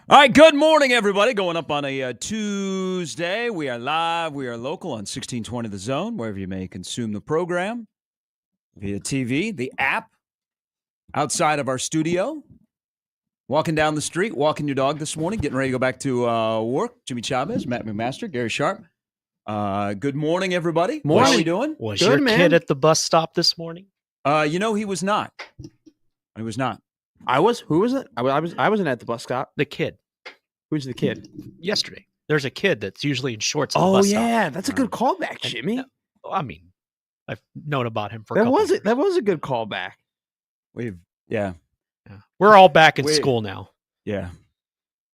All right, good morning, everybody. Going up on a Tuesday. We are live. We are local on 1620 The Zone, wherever you may consume the program, via TV, the app, outside of our studio, walking down the street, walking your dog this morning, getting ready to go back to work. Jimmy Chavez, Matt McMaster, Gary Sharp. Good morning, everybody. Morning. How are we doing? Was your kid at the bus stop this morning? He was not. He was not. I was. Who was it? I wasn't at the bus stop. The kid. Who's the kid? Yesterday. There's a kid that's usually in shorts at the bus stop. Oh yeah, that's a good callback, Jimmy. I mean, I've known about him for a That couple was years. it. That was a good callback. Yeah. We're all back in school now. Yeah.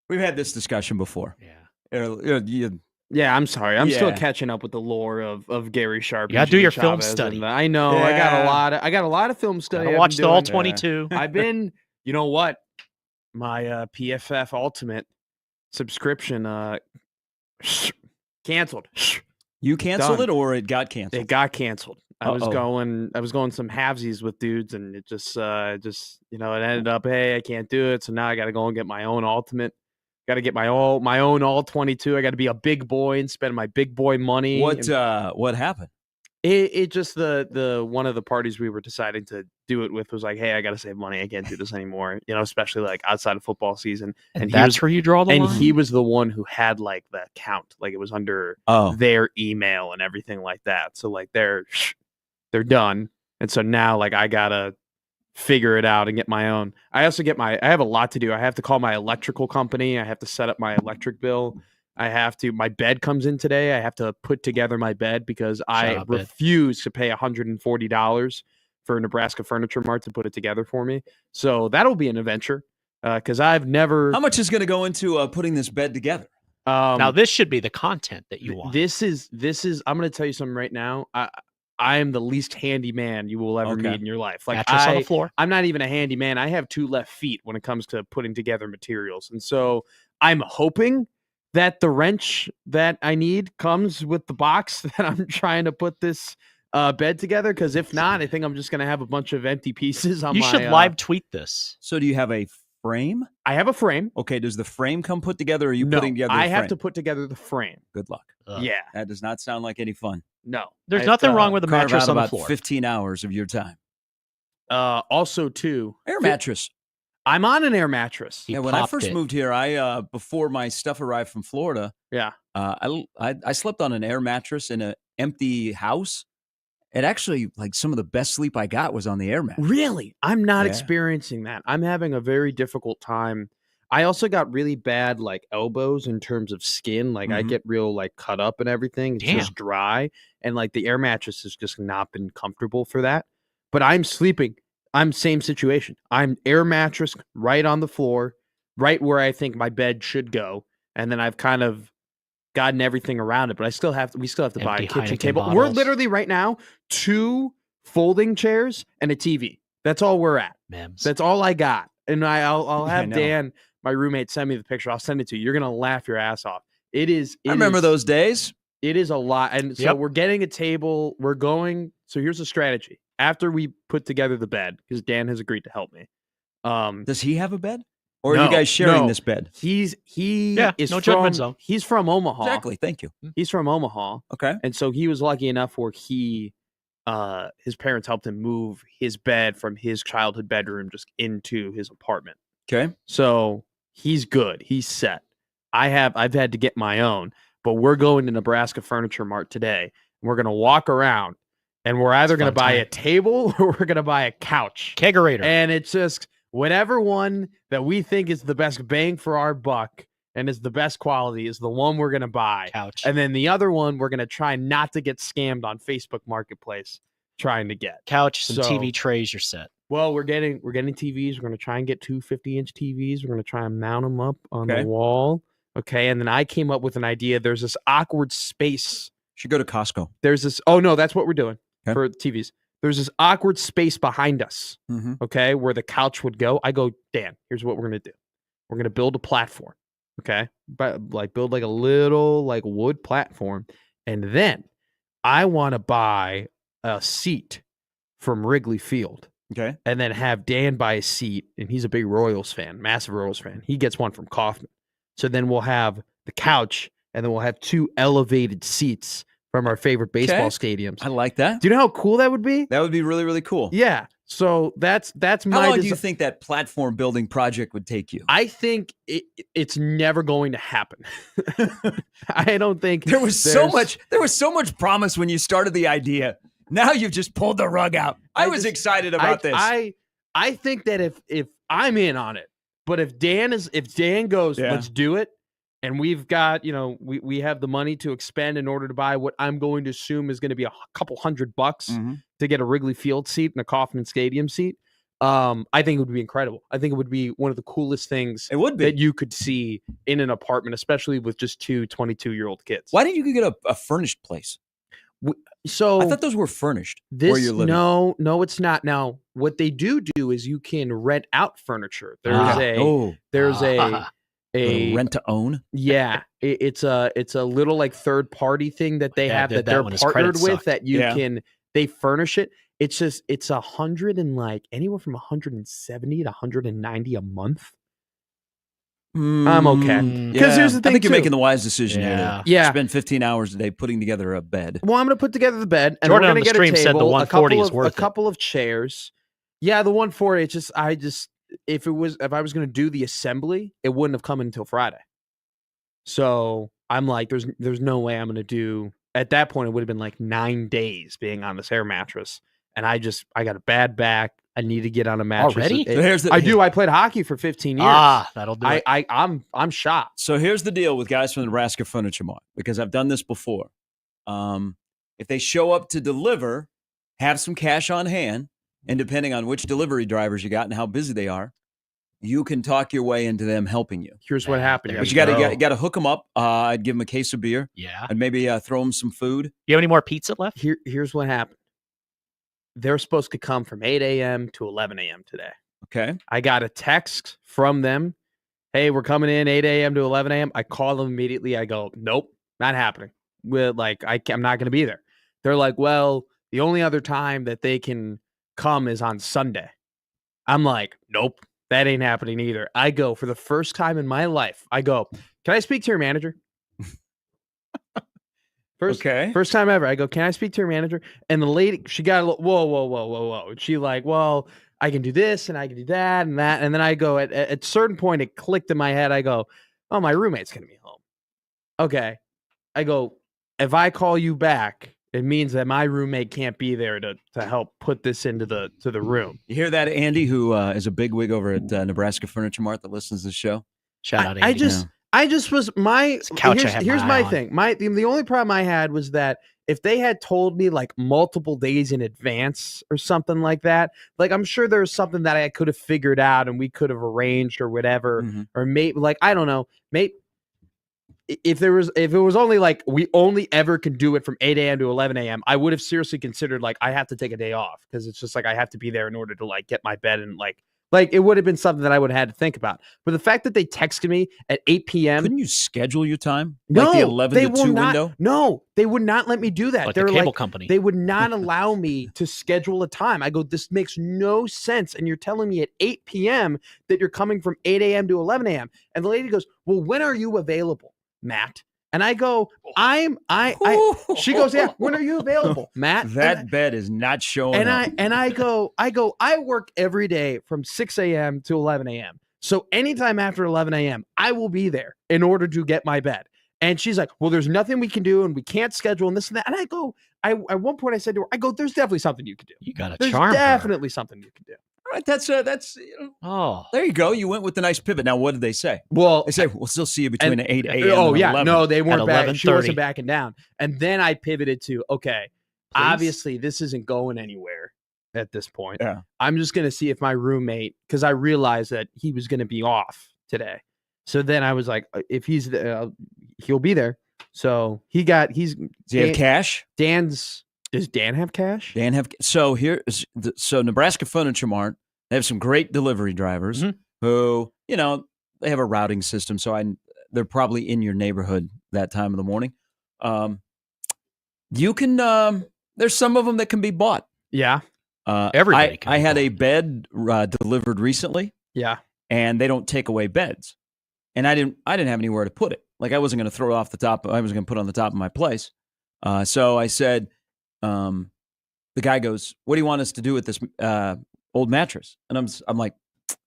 We've had this discussion before. Yeah. Yeah, I'm sorry. I'm still Yeah. catching up with the lore of Gary Sharp. You gotta and do Jimmy your film Chavez, study. and I know. Yeah. I got a lot of film study. Gotta I've watch been the all doing. 22. I've been. You know what? My PFF Ultimate subscription canceled. You canceled Done. it or it got canceled? It got canceled. I was Uh-oh. going some halvesies with dudes, and it just it ended up, hey, I can't do it, so now I got to go and get my own ultimate. Got to get my own all 22. I got to be a big boy and spend my big boy money. What happened? It just the one of the parties we were deciding to do it with was like, hey, I got to save money. I can't do this anymore. Especially like outside of football season. And that's where you draw the line? And he was the one who had like the account, like it was under their email and everything like that. So like they're done. And so now like I gotta figure it out and get my own. I have a lot to do. I have to call my electrical company. I have to set up my electric bill. My bed comes in today. I have to put together my bed because I refuse to pay $140 for Nebraska Furniture Mart to put it together for me. So that'll be an adventure because I've never. How much is going to go into putting this bed together? Now this should be the content that you want. This is. I'm going to tell you something right now. I am the least handy man you will ever meet in your life. Like Mattress on the floor. I'm not even a handy man. I have 2 left feet when it comes to putting together materials. And so I'm hoping that the wrench that I need comes with the box that I'm trying to put this bed together. Because if not, I think I'm just going to have a bunch of empty pieces on You my... should live tweet this. So do you have a frame? I have a frame. Okay, does the frame come put together or are you putting together the I frame? have to put together the frame. Good luck. Yeah. That does not sound like any fun. No. There's nothing wrong with a Carve mattress out on the about floor. 15 hours of your time. Also, too... Air mattress. I'm on an air mattress. He When I popped first it. moved here, I before my stuff arrived from Florida, Yeah. I slept on an air mattress in an empty house. And actually, like some of the best sleep I got was on the air mattress. Really? I'm not Yeah. experiencing that. I'm having a very difficult time. I also got really bad like elbows in terms of skin. Like I Mhm. get real like cut up and everything. It's just dry. And like the air mattress has just not been comfortable for that. But I'm sleeping. I'm same situation. I'm air mattress right on the floor, right where I think my bed should go. And then I've kind of gotten everything around it, but we still have to buy a Empty kitchen Heineken table. We're bottles. literally right now 2 folding chairs and a TV. That's all we're at. Mems. That's all I got. And I'll have know. Dan, my roommate, send me the picture. I'll send it to you. You're gonna laugh your ass off. I remember those days. It is a lot. And so Yep. we're getting a table. So here's the strategy. After we put together the bed, because Dan has agreed to help me. Does he have a bed? Or are No, you guys sharing no. this bed? He Yeah, is no from judgment zone. He's from Omaha. Exactly. Thank you. He's from Omaha. Okay. And so he was lucky enough where his parents helped him move his bed from his childhood bedroom just into his apartment. Okay. So he's good. He's set. I've had to get my own, but we're going to Nebraska Furniture Mart today. And we're going to walk around and we're either going to buy a table or we're going to buy a couch. Kegerator. And it's just whatever one that we think is the best bang for our buck and is the best quality is the one we're going to buy. Couch. And then the other one we're going to try not to get scammed on Facebook Marketplace trying to get. Couch, some So- TV trays, you're set. Well, we're getting TVs. We're going to try and get 2 50-inch TVs. We're going to try and mount them up on Okay. the wall. Okay. And then I came up with an idea. There's this awkward space. Should go to Costco. Oh, no, that's what we're doing Okay. for TVs. There's this awkward space behind us. Mm-hmm. Okay, where the couch would go. I go, Dan, here's what we're gonna do. We're gonna build a platform. Okay, but like build like a little like wood platform, and then I want to buy a seat from Wrigley Field, Okay. and then have Dan buy a seat, and he's a big Royals fan, massive Royals fan. He gets one from Kaufman, So then we'll have the couch, and then we'll have 2 elevated seats from our favorite baseball stadiums. I like that. Do you know how cool that would be? That would be really, really cool. Yeah. So that's my. How long do you think that platform building project would take you? I think it's never going to happen. I don't think there was so much promise when you started the idea. Now you've just pulled the rug out. I was excited about this. I think that if I'm in on it, but if Dan goes, let's do it, and we've got, we have the money to expend in order to buy what I'm going to assume is going to be a couple $100 to get a Wrigley Field seat and a Kauffman Stadium seat. I think it would be incredible. I think it would be one of the coolest things that you could see in an apartment, especially with just 2 22-year-old kids. Why didn't you get a furnished place? So I thought those were furnished. Where you're living. No, it's not. Now, what they do is you can rent out furniture. There's a rent to own. Yeah, it's a little like third party thing that they have that they're partnered with that you can. They furnish it. It's just it's anywhere from 170 to 190 a month. I'm okay. Because here's the thing. I think you're making the wise decision here. Yeah. Spend 15 hours a day putting together a bed. Well, I'm going to put together the bed, and Jordan we're going to get a table, said the 140 is worth a couple of chairs. Yeah, the 140. If I was going to do the assembly, it wouldn't have come until Friday. So I'm like, there's no way I'm going to do. At that point, it would have been like 9 days being on this air mattress, and I got a bad back. I need to get on a mattress. Already? I do. I played hockey for 15 years. That'll do it. I'm shocked. So here's the deal with guys from the Nebraska Furniture Mart, because I've done this before. If they show up to deliver, have some cash on hand, and depending on which delivery drivers you got and how busy they are, you can talk your way into them helping you. Here's what happened. But you got to hook them up. I'd give them a case of beer. Yeah. And maybe throw them some food. You have any more pizza left? Here's what happened. They're supposed to come from 8 a.m. to 11 a.m. today. Okay. I got a text from them. Hey, we're coming in 8 a.m. to 11 a.m. I call them immediately. I go, nope, not happening. I'm not going to be there. They're like, well, the only other time that they can come is on Sunday. I'm like, nope, that ain't happening either. I go, for the first time in my life, I go, can I speak to your manager? First time ever. I go, can I speak to your manager? And the lady, she got a little, whoa. And she like, well, I can do this and I can do that and that. And then I go, at a certain point, it clicked in my head. I go, oh, my roommate's going to be home. Okay. I go, if I call you back, it means that my roommate can't be there to help put this into the room. You hear that, Andy, who is a bigwig over at Nebraska Furniture Mart that listens to the show? Shout out, Andy. Here's my thing. The only problem I had was that if they had told me like multiple days in advance or something like that, like I'm sure there's something that I could have figured out and we could have arranged or whatever, or maybe like I don't know, maybe if it was only like we only ever can do it from 8 a.m. to 11 a.m., I would have seriously considered like I have to take a day off because it's just like I have to be there in order to like get my bed and like it would have been something that I would have had to think about. But the fact that they texted me at 8 p.m. Couldn't you schedule your time? No, like the 11 to 2 window? No, they would not let me do that. Like the cable company. They would not allow me to schedule a time. I go, this makes no sense. And you're telling me at 8 p.m. that you're coming from 8 a.m. to 11 a.m. And the lady goes, well, when are you available, Matt? And I go, she goes, yeah, when are you available, Matt? That bed is not showing up. And I go, I work every day from 6 a.m. to 11 a.m. So anytime after 11 a.m., I will be there in order to get my bed. And she's like, well, there's nothing we can do and we can't schedule and this and that. And I go, at one point I said to her, there's definitely something you can do. You got to charm. There's definitely something you can do. All right, that's there you go. You went with the nice pivot. Now, what did they say? Well, they say we'll still see you between 8 a.m. Oh, and yeah. 11. No, they weren't back. She wasn't backing down. And then I pivoted to, okay, obviously this isn't going anywhere at this point. Yeah. I'm just going to see if my roommate, because I realized that he was going to be off today. So then I was like, if he's there, he'll be there. So does he have cash? Does Dan have cash? So Nebraska Furniture Mart, they have some great delivery drivers who, they have a routing system. So they're probably in your neighborhood that time of the morning. You can, there's some of them that can be bought. Yeah. Everybody can. I had a bed delivered recently. Yeah. And they don't take away beds. and I didn't have anywhere to put it. Like I wasn't going to throw it off the top. I was going to put it on the top of my place. So I said, the guy goes, "What do you want us to do with this old mattress?" And I'm like,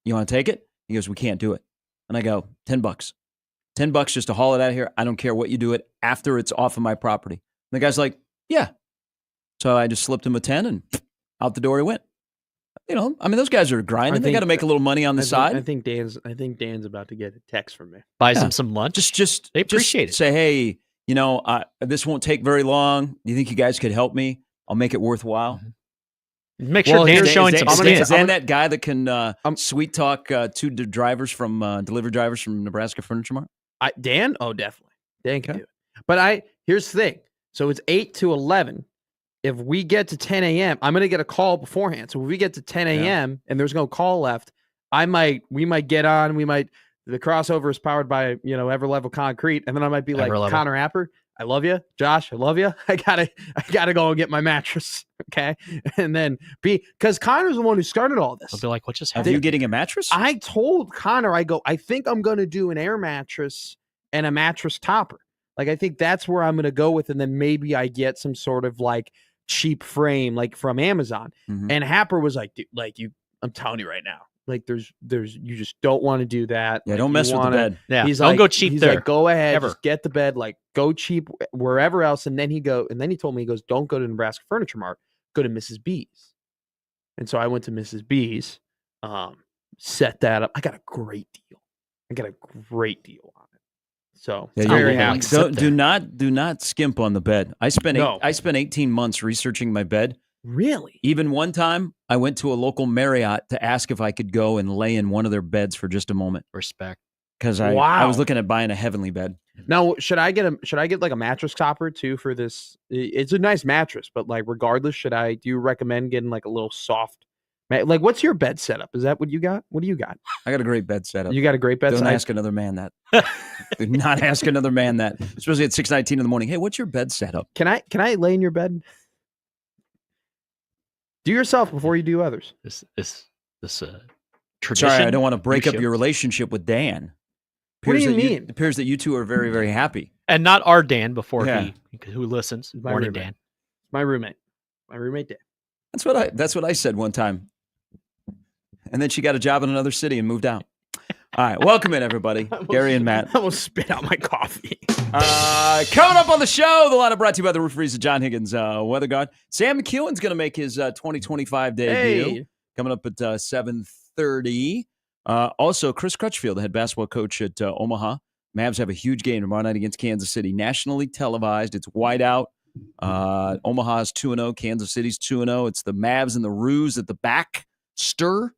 "You want to take it?" He goes, "We can't do it." And I go, $10. $10 just to haul it out of here. I don't care what you do it after it's off of my property. And the guy's like, "Yeah." So I just slipped him a 10 and out the door he went. Those guys are grinding. They got to make a little money on the side. I think Dan's about to get a text from me. Buys him some lunch. Just they appreciate it. Say, hey, this won't take very long. Do you think you guys could help me? I'll make it worthwhile. Mm-hmm. Make sure Dan's showing some skin. Is Dan that guy that can sweet talk two delivery drivers from Nebraska Furniture Mart? Dan? Oh, definitely. Dan can do it. But here's the thing. So it's 8 to 11. If we get to 10 a.m., I'm going to get a call beforehand. So if we get to 10 a.m. and there's no call left, we might get on. The crossover is powered by, Everlevel Concrete. And then I might be like, Connor Apper, I love you. Josh, I love you. I gotta go and get my mattress. Okay. And then because Connor's the one who started all this. I'll be like, what just happened? Are you getting a mattress? I told Connor, I think I'm going to do an air mattress and a mattress topper. Like, I think that's where I'm going to go with. And then maybe I get some sort of like cheap frame, like from Amazon. Mm-hmm. And Happer was like, dude, I'm telling you right now, like there's you just don't want to do that. Yeah, don't mess with the bed. Yeah, he's don't like, go cheap he's there. Like, go ahead, just get the bed, like go cheap wherever else. And then he told me, he goes, don't go to Nebraska Furniture Mart, go to Mrs. B's. And so I went to Mrs. B's, set that up. I got a great deal on it. So very happy. Do not skimp on the bed. I spent 18 months researching my bed. Really? Even one time, I went to a local Marriott to ask if I could go and lay in one of their beds for just a moment. Respect. Because I was looking at buying a heavenly bed. Now, should I get like a mattress topper too for this? It's a nice mattress, but like regardless, do you recommend getting like a little soft? Like, what's your bed setup? Is that what you got? What do you got? I got a great bed setup. You got a great bed setup? Don't ask another man that. Do not ask another man that. Especially at 6:19 in the morning. Hey, what's your bed setup? Can I lay in your bed? Do yourself before you do others. This tradition. Sorry, I don't want to break up your relationship with Dan. What do you mean? It appears that you two are very, very happy. And not our Dan who listens. Morning, roommate. Dan. My roommate Dan. That's what I said one time. And then she got a job in another city and moved out. All right, welcome in, everybody. Gary and Matt. I almost spit out my coffee. Coming up on the show, the lineup brought to you by the Roof Reason, John Higgins, Weather Guard. Sam McKewon's going to make his 2025 debut. Coming up at 7:30. Also, Chris Crutchfield, the head basketball coach at Omaha. Mavs have a huge game tomorrow night against Kansas City. Nationally televised. It's white out. Omaha's 2-0. Kansas City's 2-0. It's the Mavs and the Roos at the back. Stir.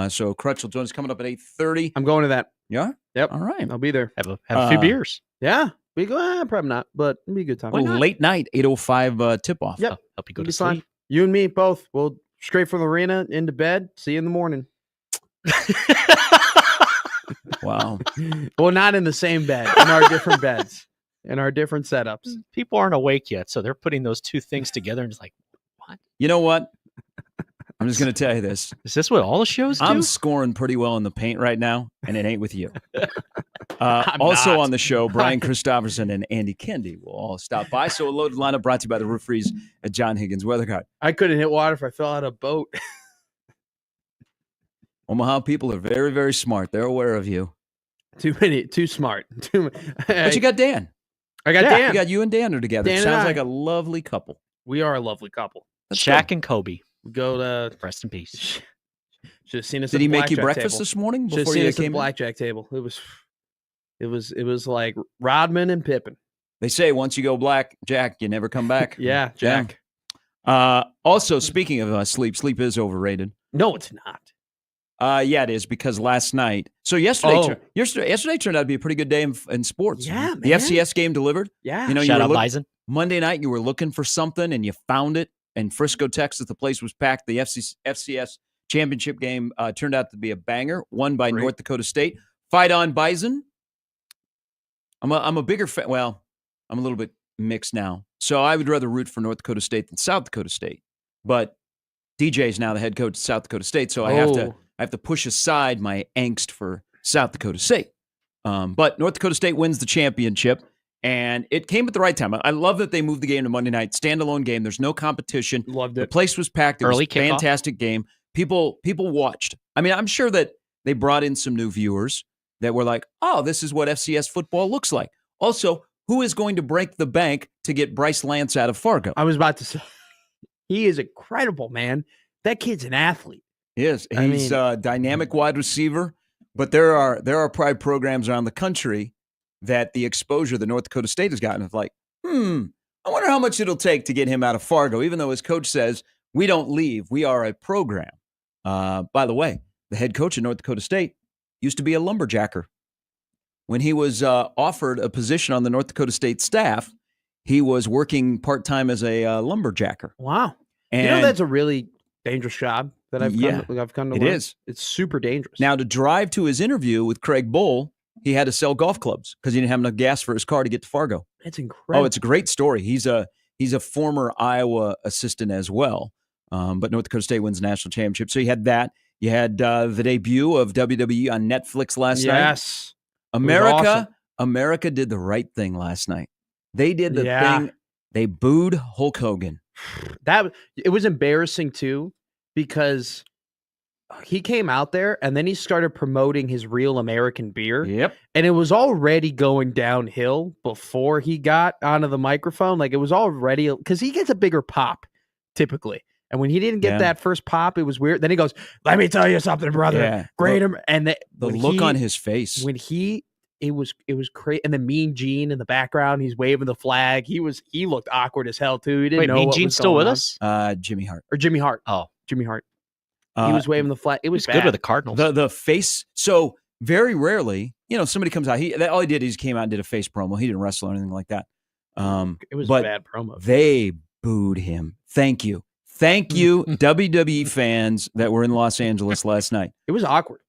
So Crutch will join us coming up at 8:30. I'm going to that. Yeah? Yep. All right. I'll be there. Have a few beers. Yeah. We go, probably not, but it'll be a good time. Late night, 8:05 tip-off. Yep. Help you go to sleep. Fun. You and me both. We'll straight from the arena into bed. See you in the morning. Wow. Well, not in the same bed. In our different beds. In our different setups. People aren't awake yet, so they're putting those two things together and just like, what? You know what? I'm just going to tell you this. Is this what all the shows do? I'm scoring pretty well in the paint right now, and it ain't with you. Also on the show, Brian Christopherson and Andy Kendi will all stop by. So a loaded lineup brought to you by the Roof Freeze at John Higgins Weather Guard. I couldn't hit water if I fell out of a boat. Omaha people are very, very smart. They're aware of you. Too smart. But you got Dan. I got Dan. You got you and Dan are together. Dan Sounds like a lovely couple. We are a lovely couple. Shaq and Kobe. We go to rest in peace. Should have seen us. Did he make you breakfast table. This morning before you came at the blackjack table? It was like Rodman and Pippen. They say once you go blackjack, you never come back. Yeah, Jack. Also, speaking of sleep is overrated. No, it's not. Yeah, it is because last night. So yesterday turned out to be a pretty good day in sports. Yeah, man. The FCS game delivered. Yeah. Shout out Bison. Monday night, you were looking for something and you found it. And Frisco, Texas, the place was packed. The FCS championship game turned out to be a banger, won by North Dakota State. Fight on, Bison. I'm a bigger fan. Well, I'm a little bit mixed now. So I would rather root for North Dakota State than South Dakota State. But DJ is now the head coach of South Dakota State, so I have to push aside my angst for South Dakota State. But North Dakota State wins the championship, and it came at the right time. I love that they moved the game to Monday night, standalone game. There's no competition. Loved it. The place was packed. It Early was a kickoff. fantastic game. People watched. I mean, I'm sure that they brought in some new viewers that were like, oh, this is what FCS football looks like. Also, who is going to break the bank to get Bryce Lance out of Fargo? I was about to say, he is incredible, man. That kid's an athlete. He is. He's a dynamic wide receiver, but there are pride programs around the country that the exposure that North Dakota State has gotten is like, I wonder how much it'll take to get him out of Fargo, even though his coach says, we don't leave. We are a program. By the way, the head coach of North Dakota State used to be a lumberjacker. When he was offered a position on the North Dakota State staff, he was working part-time as a lumberjacker. Wow. And that's a really dangerous job that I've come to learn. It is. It's super dangerous. Now, to drive to his interview with Craig Bowl, he had to sell golf clubs because he didn't have enough gas for his car to get to Fargo. That's incredible. Oh, it's a great story. He's a former Iowa assistant as well, but North Dakota State wins the national championship. So you had that. You had the debut of WWE on Netflix last night. Yes. America did the right thing last night. They did the thing. They booed Hulk Hogan. It was embarrassing too, because he came out there and then he started promoting his Real American beer. Yep. And it was already going downhill before he got onto the microphone. Like, it was already, because he gets a bigger pop typically. And when he didn't get that first pop, it was weird. Then he goes, "Let me tell you something, brother." Yeah. Great. And the look on his face. It was crazy. And the Mean Gene in the background, he's waving the flag. He looked awkward as hell too. He didn't know Mean what Gene's was still going with on. us? Jimmy Hart. Or Jimmy Hart. Oh, Jimmy Hart. He was waving the flag. It was good with the Cardinals. The face. So very rarely, somebody comes out. All he did is came out and did a face promo. He didn't wrestle or anything like that. It was a bad promo. They booed him. Thank you, WWE fans that were in Los Angeles last night. It was awkward.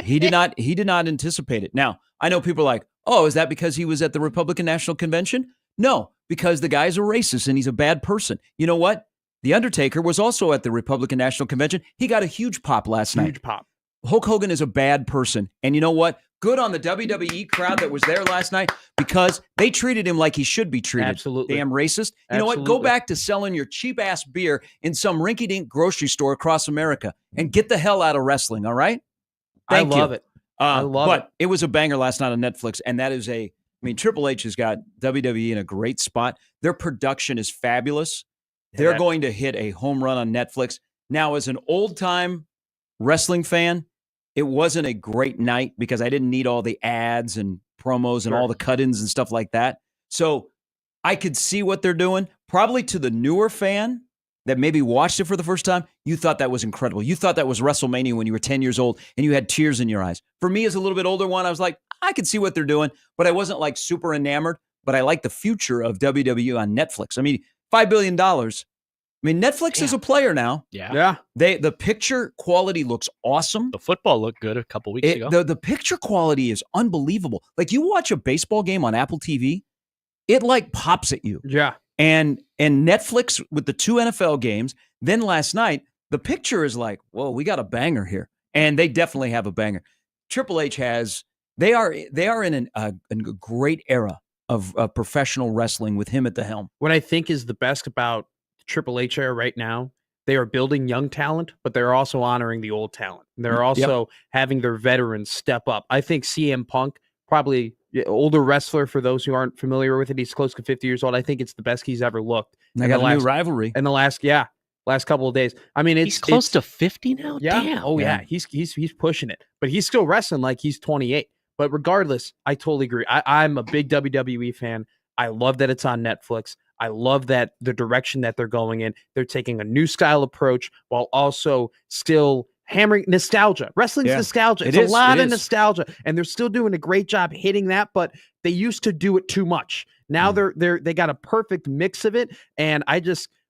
He did not anticipate it. Now, I know people are like, oh, is that because he was at the Republican National Convention? No, because the guy's a racist and he's a bad person. You know what? The Undertaker was also at the Republican National Convention. He got a huge pop last night. Huge pop. Hulk Hogan is a bad person. And you know what? Good on the WWE crowd that was there last night, because they treated him like he should be treated. Absolutely. Damn racist. You know what? Go back to selling your cheap-ass beer in some rinky-dink grocery store across America and get the hell out of wrestling, all right? I love it. But it was a banger last night on Netflix, and that is Triple H has got WWE in a great spot. Their production is fabulous. They're going to hit a home run on Netflix. Now, as an old-time wrestling fan, it wasn't a great night because I didn't need all the ads and promos and all the cut-ins and stuff like that. So I could see what they're doing. Probably to the newer fan that maybe watched it for the first time, you thought that was incredible. You thought that was WrestleMania when you were 10 years old and you had tears in your eyes. For me, as a little bit older one, I was like, I could see what they're doing, but I wasn't like super enamored. But I like the future of WWE on Netflix. I mean, $5 billion. Netflix is a player now. Yeah. The picture quality looks awesome. The football looked good a couple weeks ago. The picture quality is unbelievable. Like, you watch a baseball game on Apple TV, it like pops at you. Yeah. And Netflix with the 2 NFL games, then last night, the picture is like, whoa, we got a banger here. And they definitely have a banger. Triple H they are in a great era of professional wrestling with him at the helm. What I think is the best about Triple H era right now, they are building young talent, but they're also honoring the old talent. They're also having their veterans step up. I think CM Punk, probably older wrestler for those who aren't familiar with it, he's close to 50 years old. I think it's the best he's ever looked. They got a new rivalry. In the last couple of days. I mean, he's close to 50 now? Yeah. Damn. Oh, yeah. He's pushing it. But he's still wrestling like he's 28. But regardless, I totally agree. I'm a big WWE fan. I love that it's on Netflix. I love that the direction that they're going in. They're taking a new style approach while also still hammering nostalgia. Wrestling's nostalgia. It's a lot of nostalgia. And they're still doing a great job hitting that, but they used to do it too much. Now they got a perfect mix of it. And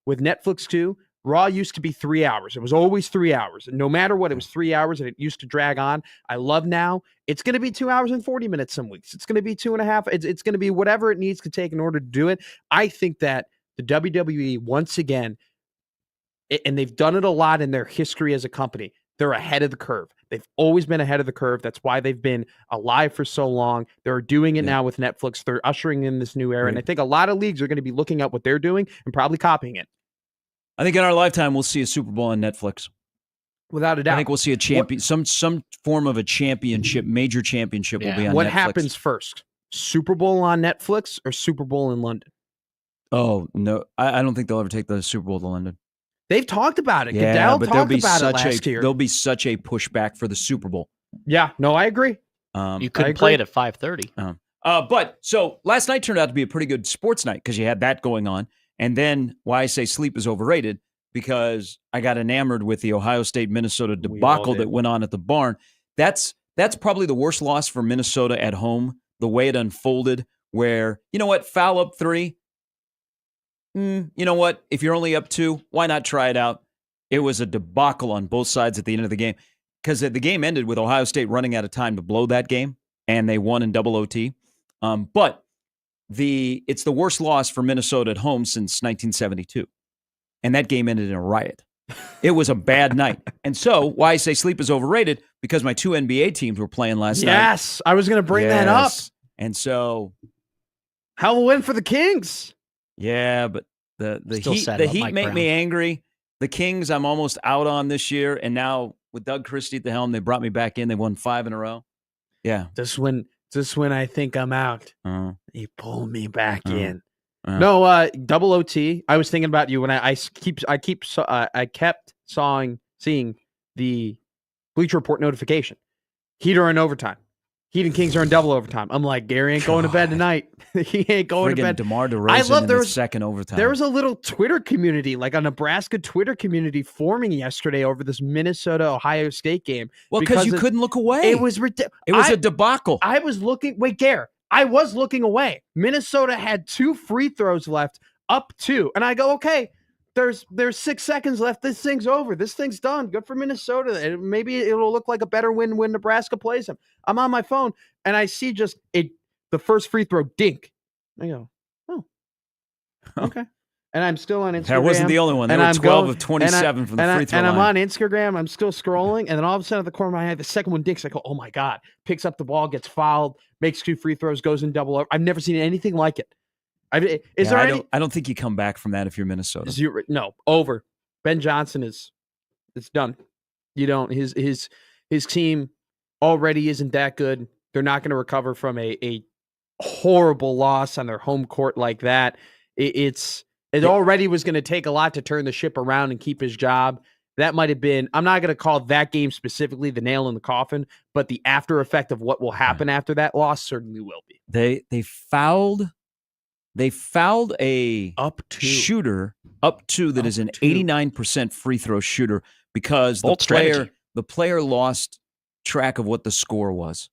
with Netflix too, Raw used to be 3 hours. It was always 3 hours. And no matter what, it was 3 hours and it used to drag on. I love now. It's going to be 2 hours and 40 minutes some weeks. It's going to be 2.5. It's going to be whatever it needs to take in order to do it. I think that the WWE, once again, and they've done it a lot in their history as a company, They're ahead of the curve. They've always been ahead of the curve. That's why they've been alive for so long. They're doing it now with Netflix. They're ushering in this new era. And I think a lot of leagues are going to be looking at what they're doing and probably copying it. I think in our lifetime, we'll see a Super Bowl on Netflix. Without a doubt. I think we'll see a champion, some form of a championship, major championship will be on Netflix. What happens first? Super Bowl on Netflix or Super Bowl in London? Oh, no. I don't think they'll ever take the Super Bowl to London. They've talked about it. Yeah, Goodell but talked about it last year. There'll be such a pushback for the Super Bowl. Yeah, no, I agree. You couldn't play it at 5:30. But so last night turned out to be a pretty good sports night because you had that going on. And then why I say sleep is overrated, because I got enamored with the Ohio State-Minnesota debacle that went on at the barn. That's probably the worst loss for Minnesota at home, the way it unfolded, where, you know what, foul up 3. You know what? If you're only up 2, why not try it out? It was a debacle on both sides at the end of the game, because the game ended with Ohio State running out of time to blow that game, and they won in double OT. But it's the worst loss for Minnesota at home since 1972, and that game ended in a riot. It was a bad night. And so why I say sleep is overrated, because my 2 NBA teams were playing last night. Yes, I was going to bring that up. And so hell will win for the Kings. Yeah, but the Heat make me angry. The Kings, I'm almost out on this year, and now with Doug Christie at the helm, they brought me back in. They won 5 in a row. Yeah, just when I think I'm out, you pull me back in. No, double OT. I was thinking about you when I kept seeing the Bleacher Report notification. Heat are in overtime. Heat and Kings are in double overtime. I'm like, Gary ain't going to bed tonight. He ain't going to bed. DeMar DeRozan in the second overtime. There was a little Twitter community, like a Nebraska Twitter community, forming yesterday over this Minnesota-Ohio State game. Well, because you couldn't look away. It was ridiculous. It was a debacle. I was looking. Wait, Gare. I was looking away. Minnesota had 2 free throws left, up 2, and I go, okay. There's 6 seconds left. This thing's over. This thing's done. Good for Minnesota. And maybe it'll look like a better win when Nebraska plays them. I'm on my phone and I see just the first free throw dink. I go, oh, okay. And I'm still on Instagram. That wasn't the only one. There were 12 of 27 from the free throw line. And I'm on Instagram. I'm still scrolling. And then all of a sudden at the corner of my eye, the second one dinks. I go, oh my God. Picks up the ball, gets fouled, makes 2 free throws, goes in double over. I've never seen anything like it. I don't think you come back from that if you're Minnesota. No, over. Ben Johnson it's done. You don't. His team already isn't that good. They're not going to recover from a horrible loss on their home court like that. It already was going to take a lot to turn the ship around and keep his job. That might have been, I'm not going to call that game specifically the nail in the coffin, but the after effect of what will happen after that loss certainly will be. They fouled a shooter up 2 that is an 89% free throw shooter, because the player lost track of what the score was.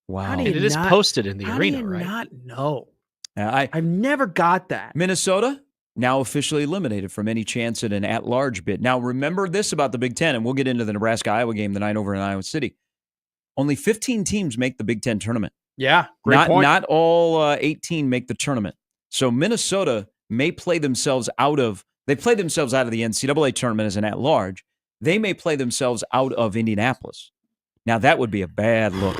Wow. And it is posted in the arena, right? Not know. I've never got that. Minnesota now officially eliminated from any chance at an at-large bid. Now, remember this about the Big Ten, and we'll get into the Nebraska-Iowa game tonight over in Iowa City. Only 15 teams make the Big Ten tournament. Yeah, great point. Not all 18 make the tournament. So Minnesota may play themselves out of the NCAA tournament as an at-large. They may play themselves out of Indianapolis. Now, that would be a bad look.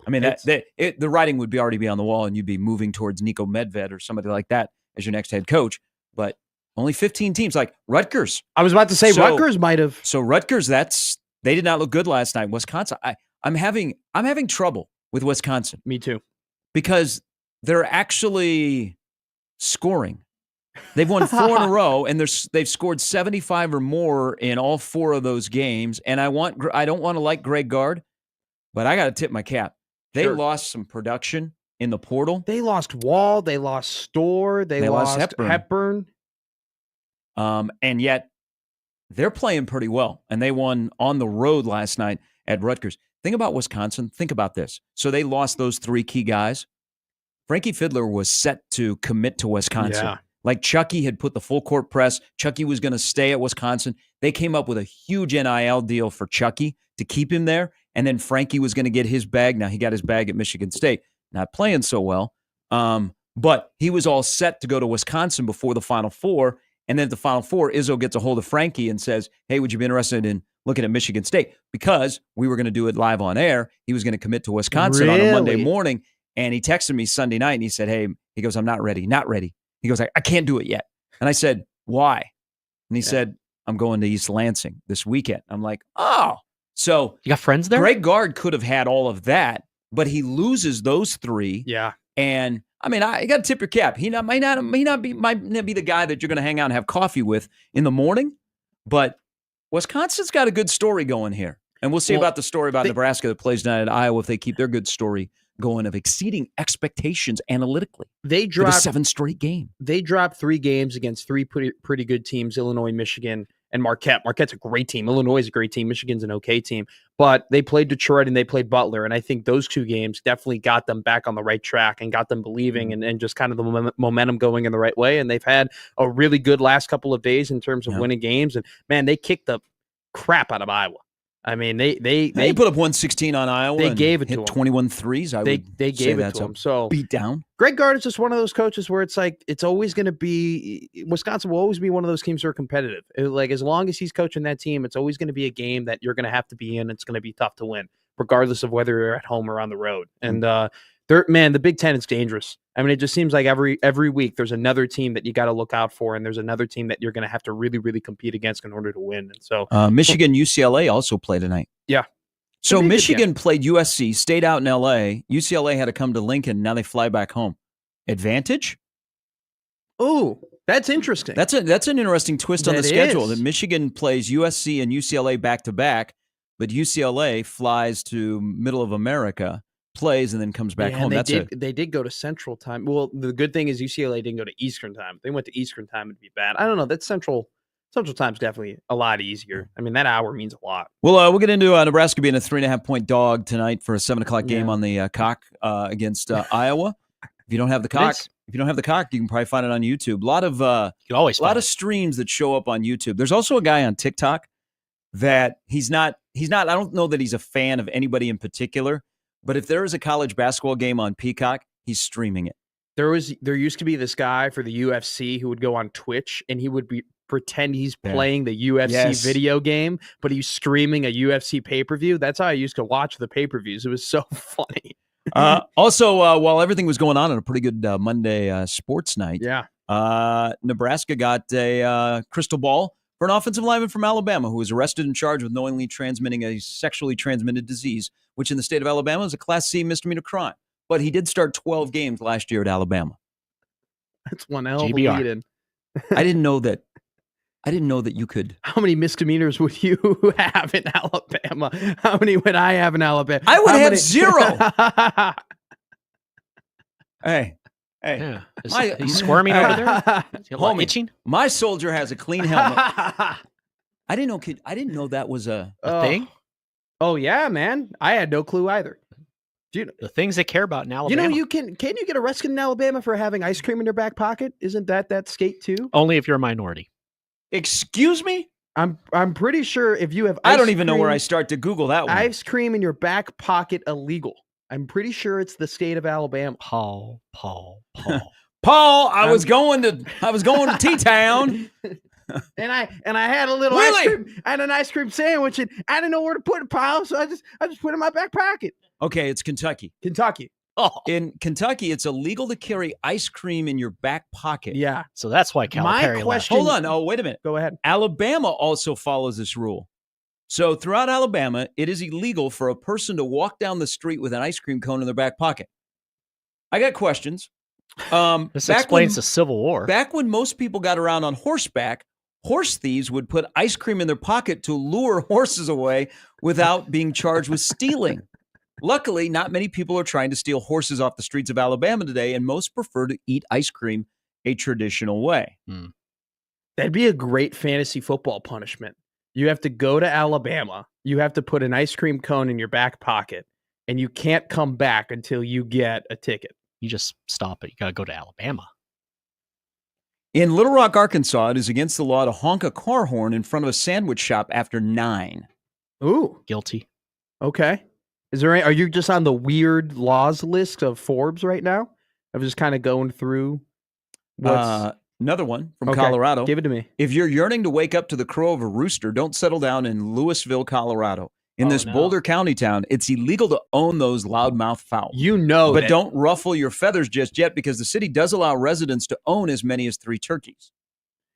I mean, the writing would already be on the wall, and you'd be moving towards Nico Medved or somebody like that as your next head coach. But only 15 teams, like Rutgers. I was about to say Rutgers might have. So Rutgers, they did not look good last night. Wisconsin, I'm having trouble with Wisconsin. Me too. Because they're actually scoring. They've won 4 in a row, and they've scored 75 or more in all 4 of those games. And I don't want to like Greg Gard, but I got to tip my cap. They lost some production in the portal. They lost Wall. They lost Storr. They lost Hepburn. And yet they're playing pretty well, and they won on the road last night at Rutgers. Think about Wisconsin. Think about this. So they lost those 3 key guys. Frankie Fiddler was set to commit to Wisconsin. Yeah. Like Chucky had put the full court press. Chucky was going to stay at Wisconsin. They came up with a huge NIL deal for Chucky to keep him there. And then Frankie was going to get his bag. Now he got his bag at Michigan State. Not playing so well. But he was all set to go to Wisconsin before the Final Four. And then at the Final Four, Izzo gets a hold of Frankie and says, hey, would you be interested in looking at Michigan State because we were going to do it live on air. He was going to commit to Wisconsin on a Monday morning, and he texted me Sunday night, and he said, hey, he goes, I'm not ready. He goes, I can't do it yet. And I said, why? And he said, I'm going to East Lansing this weekend. I'm like, oh. So you got friends there? Greg Gard could have had all of that, but he loses those three. Yeah. And I mean, I got to tip your cap. He might not be the guy that you're going to hang out and have coffee with in the morning, but Wisconsin's got a good story going here. And we'll see about the story about Nebraska that plays tonight at Iowa if they keep their good story going of exceeding expectations analytically. They dropped 7 straight game. They dropped 3 games against 3 pretty good teams: Illinois, Michigan, and Marquette. Marquette's a great team. Illinois is a great team. Michigan's an okay team. But they played Detroit and they played Butler, and I think those 2 games definitely got them back on the right track and got them believing and just kind of the momentum going in the right way. And they've had a really good last couple of days in terms of winning games. And man, they kicked the crap out of Iowa. I mean, they put up 116 on Iowa. They gave it to them. 21 threes. They gave it to them. So beat down. Greg Gard is just one of those coaches where it's like it's always going to be Wisconsin will always be one of those teams that are competitive. Like as long as he's coaching that team, it's always going to be a game that you're going to have to be in. It's going to be tough to win, regardless of whether you're at home or on the road. And the Big Ten is dangerous. I mean, it just seems like every week there's another team that you got to look out for, and there's another team that you're going to have to really, really compete against in order to win. And so, Michigan, UCLA also play tonight. Yeah. So Michigan played USC, stayed out in LA. UCLA had to come to Lincoln. Now they fly back home. Advantage? Oh, that's interesting. That's an interesting twist on the schedule. That Michigan plays USC and UCLA back to back, but UCLA flies to middle of America, plays, and then comes back home. They did go to Central Time. Well, the good thing is UCLA didn't go to Eastern Time. If they went to Eastern Time, it'd be bad. I don't know. That's Central Time's definitely a lot easier. I mean, that hour means a lot. Well, we'll get into Nebraska being a 3.5-point dog tonight for a 7:00 game on the cock against Iowa. If you don't have the cock, you can probably find it on YouTube. A lot of streams that show up on YouTube. There's also a guy on TikTok that he's not. I don't know that he's a fan of anybody in particular. But if there is a college basketball game on Peacock, he's streaming it. There used to be this guy for the UFC who would go on Twitch and he would pretend he's playing the UFC video game, but he's streaming a UFC pay-per-view. That's how I used to watch the pay-per-views. It was so funny. Also, while everything was going on a pretty good Monday sports night, Nebraska got a crystal ball for an offensive lineman from Alabama who was arrested and charged with knowingly transmitting a sexually transmitted disease, which in the state of Alabama is a Class C misdemeanor crime. But he did start 12 games last year at Alabama. That's one hell of a lead-in. I didn't know that you could. How many misdemeanors would you have in Alabama? How many would I have in Alabama? I would have 0. Hey. Yeah. Is he squirming over there? Homie, itching? My soldier has a clean helmet. I didn't know that was a thing. Oh yeah, man. I had no clue either. The things they care about in Alabama. Can you get arrested in Alabama for having ice cream in your back pocket? Isn't that skate too? Only if you're a minority. Excuse me? I'm pretty sure if you have I don't even know where I start to Google that one. Ice cream in your back pocket illegal. I'm pretty sure it's the state of Alabama. Paul. Paul, I was going to T-Town. And I had a little ice cream. I had an ice cream sandwich and I didn't know where to put it, Paul, so I just put it in my back pocket. Okay, it's Kentucky. Oh. In Kentucky, it's illegal to carry ice cream in your back pocket. Yeah. So that's why Calipari left. Hold on. Oh, wait a minute. Go ahead. Alabama also follows this rule. So throughout Alabama, it is illegal for a person to walk down the street with an ice cream cone in their back pocket. I got questions. This explains the Civil War. Back when most people got around on horseback, horse thieves would put ice cream in their pocket to lure horses away without being charged with stealing. Luckily, not many people are trying to steal horses off the streets of Alabama today, and most prefer to eat ice cream a traditional way. That'd be a great fantasy football punishment. You have to go to Alabama. You have to put an ice cream cone in your back pocket, and you can't come back until you get a ticket. You just stop it. You got to go to Alabama. In Little Rock, Arkansas, it is against the law to honk a car horn in front of a sandwich shop after 9. Ooh. Guilty. Okay. Are you just on the weird laws list of Forbes right now? I'm just kind of going through No, Another one from Okay. Colorado. Give it to me. If you're yearning to wake up to the crow of a rooster, don't settle down in Louisville, Colorado. In this Boulder County town, it's illegal to own those loudmouth fowls. You know But that. don't ruffle your feathers just yet because the city does allow residents to own as many as 3 turkeys.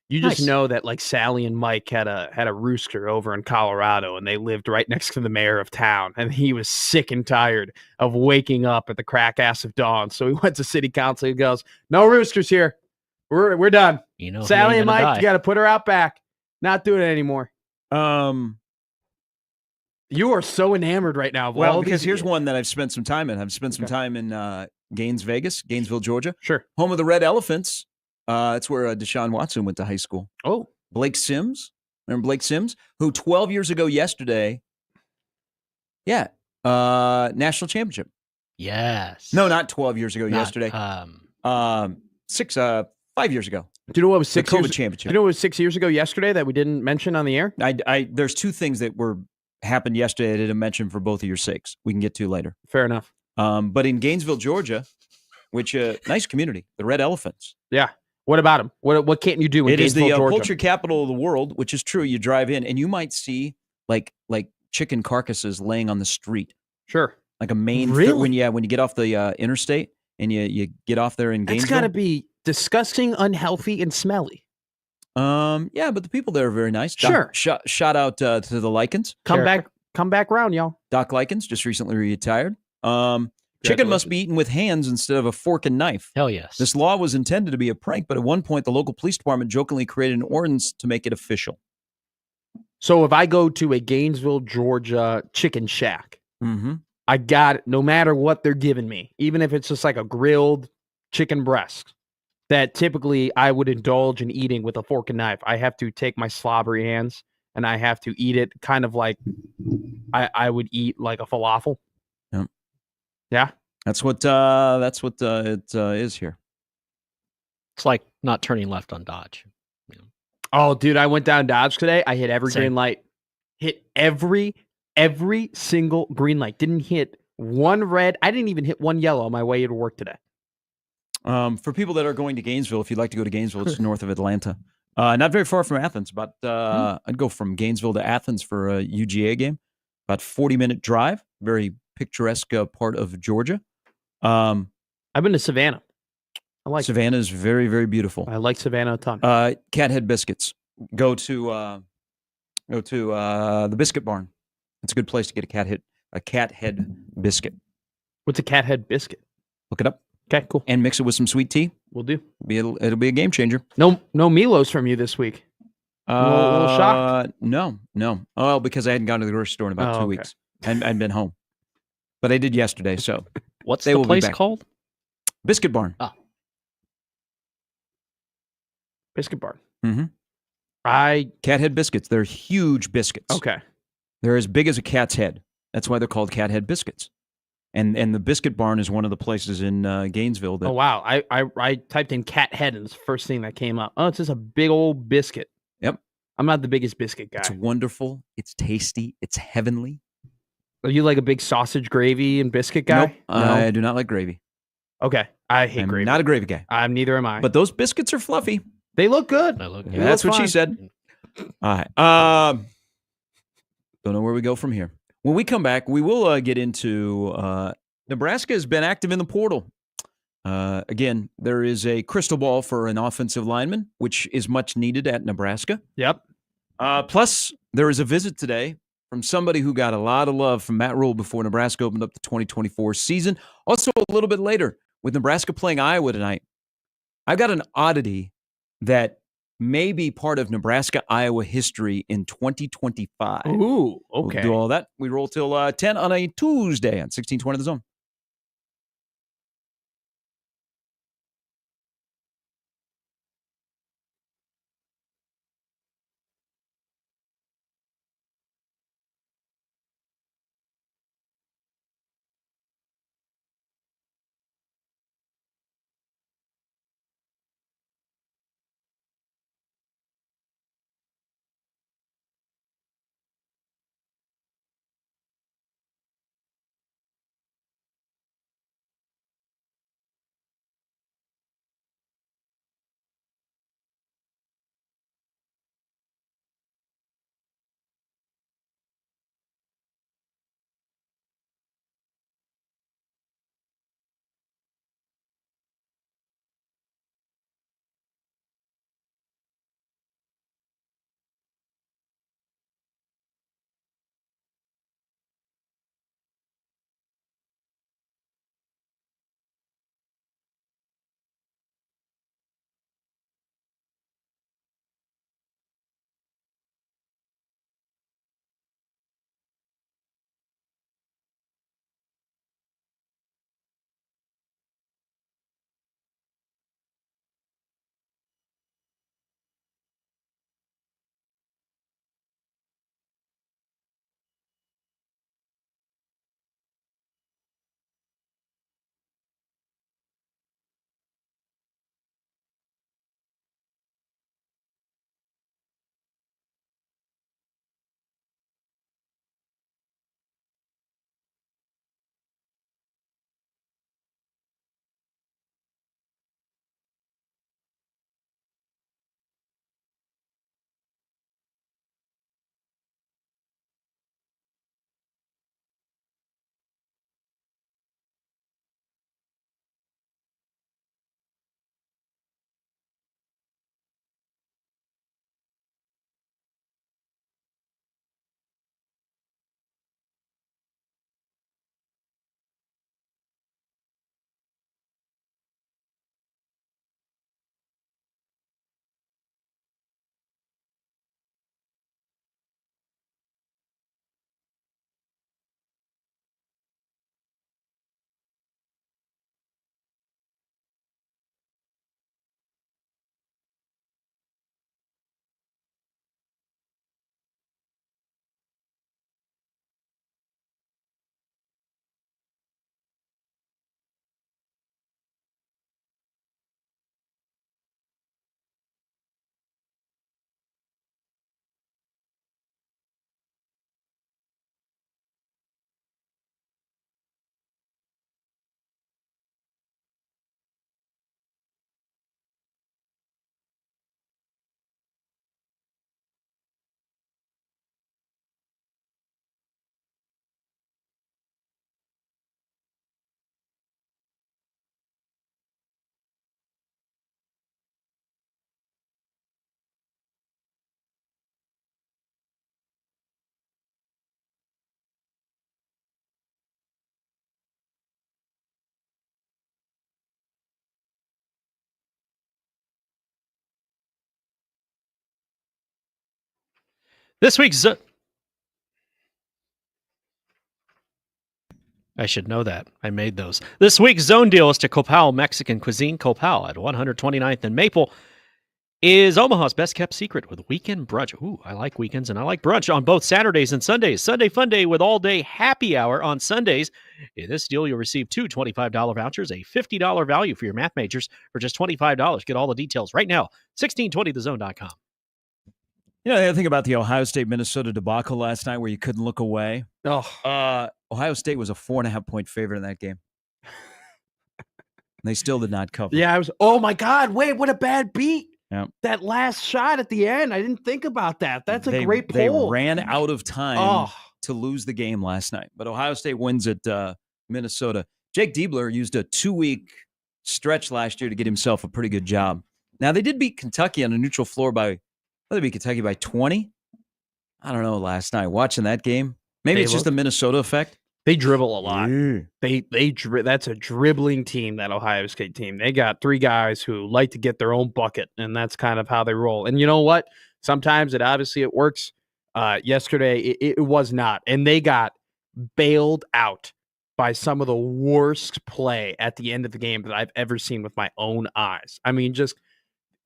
You just know that like Sally and Mike had a rooster over in Colorado, and they lived right next to the mayor of town, and he was sick and tired of waking up at the crack ass of dawn. So he went to city council and goes, "No roosters here. We're done. You know, Sally and Mike, you got to put her out back. Not doing it anymore." You are so enamored right now. Well, because here's one that I've spent some time in. I've spent some time in Gainesville, Georgia. Sure. Home of the Red Elephants. It's where Deshaun Watson went to high school. Oh. Blake Sims. Remember Blake Sims? Who 12 years ago yesterday, national championship. Yes. No, not 12 years ago yesterday. 5 years ago. Do you know what was 6 the COVID years? championship. Do you know what was 6 years ago yesterday that we didn't mention on the air? There's 2 things that happened yesterday I didn't mention for both of your sakes. We can get to later. Fair enough. But in Gainesville, Georgia, which nice community, the Red Elephants. Yeah. What about them? What can't you do in It is Gainesville, the Georgia? poultry capital of the world, which is true. You drive in and you might see like chicken carcasses laying on the street. Sure. Like a main Really? when you get off the interstate and you get off there in That's Gainesville. got to be disgusting, unhealthy, and smelly. Yeah, but the people there are very nice. Sure. Shout out to the Likens. Come back round, y'all. Doc Likens just recently retired. Chicken must be eaten with hands instead of a fork and knife. Hell yes. This law was intended to be a prank, but at one point the local police department jokingly created an ordinance to make it official. So if I go to a Gainesville, Georgia chicken shack, I got it, no matter what they're giving me, even if it's just like a grilled chicken breast that typically I would indulge in eating with a fork and knife. I have to take my slobbery hands and I have to eat it kind of like I would eat like a falafel. Yep. Yeah. That's what it is here. It's like not turning left on Dodge. Oh, dude, I went down Dodge today. I hit every Same. green light. Hit every single green light. Didn't hit one red. I didn't even hit one yellow on my way to work today. For people that are going to Gainesville, if you'd like to go to Gainesville, it's north of Atlanta. Not very far from Athens. But I'd go from Gainesville to Athens for a UGA game. About 40-minute drive. Very picturesque part of Georgia. I've been to Savannah. I like Savannah is very, very beautiful. I like Savannah a ton. Cathead Biscuits. Go to the Biscuit Barn. It's a good place to get a cathead biscuit. What's a cat head biscuit? Look it up. Okay, cool. And mix it with some sweet tea. We'll do. It'll be a game changer. No Milos from you this week. A little shocked. No. Oh, because I hadn't gone to the grocery store in about 2 weeks. And I'd been home. But I did yesterday, so. What's they the will be place back. called? Biscuit Barn. Oh. Biscuit Barn. Mm-hmm. Cathead biscuits. They're huge biscuits. Okay. They're as big as a cat's head. That's why they're called cathead biscuits. And the Biscuit Barn is one of the places in Gainesville that. Oh wow! I typed in cat head and it's the first thing that came up. Oh, it's just a big old biscuit. Yep. I'm not the biggest biscuit guy. It's wonderful. It's tasty. It's heavenly. Are you like a big sausage gravy and biscuit guy? Nope. No? I do not like gravy. Okay. I hate I'm gravy. not a gravy guy. Neither am I. But those biscuits are fluffy. They look good. Yeah, that's what she said. All right. Don't know where we go from here. When we come back, we will get into Nebraska has been active in the portal. Again, there is a crystal ball for an offensive lineman, which is much needed at Nebraska. Yep. Plus, there is a visit today from somebody who got a lot of love from Matt Rule before Nebraska opened up the 2024 season. Also, a little bit later, with Nebraska playing Iowa tonight, I've got an oddity that may be part of Nebraska-Iowa history in 2025. Ooh, okay. We'll do all that. We roll till 10 on a Tuesday on 1620 The Zone. This week's I should know that. I made those. This week's zone deal is to Copal Mexican Cuisine. Copal at 129th and Maple is Omaha's best kept secret with weekend brunch. Ooh, I like weekends and I like brunch on both Saturdays and Sundays. Sunday fun day with all day happy hour on Sundays. In this deal, you'll receive two $25 vouchers, a $50 value for your math majors for just $25. Get all the details right now. 1620thezone.com. You know, the other thing about the Ohio State-Minnesota debacle last night where you couldn't look away? Ohio State was a 4.5-point favorite in that game. They still did not cover. Yeah, oh my God, wait, what a bad beat. Yep. That last shot at the end, I didn't think about that. That's a great They pull. ran out of time to lose the game last night. But Ohio State wins at Minnesota. Jake Diebler used a 2-week stretch last year to get himself a pretty good job. Now, they did beat Kentucky on a neutral floor they beat Kentucky by 20. I don't know last night. Watching that game, maybe it's just the Minnesota effect. They dribble a lot. Yeah. That's a dribbling team, that Ohio State team. They got 3 guys who like to get their own bucket, and that's kind of how they roll. And you know what? Sometimes it works. Yesterday, it was not. And they got bailed out by some of the worst play at the end of the game that I've ever seen with my own eyes. I mean, just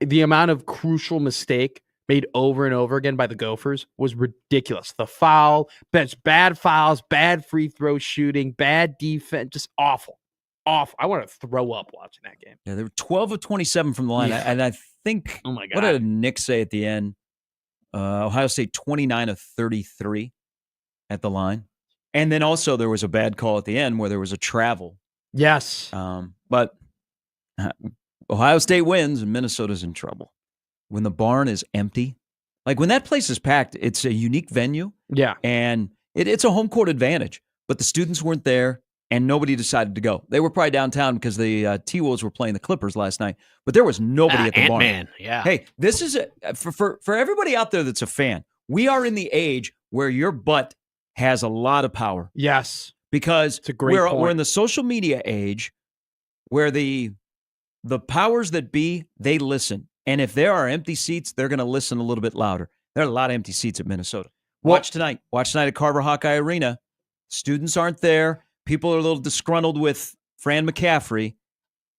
the amount of crucial mistake made over and over again by the Gophers was ridiculous. The foul, bad fouls, bad free throw shooting, bad defense, just awful. Awful. I want to throw up watching that game. Yeah, they were 12 of 27 from the line. Yeah. And I think, Oh my God. what did Nick say at the end? Ohio State 29 of 33 at the line. And then also there was a bad call at the end where there was a travel. Yes. But Ohio State wins and Minnesota's in trouble. When the barn is empty, like when that place is packed, it's a unique venue. Yeah. And it's a home court advantage. But the students weren't there and nobody decided to go. They were probably downtown because the T-Wolves were playing the Clippers last night. But there was nobody at the barn. Ant-Man, yeah. Hey, this is for everybody out there that's a fan. We are in the age where your butt has a lot of power. Yes. Because It's a great point. we're in the social media age where the powers that be, they listen. And if there are empty seats, they're going to listen a little bit louder. There are a lot of empty seats at Minnesota. Watch tonight. Watch tonight at Carver Hawkeye Arena. Students aren't there. People are a little disgruntled with Fran McCaffrey.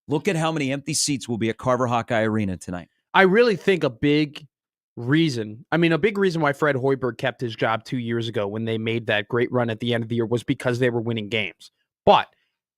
Look at how many empty seats will be at Carver Hawkeye Arena tonight. I really think a big reason why Fred Hoiberg kept his job 2 years ago when they made that great run at the end of the year was because they were winning games. But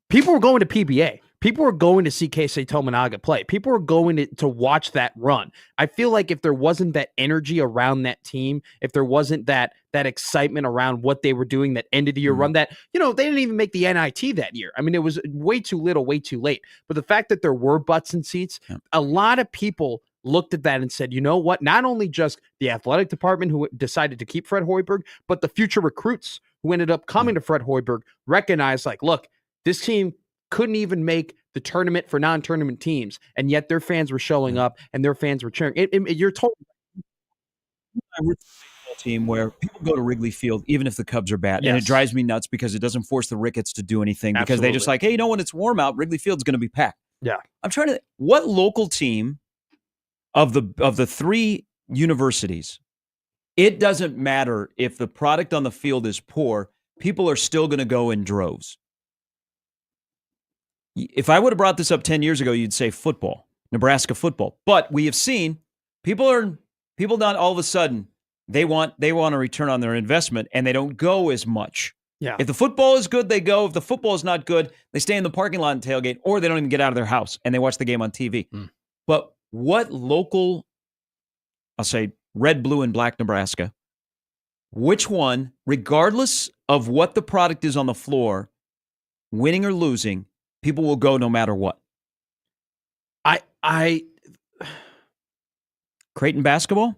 people were going to PBA. People were going to see Keisei Tominaga play. People were going to watch that run. I feel like if there wasn't that energy around that team, if there wasn't that excitement around what they were doing, that end of the year run, that, they didn't even make the NIT that year. I mean, it was way too little, way too late. But the fact that there were butts in seats, a lot of people looked at that and said, you know what? Not only just the athletic department who decided to keep Fred Hoiberg, but the future recruits who ended up coming to Fred Hoiberg recognized, like, look, this team couldn't even make the tournament for non-tournament teams, and yet their fans were showing up and their fans were cheering. You're totally right. We're a baseball team where people go to Wrigley Field even if the Cubs are bad, and it Yes. drives me nuts because it doesn't force the Ricketts to do anything because they just Absolutely. like, hey, when it's warm out, Wrigley Field's going to be packed. Yeah. I'm trying to. What local team of the 3 universities? It doesn't matter if the product on the field is poor. People are still going to go in droves. If I would have brought this up 10 years ago, you'd say football, Nebraska football. But we have seen people not all of a sudden they want a return on their investment and they don't go as much. Yeah. If the football is good, they go. If the football is not good, they stay in the parking lot and tailgate, or they don't even get out of their house and they watch the game on TV. But what local, I'll say red, blue, and black Nebraska, which one, regardless of what the product is on the floor, winning or losing, people will go no matter what? Creighton basketball?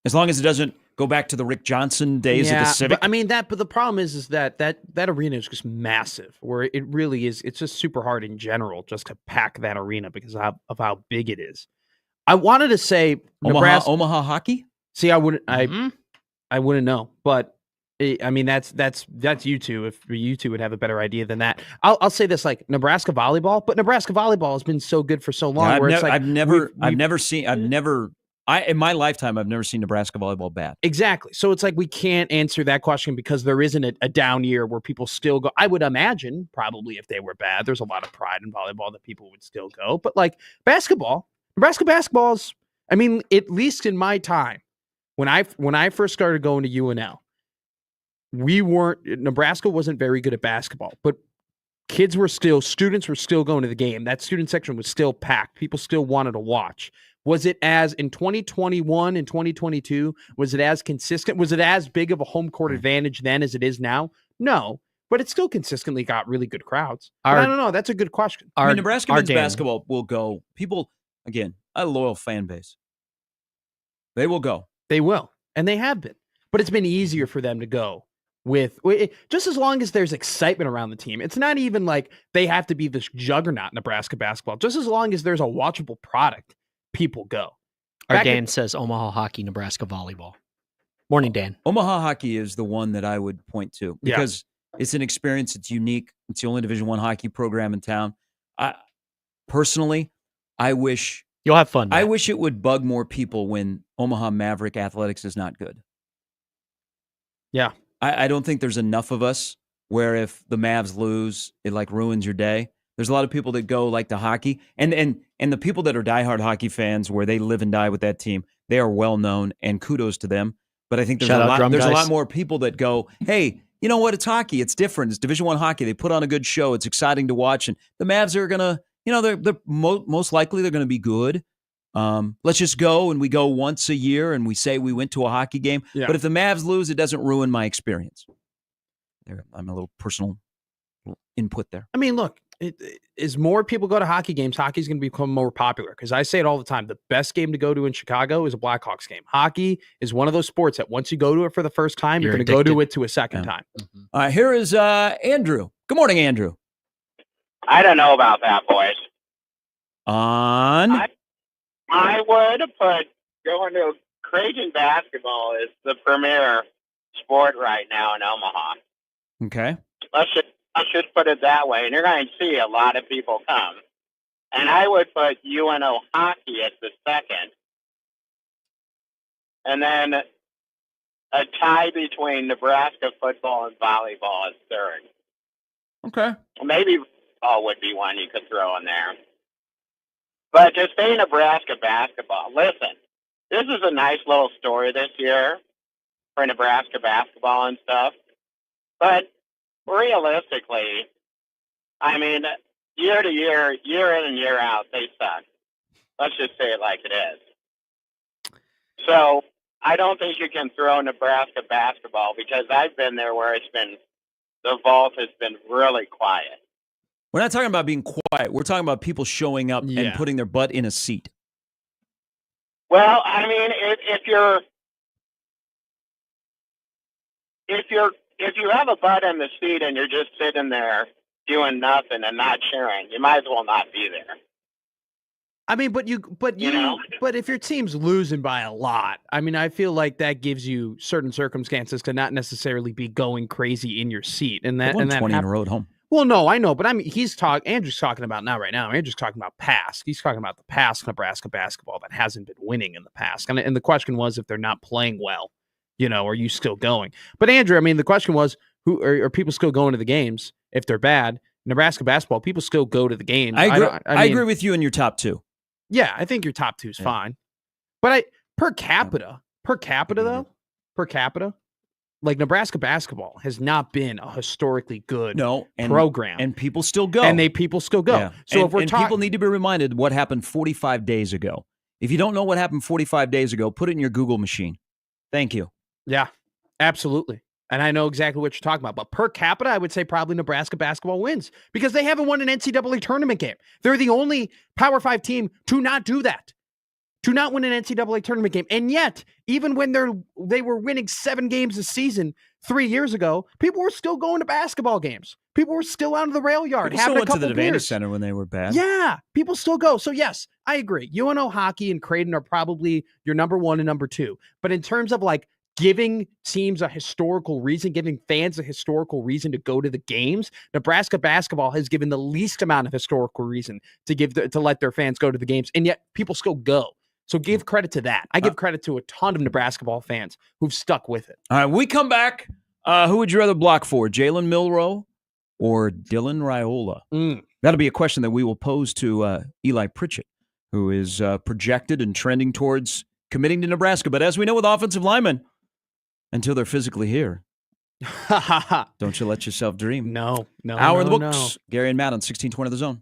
As long as it doesn't go back to the Rick Johnson days of the Civic. But the problem is that arena is just massive, where it really is. It's just super hard in general just to pack that arena because of how big it is. I wanted to say Omaha hockey? See, I wouldn't know, but that's you two. If you two would have a better idea than that, I'll say this: like Nebraska volleyball, but Nebraska volleyball has been so good for so long. Yeah, I've never In my lifetime, I've never seen Nebraska volleyball bad. Exactly. So it's like we can't answer that question because there isn't a down year where people still go. I would imagine probably if they were bad, there's a lot of pride in volleyball that people would still go. But like basketball, Nebraska basketball's, I mean, at least in my time, when I first started going to UNL, Nebraska wasn't very good at basketball, but students were still going to the game. That student section was still packed. People still wanted to watch. Was it as in 2021 and 2022? Was it as consistent? Was it as big of a home court advantage then as it is now? No, but it still consistently got really good crowds. I don't know. That's a good question. I mean, Nebraska men's basketball will go. People, again, a loyal fan base. They will go. They will, and they have been. But it's been easier for them to go with just as long as there's excitement around the team. It's not even like they have to be this juggernaut Nebraska basketball. Just as long as there's a watchable product, people go. Dan says Omaha hockey, Nebraska volleyball. Morning, Dan. Omaha hockey is the one that I would point to because it's an experience. It's unique. It's the only Division I hockey program in town. Personally, I wish you'll have fun. I wish it would bug more people when Omaha Maverick athletics is not good. Yeah. I don't think there's enough of us where if the Mavs lose, it like ruins your day. There's a lot of people that go like to hockey, and the people that are diehard hockey fans, where they live and die with that team, they are well known, and kudos to them. But I think there's a lot more people that go, hey, you know what? It's hockey. It's different. It's Division I hockey. They put on a good show. It's exciting to watch, and the Mavs are gonna, they're most likely they're gonna be good. Let's just go, and we go once a year, and we say we went to a hockey game. Yeah. But if the Mavs lose, it doesn't ruin my experience. I'm a little personal input there. I mean, look. As more people go to hockey games, hockey's going to become more popular because I say it all the time. The best game to go to in Chicago is a Blackhawks game. Hockey is one of those sports that once you go to it for the first time, you're going to go to it a second time. Mm-hmm. All right, here is Andrew. Good morning, Andrew. I don't know about that, boys. I would put going to Creighton basketball is the premier sport right now in Omaha. Okay. I should put it that way, and you're going to see a lot of people come. And I would put UNO hockey as the second. And then a tie between Nebraska football and volleyball as third. Okay. Maybe football would be one you could throw in there. But to stay Nebraska basketball, listen, this is a nice little story this year for Nebraska basketball and stuff. But realistically, I mean, year to year, year in and year out, they suck. Let's just say it like it is. So I don't think you can throw Nebraska basketball because I've been there where the vault has been really quiet. We're not talking about being quiet. We're talking about people showing up and putting their butt in a seat. Well, I mean, if you have a butt in the seat and you're just sitting there doing nothing and not cheering, you might as well not be there. I mean, but if your team's losing by a lot, I mean, I feel like that gives you certain circumstances to not necessarily be going crazy in your seat. And that 20 in a row at home. Well, no, I know, but I mean, Andrew's talking about right now. Andrew's talking about past. He's talking about the past Nebraska basketball that hasn't been winning in the past. And the question was, if they're not playing well, are you still going? But Andrew, I mean, the question was, who are people still going to the games if they're bad? Nebraska basketball, people still go to the games. I agree with you in your top two. Yeah, I think your top two is fine. But per capita, like Nebraska basketball has not been a historically good program. And people still go. People still go. Yeah. So people need to be reminded what happened 45 days ago. If you don't know what happened 45 days ago, put it in your Google machine. Thank you. Yeah, absolutely. And I know exactly what you're talking about. But per capita, I would say probably Nebraska basketball wins because they haven't won an NCAA tournament game. They're the only Power 5 team to not do that, to not win an NCAA tournament game. And yet, even when they were winning 7 games a season 3 years ago, people were still going to basketball games. People were still out of the rail yard. People still went to the Advantage Center when they were bad. Yeah, people still go. So yes, I agree. UNO hockey and Creighton are probably your number 1 and number 2. But in terms of like giving teams a historical reason, giving fans a historical reason to go to the games, Nebraska basketball has given the least amount of historical reason to let their fans go to the games, and yet people still go. So give credit to that. I give credit to a ton of Nebraska ball fans who've stuck with it. All right, we come back. Who would you rather block for, Jalen Milroe or Dylan Raiola? That'll be a question that we will pose to Eli Pritchett, who is projected and trending towards committing to Nebraska. But as we know with offensive linemen, until they're physically here, don't you let yourself dream. No. Hour in the books. Gary and Matt on 1620 The Zone.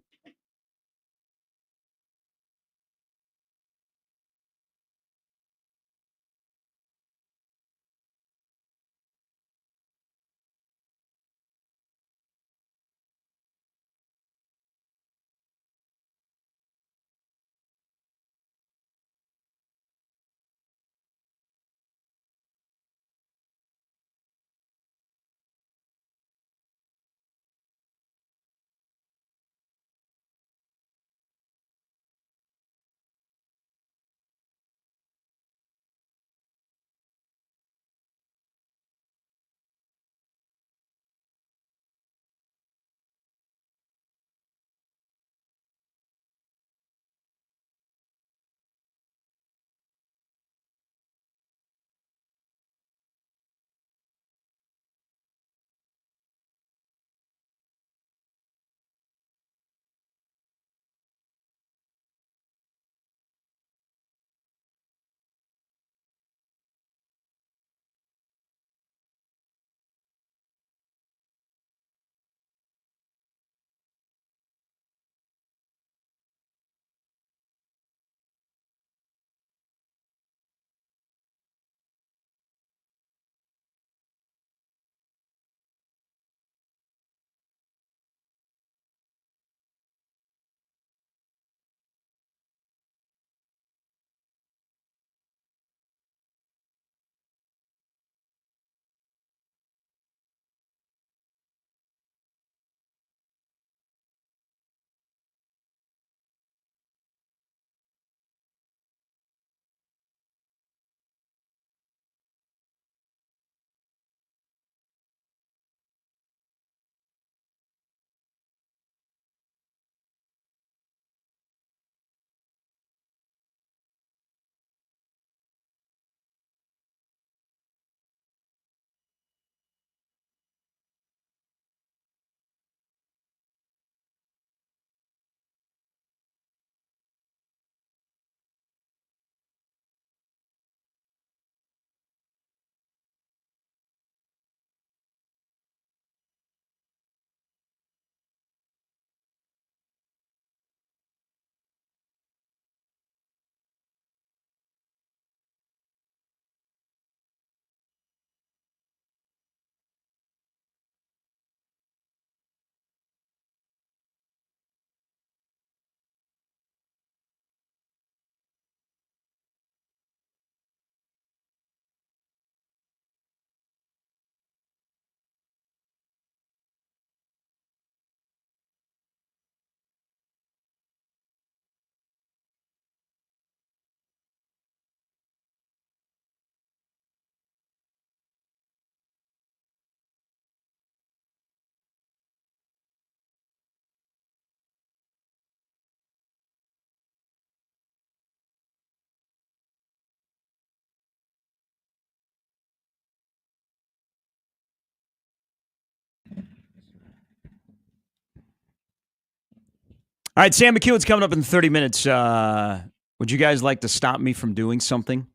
All right, Sam McKewon's coming up in 30 minutes. Would you guys like to stop me from doing something?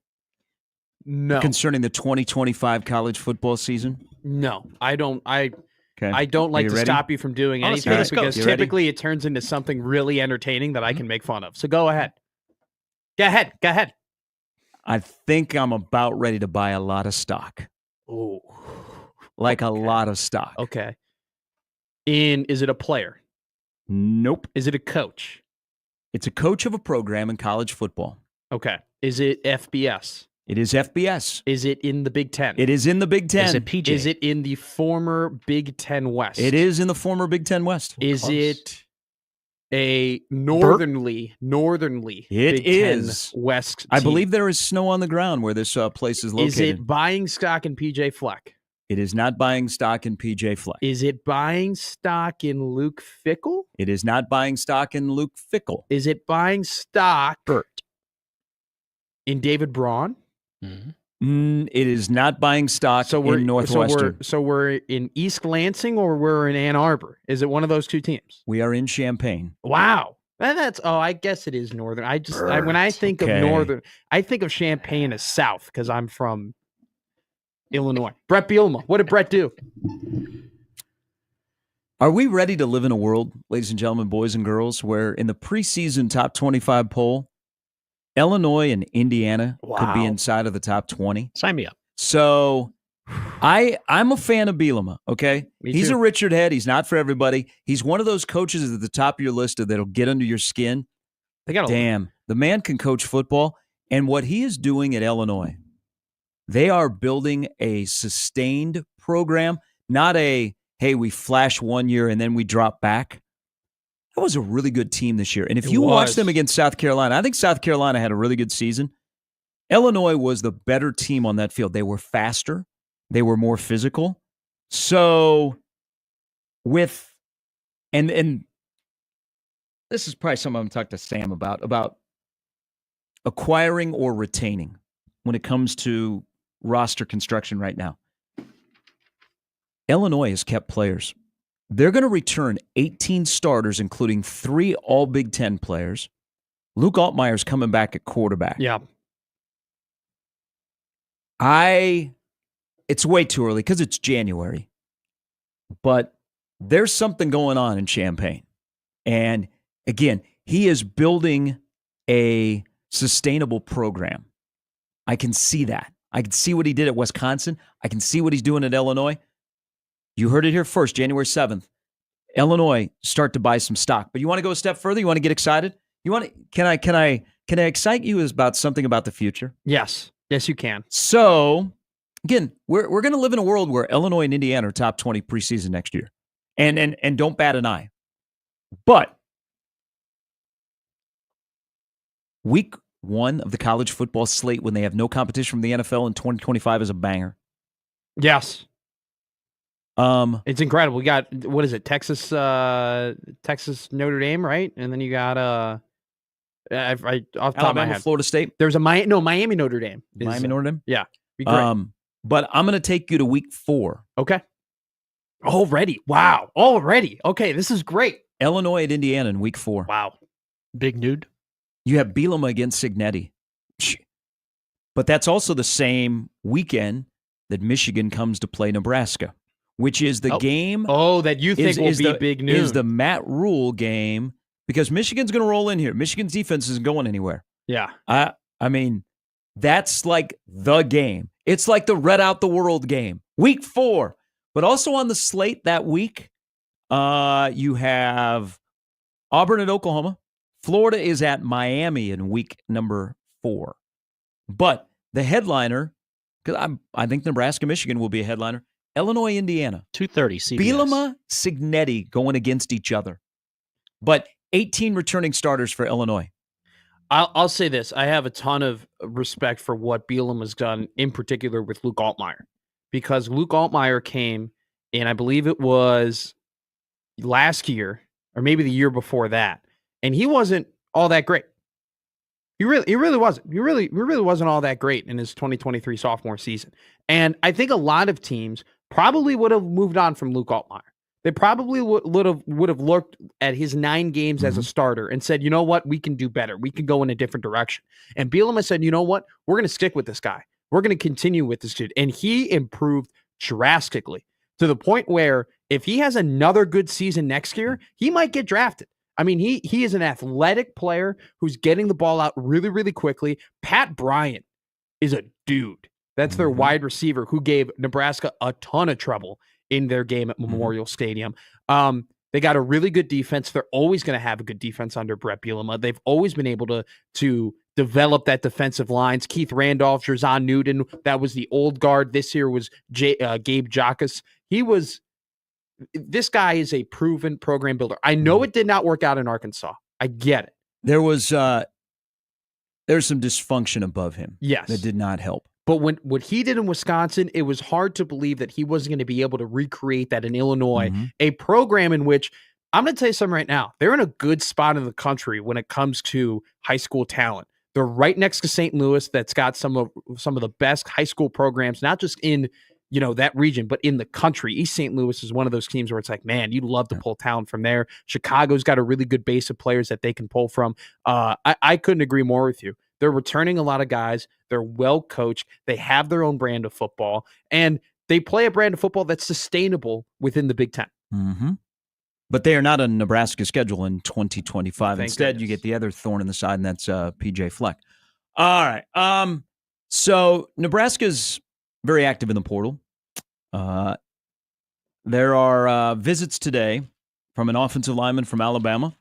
No. Concerning the 2025 college football season? No, I don't. I Okay. don't like to ready? stop you from doing Oh, let's hear anything this go. because You ready? typically it turns into something really entertaining that I can make fun of. So go ahead. Go ahead. I think I'm about ready to buy a lot of stock. Oh, Like a lot of stock. okay. Is it a player? Nope. Is it a coach? It's a coach of a program in college football. Okay. Is it FBS? It is FBS. Is it in the Big Ten? It is in the Big Ten. Is it PJ? Is it in the former Big Ten West? It is in the former Big Ten West. Is Close. it a northernly It Big is. Ten West I team? believe there is snow on the ground where this place is located. Is it buying stock in PJ Fleck? It is not buying stock in PJ Fleck. Is it buying stock in Luke Fickell? It is not buying stock in Luke Fickell. Is it buying stock Bert. in David Braun. It is not buying stock in Northwestern. So we're in East Lansing or we're in Ann Arbor. Is it one of those two teams? We are in Champaign. Wow. I guess it is Northern. When I think of Northern, I think of Champaign as South because I'm from Illinois. Brett Bielema. What did Brett do? Are we ready to live in a world, ladies and gentlemen, boys and girls, where in the preseason top 25 poll, Illinois and Indiana could be inside of the top 20? Sign me up. So I'm a fan of Bielema, okay? He's too. a Richard head. He's not for everybody. He's one of those coaches at the top of your list that'll get under your skin. Damn, the man can coach football. And what he is doing at Illinois, they are building a sustained program, not a, hey, we flash 1 year and then we drop back. That was a really good team this year. And if you watch them against South Carolina, I think South Carolina had a really good season. Illinois was the better team on that field. They were faster. They were more physical. So and this is probably something I'm going to talk to Sam about acquiring or retaining when it comes to roster construction right now. Illinois has kept players. They're going to return 18 starters, including 3 all Big Ten players. Luke Altmaier's coming back at quarterback. Yeah. It's way too early because it's January, but there's something going on in Champaign. And again, he is building a sustainable program. I can see that. I can see what he did at Wisconsin. I can see what he's doing at Illinois. You heard it here first, January 7th. Illinois start to buy some stock. But you want to go a step further? You want to get excited? Can I excite you about something about the future? Yes. Yes, you can. So, again, we're going to live in a world where Illinois and Indiana are top 20 preseason next year. And don't bat an eye. But week 1 of the college football slate when they have no competition from the NFL in 2025 is a banger. Yes. It's incredible. We got, what is it? Texas Notre Dame, right? And then you got off the top of my head, Florida State. There's a Miami Notre Dame. Miami Notre Dame? Yeah. Be great. But I'm going to take you to week 4. Okay. Already. Wow. Already. Okay, this is great. Illinois at Indiana in week 4. Wow. Big nude. You have Bielema against Signetti. But that's also the same weekend that Michigan comes to play Nebraska, which is the game. Oh, that you think will be big news. Is the Matt Rule game, because Michigan's going to roll in here. Michigan's defense isn't going anywhere. Yeah. I mean, that's like the game. It's like the Red Out the World game. Week 4. But also on the slate that week, you have Auburn at Oklahoma. Florida is at Miami in week number 4. But the headliner, because I think Nebraska, Michigan will be a headliner. Illinois, Indiana. 2:30 CBS. Bielema, Signetti going against each other. But 18 returning starters for Illinois. I'll say this. I have a ton of respect for what Bielema's done, in particular with Luke Altmaier. Because Luke Altmaier came in, I believe it was last year, or maybe the year before that, and he wasn't all that great. He really wasn't. He really wasn't all that great in his 2023 sophomore season. And I think a lot of teams probably would have moved on from Luke Altmaier. They probably would have looked at his 9 games as a starter and said, you know what, we can do better. We can go in a different direction. And Bielema said, you know what, we're going to stick with this guy. We're going to continue with this dude. And he improved drastically to the point where if he has another good season next year, he might get drafted. I mean, he is an athletic player who's getting the ball out really, really quickly. Pat Bryant is a dude. That's their wide receiver who gave Nebraska a ton of trouble in their game at Memorial Stadium. They got a really good defense. They're always going to have a good defense under Brett Bielema. They've always been able to develop that defensive lines. Keith Randolph, Jerzon Newton, that was the old guard. This year was Gabe Jacas. This guy is a proven program builder. I know it did not work out in Arkansas. I get it. There's some dysfunction above him. Yes. That did not help. But what he did in Wisconsin, it was hard to believe that he wasn't going to be able to recreate that in Illinois, a program in which, I'm going to tell you something right now, they're in a good spot in the country when it comes to high school talent. They're right next to St. Louis, that's got some of the best high school programs, not just in that region, but in the country. East St. Louis is one of those teams where it's like, man, you'd love to pull talent from there. Chicago's got a really good base of players that they can pull from. I couldn't agree more with you. They're returning a lot of guys. They're well coached. They have their own brand of football, and they play a brand of football that's sustainable within the Big Ten. Mm-hmm. But they are not on Nebraska schedule in 2025. Thank Instead, goodness. you get the other thorn in the side, and that's PJ Fleck. All right. So Nebraska's very active in the portal. There are visits today from an offensive lineman from Alabama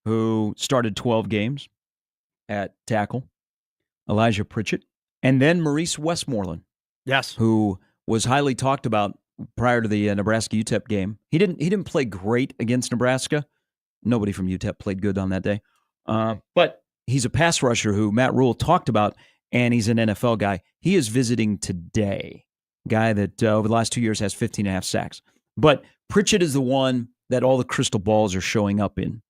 who started 12 games at tackle, Elijah Pritchett, and then Maurice Westmoreland, Yes, who was highly talked about prior to the Nebraska UTEP game. He didn't play great against Nebraska. Nobody from UTEP played good on that day. But he's a pass rusher who Matt Rule talked about, and he's an NFL guy. He is visiting today. Guy that over the last 2 years has 15.5 sacks. But Pritchett is the one that all the crystal balls are showing up in.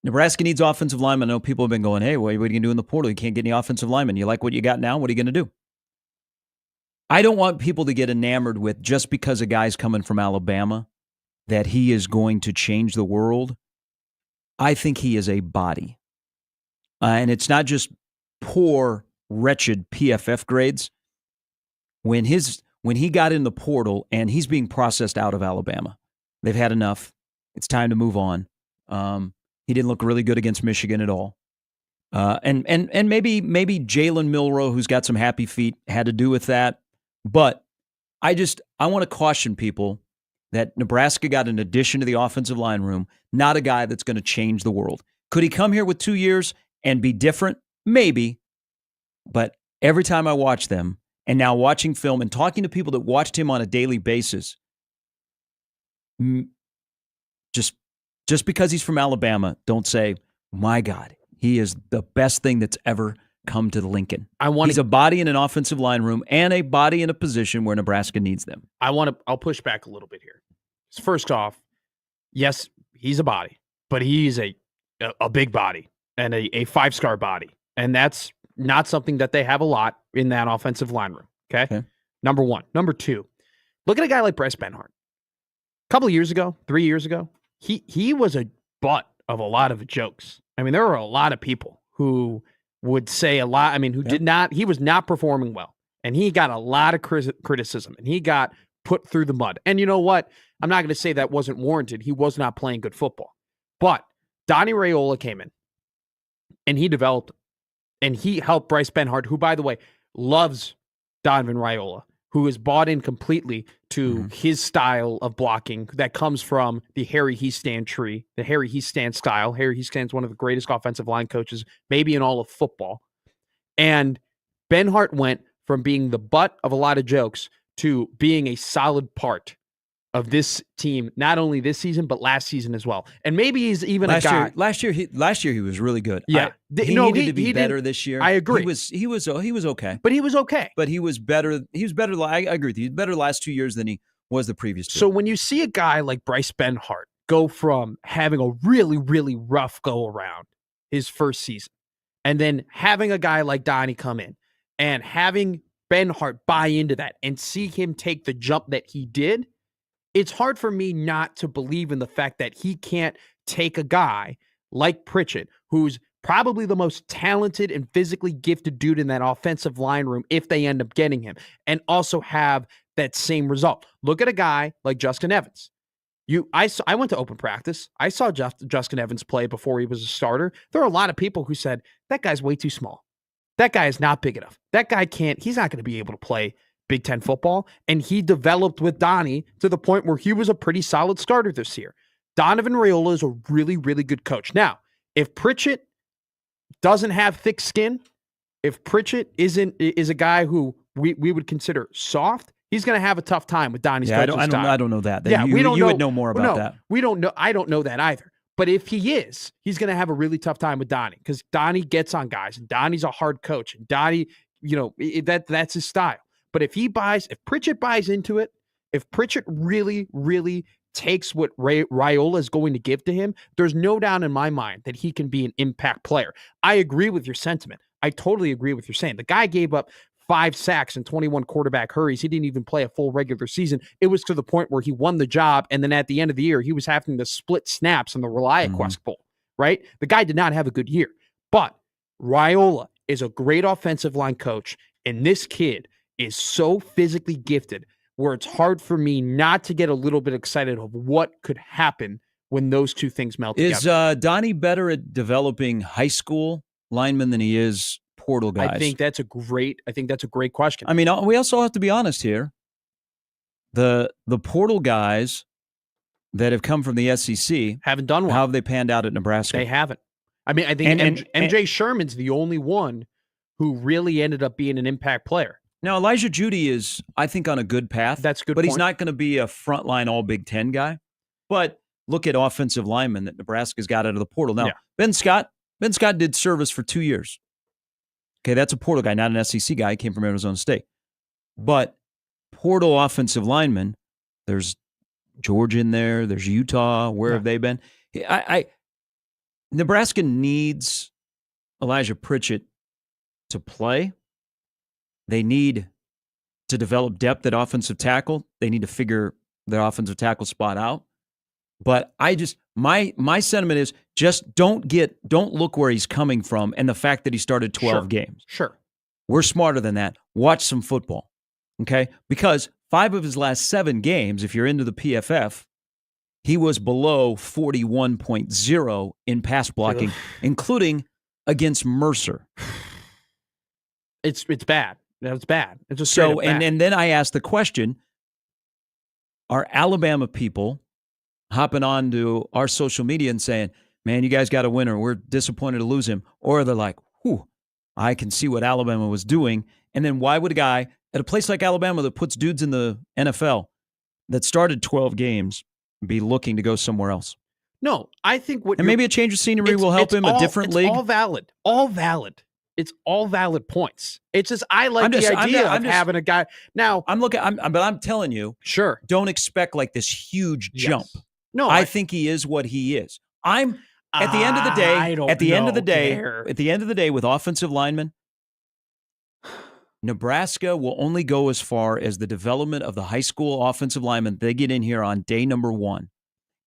Nebraska needs offensive linemen. I know people have been going, hey, what are you going to do in the portal? You can't get any offensive linemen. You like what you got now? What are you going to do? I don't want people to get enamored with just because a guy's coming from Alabama that he is going to change the world. I think he is a body. And it's not just poor, wretched PFF grades. When he got in the portal and he's being processed out of Alabama, they've had enough. It's time to move on. He didn't look really good against Michigan at all. And maybe Jalen Milroe, who's got some happy feet, had to do with that. But I want to caution people that Nebraska got an addition to the offensive line room, not a guy that's going to change the world. Could he come here with 2 years and be different? Maybe. But every time I watch them, and now watching film and talking to people that watched him on a daily basis, just because he's from Alabama, don't say, my God, he is the best thing that's ever come to the Lincoln. He's a body in an offensive line room and a body in a position where Nebraska needs them. I'll push back a little bit here. First off, yes, he's a body, but he's a big body and a 5-star body. And that's not something that they have a lot in that offensive line room. Okay. Number one. Number two, look at a guy like Bryce Benhart. A couple of years ago, 3 years ago, he was a butt of a lot of jokes. I mean, there were a lot of people who would say a lot. I mean, he was not performing well, and he got a lot of criticism, and he got put through the mud. And you know what? I'm not going to say that wasn't warranted. He was not playing good football, but Donnie Raiola came in and he developed, and he helped Bryce Benhart, who, by the way, loves Donovan Raiola, who is bought in completely to his style of blocking that comes from the Harry Hiestand tree, the Harry Hiestand style. Harry Hiestand's one of the greatest offensive line coaches, maybe in all of football. And Benhart went from being the butt of a lot of jokes to being a solid part of this team, not only this season, but last season as well. And maybe he's even a guy. Last year he was really good. Yeah. He needed to be better this year. I agree. He was okay. But he was okay. But he was better. He was better. I agree with you. He was better last 2 years than he was the previous two. So when you see a guy like Bryce Benhart go from having a really, really rough go around his first season, and then having a guy like Donnie come in and having Benhart buy into that and see him take the jump that he did, it's hard for me not to believe in the fact that he can't take a guy like Pritchett, who's probably the most talented and physically gifted dude in that offensive line room if they end up getting him, and also have that same result. Look at a guy like Justin Evans. I went to open practice. I saw Justin Evans play before he was a starter. There are a lot of people who said, that guy's way too small. That guy is not big enough. That guy he's not going to be able to play Big Ten football. And he developed with Donnie to the point where he was a pretty solid starter this year. Donovan Raiola is a really, really good coach. Now, if Pritchett doesn't have thick skin, if Pritchett is a guy who we would consider soft, he's going to have a tough time with Donnie's coaching style. I don't know that. We don't know. Would know more about that. We don't know. I don't know that either. But if he is, he's going to have a really tough time with Donnie, because Donnie gets on guys, and Donnie's a hard coach, and Donnie, that's his style. But if Pritchett buys into it, if Pritchett really, really takes what Raiola is going to give to him, there's no doubt in my mind that he can be an impact player. I agree with your sentiment. I totally agree with your saying. The guy gave up 5 sacks and 21 quarterback hurries. He didn't even play a full regular season. It was to the point where he won the job, and then at the end of the year, he was having to split snaps in the ReliaQuest Bowl, right? The guy did not have a good year. But Raiola is a great offensive line coach, and this kid is so physically gifted where it's hard for me not to get a little bit excited of what could happen when those two things melt together. Is Donnie better at developing high school linemen than he is portal guys? I think that's a great question. I mean, we also have to be honest here. The portal guys that have come from the SEC haven't done well. How have they panned out at Nebraska? They haven't. I mean, I think MJ Sherman's the only one who really ended up being an impact player. Now, Elijah Judy is, I think, on a good path. That's good. But he's not going to be a frontline all Big Ten guy. But look at offensive linemen that Nebraska's got out of the portal. Now, Ben Scott did service for 2 years. Okay, that's a portal guy, not an SEC guy. He came from Arizona State. But portal offensive linemen, there's Georgia in there, there's Utah. Where have they been? Nebraska needs Elijah Pritchett to play. They need to develop depth at offensive tackle. They need to figure their offensive tackle spot out. But my sentiment is just don't look where he's coming from and the fact that he started 12 games. Sure. We're smarter than that. Watch some football. Okay? Because 5 of his last 7 games, if you're into the PFF, he was below 41.0 in pass blocking, including against Mercer. It's bad. That's bad. It's just so, and then I asked the question: are Alabama people hopping on to our social media and saying, "Man, you guys got a winner. We're disappointed to lose him," or they're like, "Whew, I can see what Alabama was doing." And then why would a guy at a place like Alabama that puts dudes in the NFL that started 12 games be looking to go somewhere else? No, I think maybe a change of scenery will help him. A different league. All valid. All valid. It's all valid points. It's just I like the idea of having a guy. Now but I'm telling you, sure, don't expect like this huge jump. No, I think he is what he is. At the end of the day, with offensive linemen, Nebraska will only go as far as the development of the high school offensive linemen. They get in here on day number 1,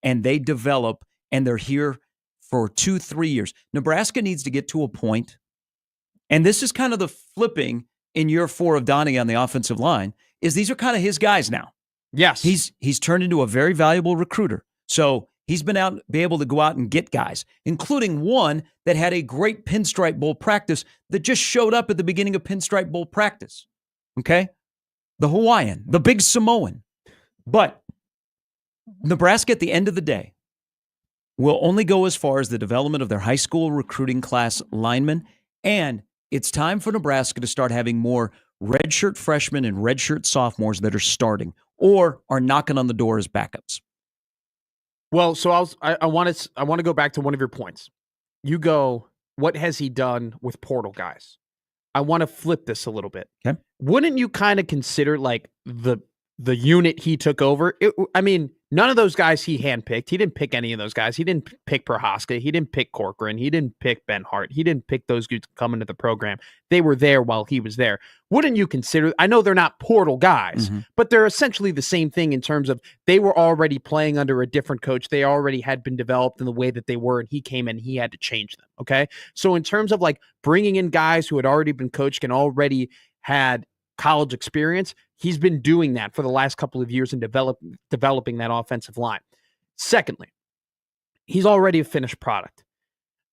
and they develop, and they're here for 2-3 years. Nebraska needs to get to a point. And this is kind of the flipping in year 4 of Donnie on the offensive line, is these are kind of his guys now. Yes. He's turned into a very valuable recruiter. So he's be able to go out and get guys, including one that had a great Pinstripe Bowl practice that just showed up at the beginning of Pinstripe Bowl practice. Okay? The Hawaiian, the big Samoan. But Nebraska, at the end of the day, will only go as far as the development of their high school recruiting class linemen. And it's time for Nebraska to start having more redshirt freshmen and redshirt sophomores that are starting or are knocking on the door as backups. Well, so I want to go back to one of your points. You go, what has he done with portal guys? I want to flip this a little bit. Okay. Wouldn't you kind of consider like the unit he took over? None of those guys he handpicked. He didn't pick any of those guys. He didn't pick Prohaska. He didn't pick Corcoran. He didn't pick Ben Hart. He didn't pick those dudes coming to the program. They were there while he was there. Wouldn't you consider, I know they're not portal guys, but they're essentially the same thing in terms of they were already playing under a different coach. They already had been developed in the way that they were, and he came in, he had to change them. Okay. So in terms of like bringing in guys who had already been coached and already had college experience, he's been doing that for the last couple of years and developing that offensive line. Secondly, he's already a finished product.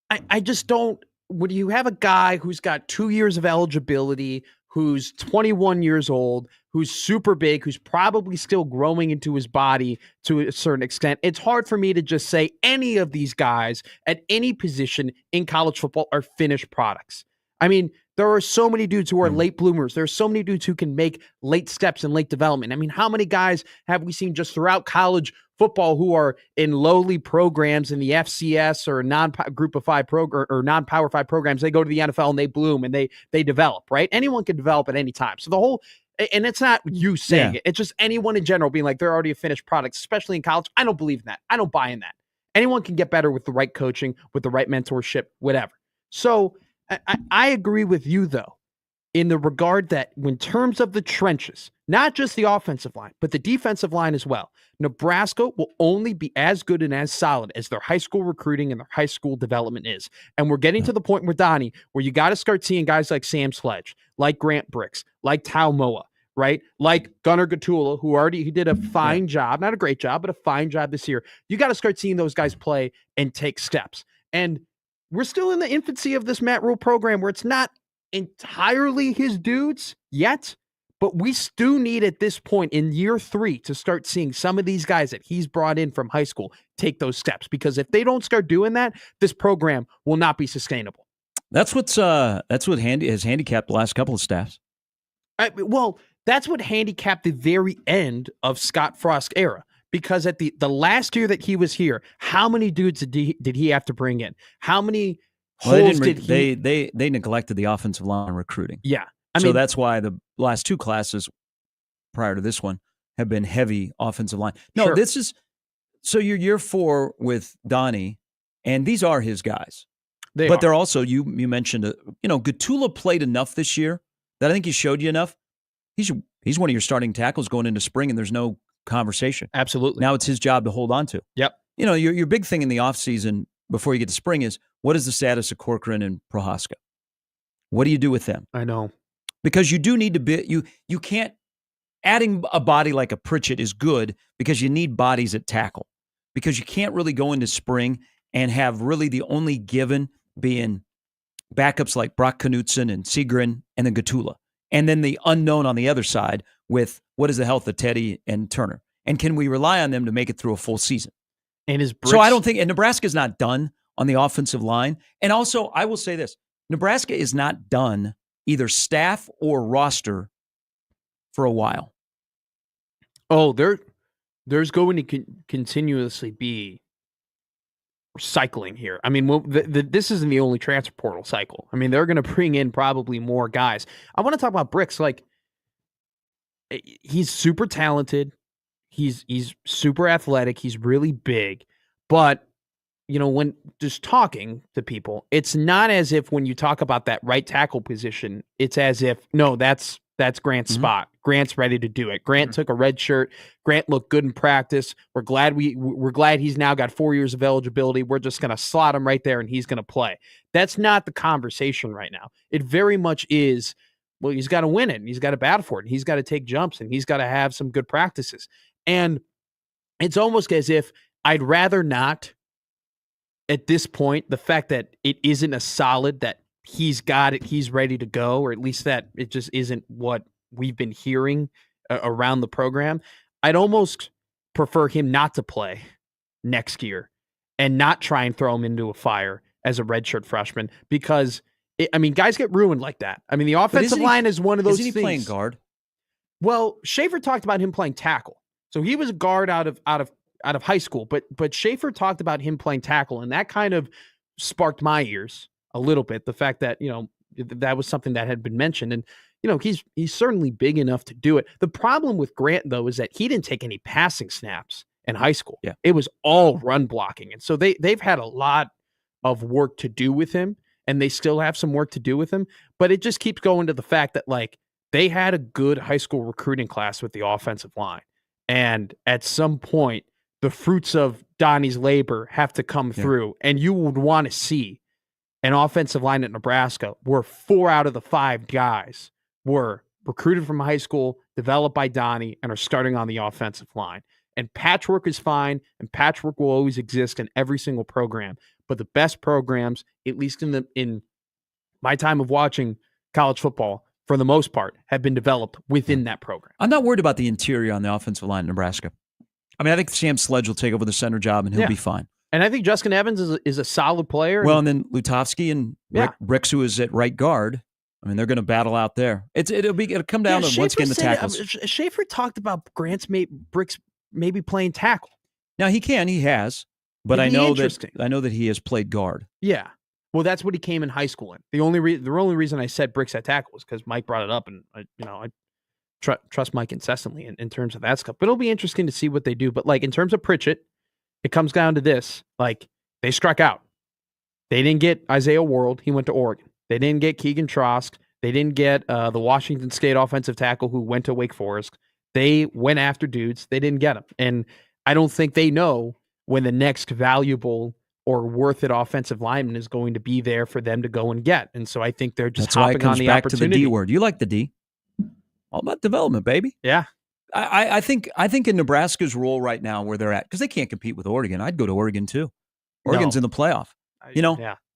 I just don't, when you have a guy who's got 2 years of eligibility, who's 21 years old, who's super big, who's probably still growing into his body to a certain extent, it's hard for me to just say any of these guys at any position in college football are finished products. I mean, there are so many dudes who are late bloomers. There are so many dudes who can make late steps and late development. I mean, how many guys have we seen just throughout college football who are in lowly programs in the FCS or non-group of 5 program or non-power 5 programs? They go to the NFL and they bloom and they develop, right? Anyone can develop at any time. So and it's not you saying it. It's just anyone in general being like, they're already a finished product, especially in college. I don't believe in that. I don't buy in that. Anyone can get better with the right coaching, with the right mentorship, whatever. So I agree with you, though, in the regard that in terms of the trenches, not just the offensive line, but the defensive line as well, Nebraska will only be as good and as solid as their high school recruiting and their high school development is. And we're getting to the point with Donnie where you got to start seeing guys like Sam Sledge, like Grant Bricks, like Tao Moa, right? Like Gunnar Gatula, he did a fine job, not a great job, but a fine job this year. You got to start seeing those guys play and take steps. And we're still in the infancy of this Matt Rule program where it's not entirely his dudes yet, but we still need at this point in year 3 to start seeing some of these guys that he's brought in from high school take those steps, because if they don't start doing that, this program will not be sustainable. That's what has handicapped the last couple of staffs. Well, that's what handicapped the very end of Scott Frost's era, because at the last year that he was here, how many dudes did he have to bring in? How many holes did he? They neglected the offensive line recruiting. Yeah. So that's why the last 2 classes prior to this one have been heavy offensive line. No, Sure. this is so you're year 4 with Donnie, and these are his guys. They're also, you mentioned, Gatula played enough this year that I think he showed you enough. He's one of your starting tackles going into spring, and there's no conversation. Absolutely. Now it's his job to hold on to. Yep. Your big thing in the offseason before you get to spring is, what is the status of Corcoran and Prohaska? What do you do with them? I know. Because you do need to be, you can't, adding a body like a Pritchett is good because you need bodies at tackle. Because you can't really go into spring and have really the only given being backups like Brock Knutson and Seagren and then Gatula. And then the unknown on the other side with what is the health of Teddy and Turner. And can we rely on them to make it through a full season? So I don't think, and Nebraska's not done on the offensive line. And also, I will say this, Nebraska is not done either staff or roster for a while. Oh, there's going to continuously be cycling here. I mean, this isn't the only transfer portal cycle. I mean, they're going to bring in probably more guys. I want to talk about Bricks. Like, he's super talented. He's super athletic. He's really big. But, when just talking to people, it's not as if when you talk about that right tackle position, it's as if, no, that's Grant's spot. Grant's ready to do it. Grant took a red shirt. Grant looked good in practice. We're glad he's now got 4 years of eligibility. We're just going to slot him right there and he's going to play. That's not the conversation right now. It very much is, well, he's got to win it and he's got to battle for it and he's got to take jumps and he's got to have some good practices. And it's almost as if I'd rather not, at this point, the fact that it isn't a solid, that he's got it, he's ready to go, or at least that it just isn't what we've been hearing around the program. I'd almost prefer him not to play next year and not try and throw him into a fire as a redshirt freshman, because guys get ruined like that. I mean, the offensive line is one of those things. Isn't he playing guard? Well, Schaefer talked about him playing tackle. So he was a guard out of high school, but Schaefer talked about him playing tackle, and that kind of sparked my ears a little bit. The fact that, that was something that had been mentioned, and he's certainly big enough to do it. The problem with Grant, though, is that he didn't take any passing snaps in high school. Yeah. It was all run blocking, and so they've had a lot of work to do with him, and they still have some work to do with him. But it just keeps going to the fact that, like, they had a good high school recruiting class with the offensive line, and at some point, the fruits of Donnie's labor have to come through, and you would want to see an offensive line at Nebraska where 4 out of the 5 guys were recruited from high school, developed by Donnie, and are starting on the offensive line. And patchwork is fine, and patchwork will always exist in every single program. But the best programs, at least in my time of watching college football, for the most part, have been developed within that program. I'm not worried about the interior on the offensive line in Nebraska. I think Sam Sledge will take over the center job, and he'll be fine. And I think Justin Evans is a solid player. Well, and then Lutovsky and Bricks, who is at right guard, they're going to battle out there. It'll come down to once again the tackles. Schaefer talked about Bricks maybe playing tackle. Now he has, but I know that he has played guard. Yeah. Well, that's what he came in high school in. The only reason I said Bricks at tackle was because Mike brought it up, and I trust Mike incessantly in terms of that stuff. But it'll be interesting to see what they do. But like in terms of Pritchett, it comes down to this. Like they struck out. They didn't get Isaiah World. He went to Oregon. They didn't get Keegan Trosk. They didn't get the Washington State offensive tackle who went to Wake Forest. They went after dudes. They didn't get them. And I don't think they know when the next valuable or worth it offensive lineman is going to be there for them to go and get. And so I think they're just hopping on the back opportunity. To the D word. You like the D. All about development, baby. Yeah. I think in Nebraska's role right now where they're at, because they can't compete with Oregon. I'd go to Oregon too. Oregon's in the playoff.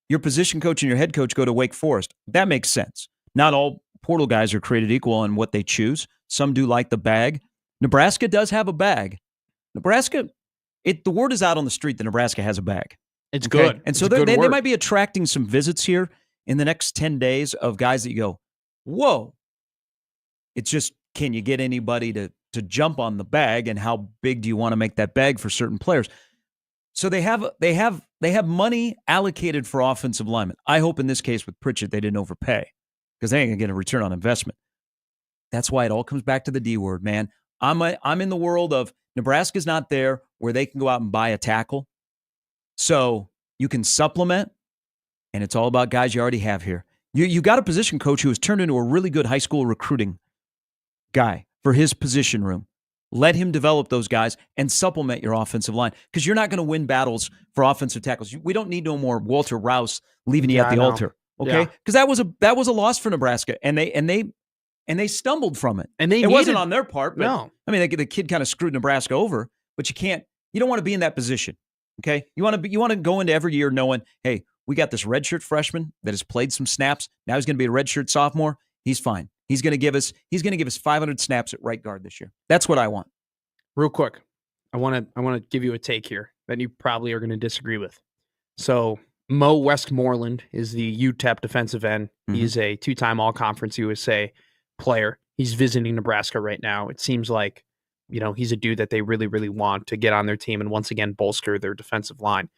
Your position coach and your head coach go to Wake Forest. That makes sense. Not all portal guys are created equal on what they choose. Some do like the bag. Nebraska does have a bag. The word is out on the street that Nebraska has a bag. It's good. And so they might be attracting some visits here in the next 10 days of guys that you go, whoa. It's just, can you get anybody to jump on the bag, and how big do you want to make that bag for certain players? So they have money allocated for offensive linemen. I hope in this case with Pritchett they didn't overpay, because they ain't gonna get a return on investment. That's why it all comes back to the D word, man. I'm in the world of Nebraska's not there where they can go out and buy a tackle. So you can supplement, and it's all about guys you already have here. You got a position coach who has turned into a really good high school recruiting guy for his position room. Let him develop those guys and supplement your offensive line, because you're not going to win battles for offensive tackles. We don't need no more Walter Rouse leaving you at the altar, okay? Because that was a loss for Nebraska, and they stumbled from it. And it wasn't on their part. But, no, I mean the kid kind of screwed Nebraska over, but you don't want to be in that position, okay? You want to go into every year knowing, hey, we got this redshirt freshman that has played some snaps. Now he's going to be a redshirt sophomore. He's fine. He's going to give us 500 snaps at right guard this year. That's what I want. Real quick, I want to give you a take here that you probably are going to disagree with. So Mo Westmoreland is the UTEP defensive end. Mm-hmm. He's a 2-time All-Conference USA player. He's visiting Nebraska right now. It seems like, he's a dude that they really, really want to get on their team and once again bolster their defensive line.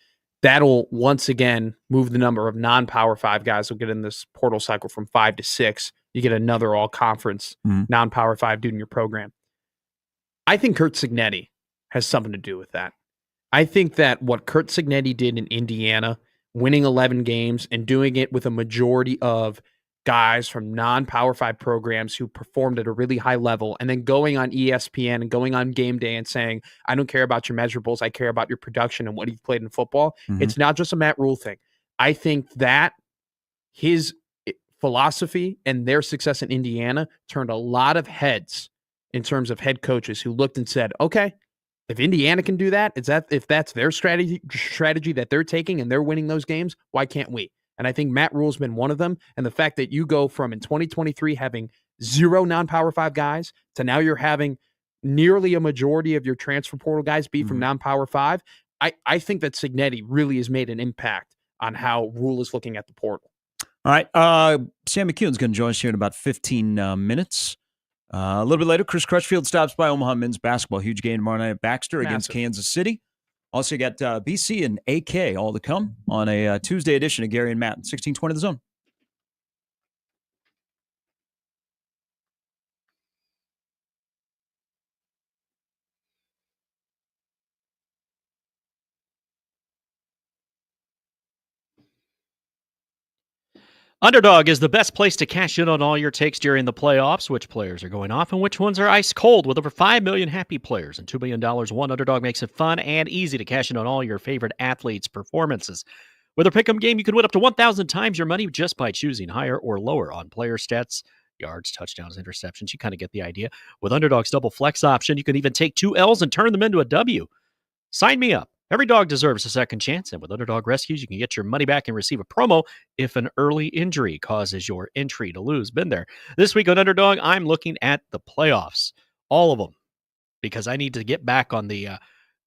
That'll once again move the number of non-Power 5 guys who'll get in this portal cycle from 5 to 6. You get another all-conference non-Power 5 dude in your program. I think Curt Cignetti has something to do with that. I think that what Curt Cignetti did in Indiana, winning 11 games and doing it with a majority of guys from non-Power 5 programs who performed at a really high level, and then going on ESPN and going on game day and saying, I don't care about your measurables, I care about your production and what you've played in football. Mm-hmm. It's not just a Matt Rule thing. I think that his philosophy and their success in Indiana turned a lot of heads in terms of head coaches who looked and said, okay, if Indiana can do that, if that's their strategy that they're taking and they're winning those games, why can't we? And I think Matt Rule's been one of them. And the fact that you go from in 2023 having 0 non-Power 5 guys to now you're having nearly a majority of your transfer portal guys be from non-Power 5, I think that Cignetti really has made an impact on how Rule is looking at the portal. All right. Sam McKewon's going to join us here in about 15 minutes. A little bit later, Chris Crutchfield stops by. Omaha men's basketball. Huge game tomorrow night at Baxter against Kansas City. Also got BC and AK all to come on a Tuesday edition of Gary and Matt, 1620 The Zone. Underdog is the best place to cash in on all your takes during the playoffs, which players are going off and which ones are ice cold. With over 5 million happy players and $2 million won, Underdog makes it fun and easy to cash in on all your favorite athletes' performances. With a pick'em game, you can win up to 1,000 times your money just by choosing higher or lower on player stats, yards, touchdowns, interceptions. You kind of get the idea. With Underdog's double flex option, you can even take 2 L's and turn them into a W. Sign me up. Every dog deserves a second chance, and with Underdog Rescues, you can get your money back and receive a promo if an early injury causes your entry to lose. Been there. This week on Underdog, I'm looking at the playoffs, all of them, because I need to get back on the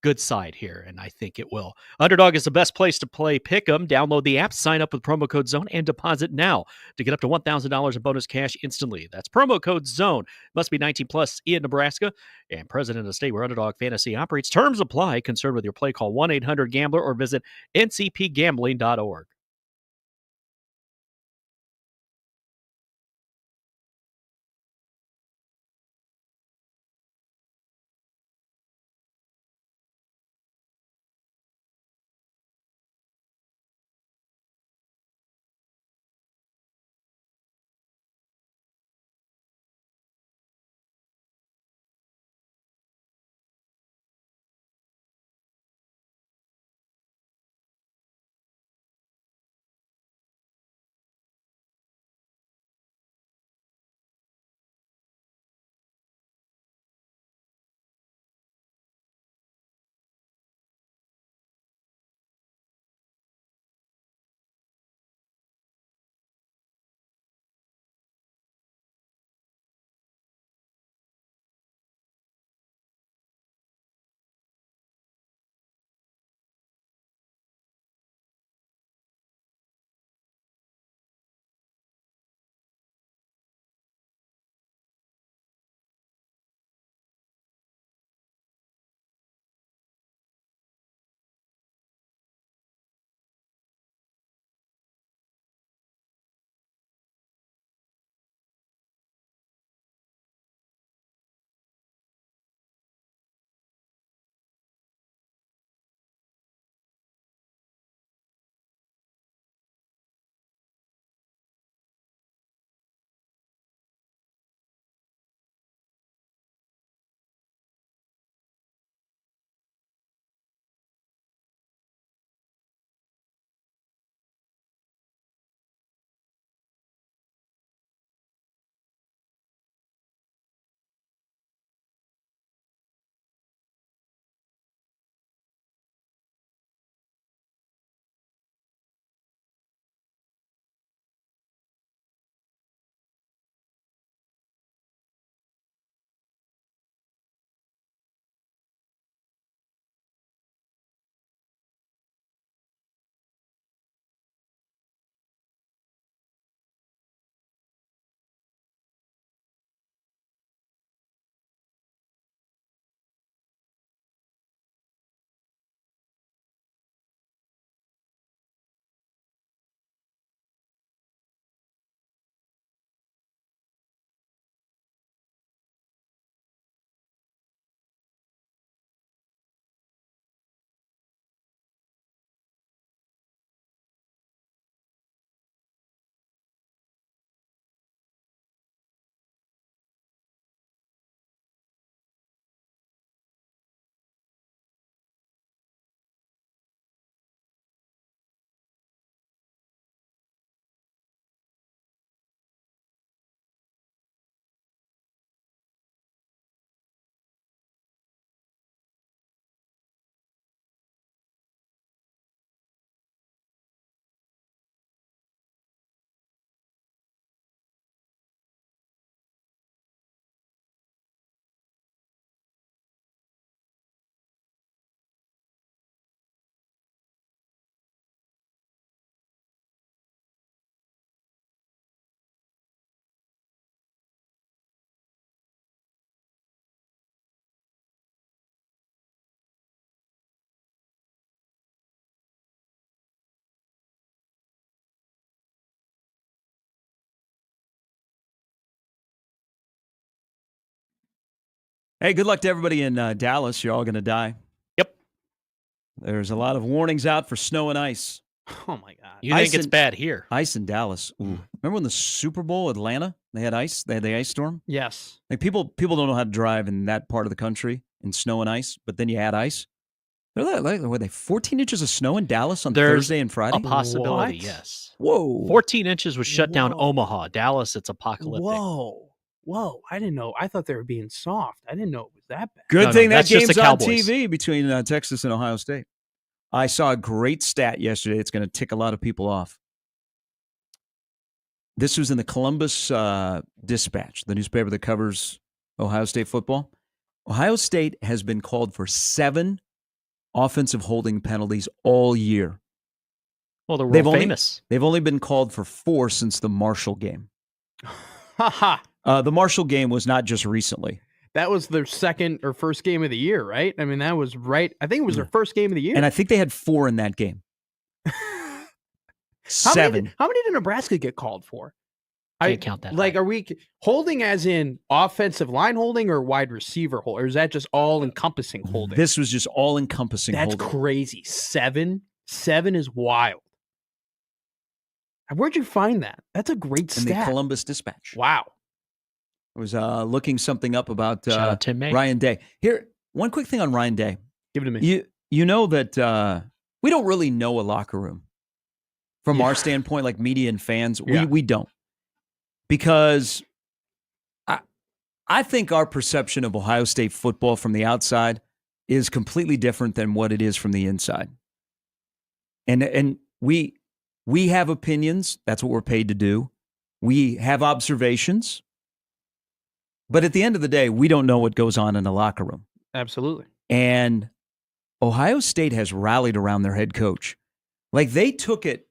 good side here, and I think it will. Underdog is the best place to play Pick'em. Download the app, sign up with promo code ZONE, and deposit now to get up to $1,000 in bonus cash instantly. That's promo code ZONE. Must be 19 plus in Nebraska and present in a state where Underdog Fantasy operates. Terms apply. Concerned with your play, call 1-800-GAMBLER or visit ncpgambling.org. Hey, good luck to everybody in Dallas. You're all going to die. Yep. There's a lot of warnings out for snow and ice. Oh, my God. You think it's bad here? Ice in Dallas. Ooh. Remember when the Super Bowl, Atlanta, they had ice? They had the ice storm? Yes. Like people don't know how to drive in that part of the country in snow and ice, but then you add ice. Were they 14 inches of snow in Dallas on Thursday and Friday? A possibility, What? yes. Whoa. 14 inches was shut down Omaha. Dallas, it's apocalyptic. Whoa. I didn't know. I thought they were being soft. I didn't know it was that bad. Good No, thing that that's just game's the on Cowboys. TV between Texas and Ohio State. I saw a great stat yesterday. It's going to tick a lot of people off. This was in the Columbus Dispatch, the newspaper that covers Ohio State football. Ohio State has been called for 7 offensive holding penalties all year. Well, they're world They've famous. They've only been called for 4 since the Marshall game. Ha. The Marshall game was not just recently. That was their second or first game of the year, right? I mean, that was right. I think it was their first game of the year. And I think they had 4 in that game. 7. How many did Nebraska get called for? Can't count that. Like, high. are we holding as in offensive line holding or wide receiver hold? Or is that just all encompassing holding? This was just all encompassing That's holding. crazy. 7 is wild. Where'd you find that? That's a great In the stat. Columbus Dispatch. Wow. I was looking something up about Shout out Tim May. Ryan Day. Here, one quick thing on Ryan Day. Give it to me. You know that we don't really know a locker room from our standpoint, like media and fans. We don't. Because I think our perception of Ohio State football from the outside is completely different than what it is from the inside. And we have opinions. That's what we're paid to do. We have observations. But at the end of the day, we don't know what goes on in the locker room. Absolutely. And Ohio State has rallied around their head coach. Like they took it,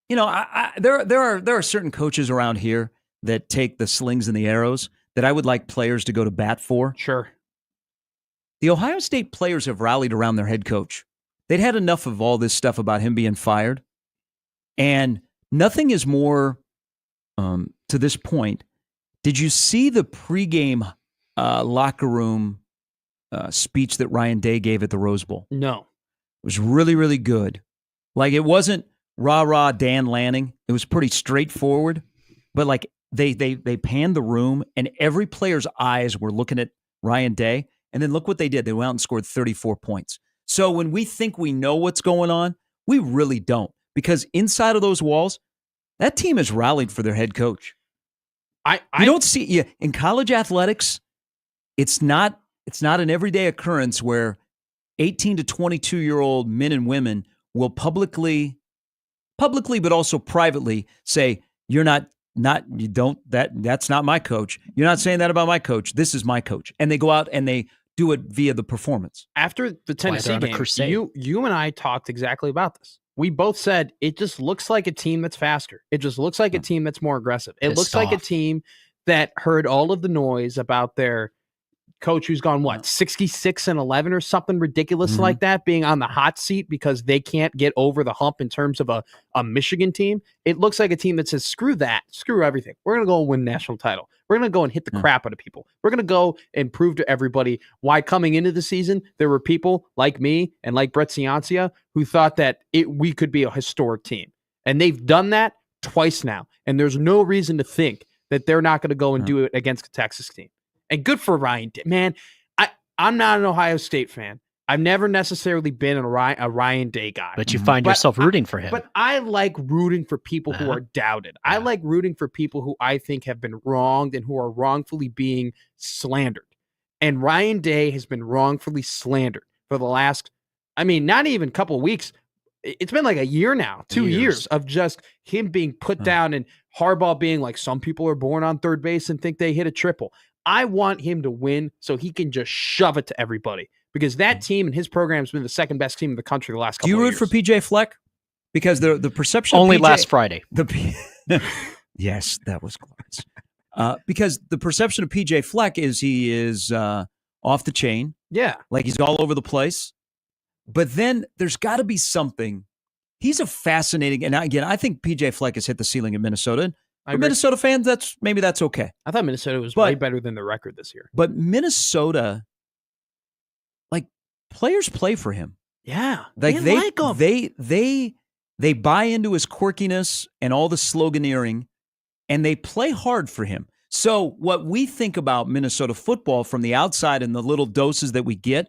there are certain coaches around here that take the slings and the arrows that I would like players to go to bat for. Sure. The Ohio State players have rallied around their head coach. They'd had enough of all this stuff about him being fired. And nothing is more, to this point, did you see the pregame locker room speech that Ryan Day gave at the Rose Bowl? No. It was really, really good. Like it wasn't rah-rah Dan Lanning. It was pretty straightforward. But like they panned the room and every player's eyes were looking at Ryan Day. And then look what they did. They went out and scored 34 points. So when we think we know what's going on, we really don't. Because inside of those walls, that team has rallied for their head coach. You don't see in college athletics, it's not an everyday occurrence where 18 to 22-year-old men and women will publicly, but also privately say, that's not my coach. You're not saying that about my coach. This is my coach. And they go out and they do it via the performance. After the Tennessee game, you and I talked exactly about this. We both said it just looks like a team that's faster. It just looks like a team that's more aggressive. It looks like a team that heard all of the noise about their coach who's gone, 66-11 or something ridiculous like that, being on the hot seat because they can't get over the hump in terms of a Michigan team. It looks like a team that says, screw that, screw everything. We're going to go and win a national title. We're going to go and hit the crap out of people. We're going to go and prove to everybody why coming into the season, there were people like me and like Brett Ciancia who thought that we could be a historic team. And they've done that twice now. And there's no reason to think that they're not going to go and do it against a Texas team. And good for Ryan. Man, I'm not an Ohio State fan. I've never necessarily been a Ryan Day guy. But you find yourself rooting for him. But I like rooting for people who are doubted. I like rooting for people who I think have been wronged and who are wrongfully being slandered. And Ryan Day has been wrongfully slandered for the last, not even a couple of weeks. It's been like a year now, 2 years of just him being put down and Harbaugh being like, some people are born on third base and think they hit a triple. I want him to win so he can just shove it to everybody because that team and his program has been the second best team in the country the last couple of years. Do you root for PJ Fleck? Because the perception only of PJ, last Friday. Yes, that was glorious. Because the perception of PJ Fleck is he is off the chain. Yeah. Like he's all over the place. But then there's got to be something. He's a fascinating, and again, I think PJ Fleck has hit the ceiling in Minnesota. For Minnesota fans, that's okay. I thought Minnesota was way better than the record this year. But Minnesota, like, players play for him. Yeah, like they like him. They buy into his quirkiness and all the sloganeering, and they play hard for him. So what we think about Minnesota football from the outside and the little doses that we get,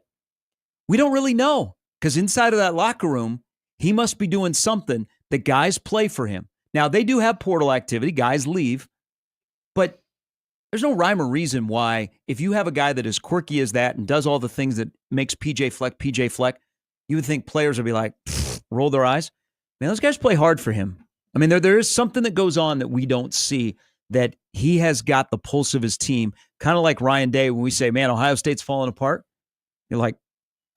we don't really know, because inside of that locker room, he must be doing something that guys play for him. Now, they do have portal activity. Guys leave. But there's no rhyme or reason why, if you have a guy that is quirky as that and does all the things that makes PJ Fleck, you would think players would be like, roll their eyes. Man, those guys play hard for him. I mean, there is something that goes on that we don't see, that he has got the pulse of his team, kind of like Ryan Day when we say, man, Ohio State's falling apart. You're like,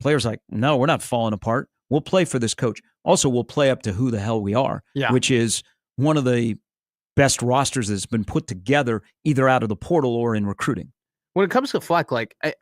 players like, no, we're not falling apart. We'll play for this coach. Also, we'll play up to who the hell we are, which is one of the best rosters that's been put together either out of the portal or in recruiting. When it comes to Fleck,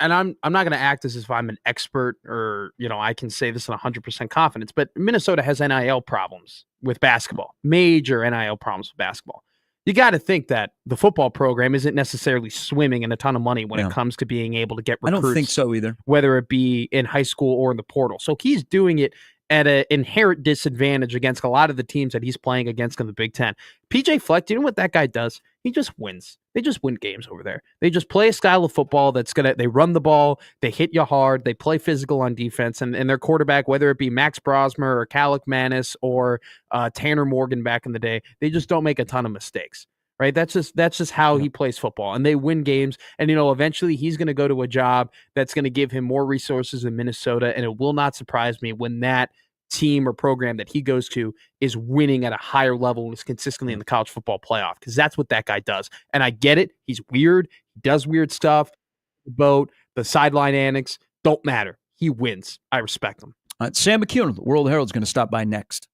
and I'm not going to act as if I'm an expert or, I can say this in 100% confidence, but Minnesota has NIL problems with basketball, major NIL problems with basketball. You got to think that the football program isn't necessarily swimming in a ton of money when it comes to being able to get recruits. I don't think so either. Whether it be in high school or in the portal. So he's doing it at an inherent disadvantage against a lot of the teams that he's playing against in the Big Ten. PJ Fleck, do you know what that guy does? He just wins. They just win games over there. They just play a style of football they run the ball, they hit you hard, they play physical on defense, and their quarterback, whether it be Max Brosmer or Calic Manis or Tanner Morgan back in the day, they just don't make a ton of mistakes. Right? That's just how he plays football, and they win games. And eventually he's going to go to a job that's going to give him more resources in Minnesota, and it will not surprise me when that team or program that he goes to is winning at a higher level and is consistently in the college football playoff, because that's what that guy does. And I get it. He's weird. He does weird stuff. The boat, the sideline annex, don't matter. He wins. I respect him. Sam McKewon of the World Herald is going to stop by next.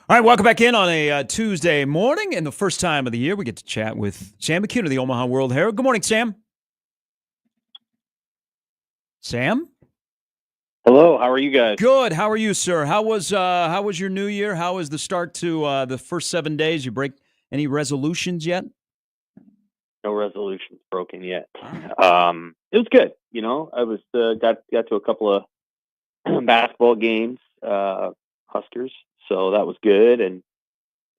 All right, welcome back in on a Tuesday morning, and the first time of the year we get to chat with Sam McKewon of the Omaha World Herald. Good morning, Sam. Sam? Hello, how are you guys? Good. How are you, sir? How was your New Year? How was the start to the first 7 days? You break any resolutions yet? No resolutions broken yet. It was good. I was got to a couple of basketball games, Huskers, so that was good, and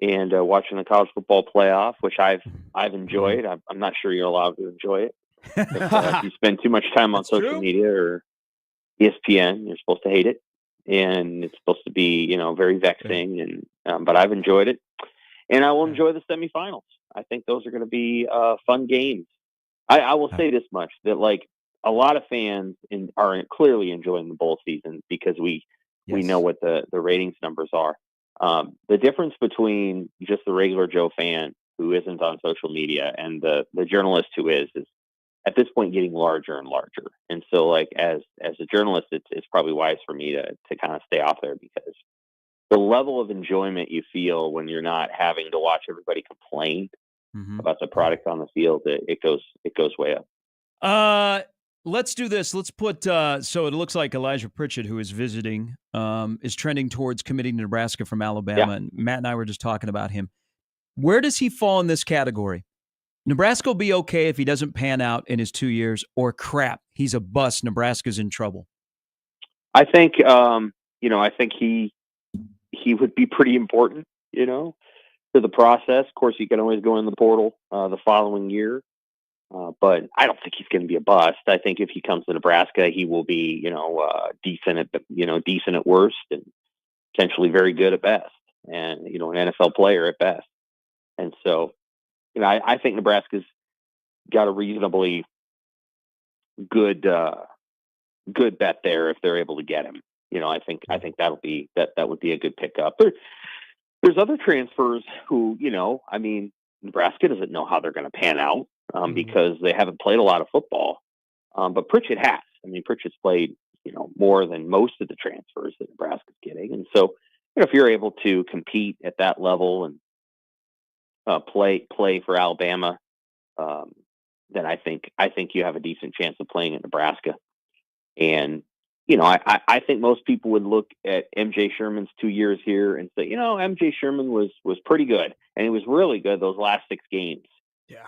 watching the college football playoff, which I've enjoyed. I'm not sure you're allowed to enjoy it. If you spend too much time on social media or ESPN, you're supposed to hate it, and it's supposed to be very vexing. And but I've enjoyed it, and I will enjoy the semifinals. I think those are going to be fun games. I will say this much, that like a lot of fans are clearly enjoying the bowl season because we know what the ratings numbers are. The difference between just the regular Joe fan who isn't on social media and the journalist who is at this point getting larger and larger. And so like as a journalist, it's probably wise for me to kind of stay off there, because the level of enjoyment you feel when you're not having to watch everybody complain about the product on the field, it goes way up. Let's do this. Let's put so it looks like Elijah Pritchett, who is visiting, is trending towards committing to Nebraska from Alabama. Yeah. And Matt and I were just talking about him. Where does he fall in this category? Nebraska will be okay if he doesn't pan out in his 2 years, or crap, he's a bust. Nebraska's in trouble. I think I think he would be pretty important, to the process. Of course, you can always go in the portal the following year, but I don't think he's going to be a bust. I think if he comes to Nebraska, he will be decent at worst, and potentially very good at best, and an NFL player at best. And so, I think Nebraska's got a reasonably good bet there if they're able to get him. I think that would be a good pickup. There's other transfers who, Nebraska doesn't know how they're going to pan out because they haven't played a lot of football. But Pritchett has. Pritchett's played, more than most of the transfers that Nebraska's getting. And so, if you're able to compete at that level and play for Alabama, then I think you have a decent chance of playing at Nebraska. And I think most people would look at MJ Sherman's 2 years here and say, MJ Sherman was pretty good, and he was really good those last 6 games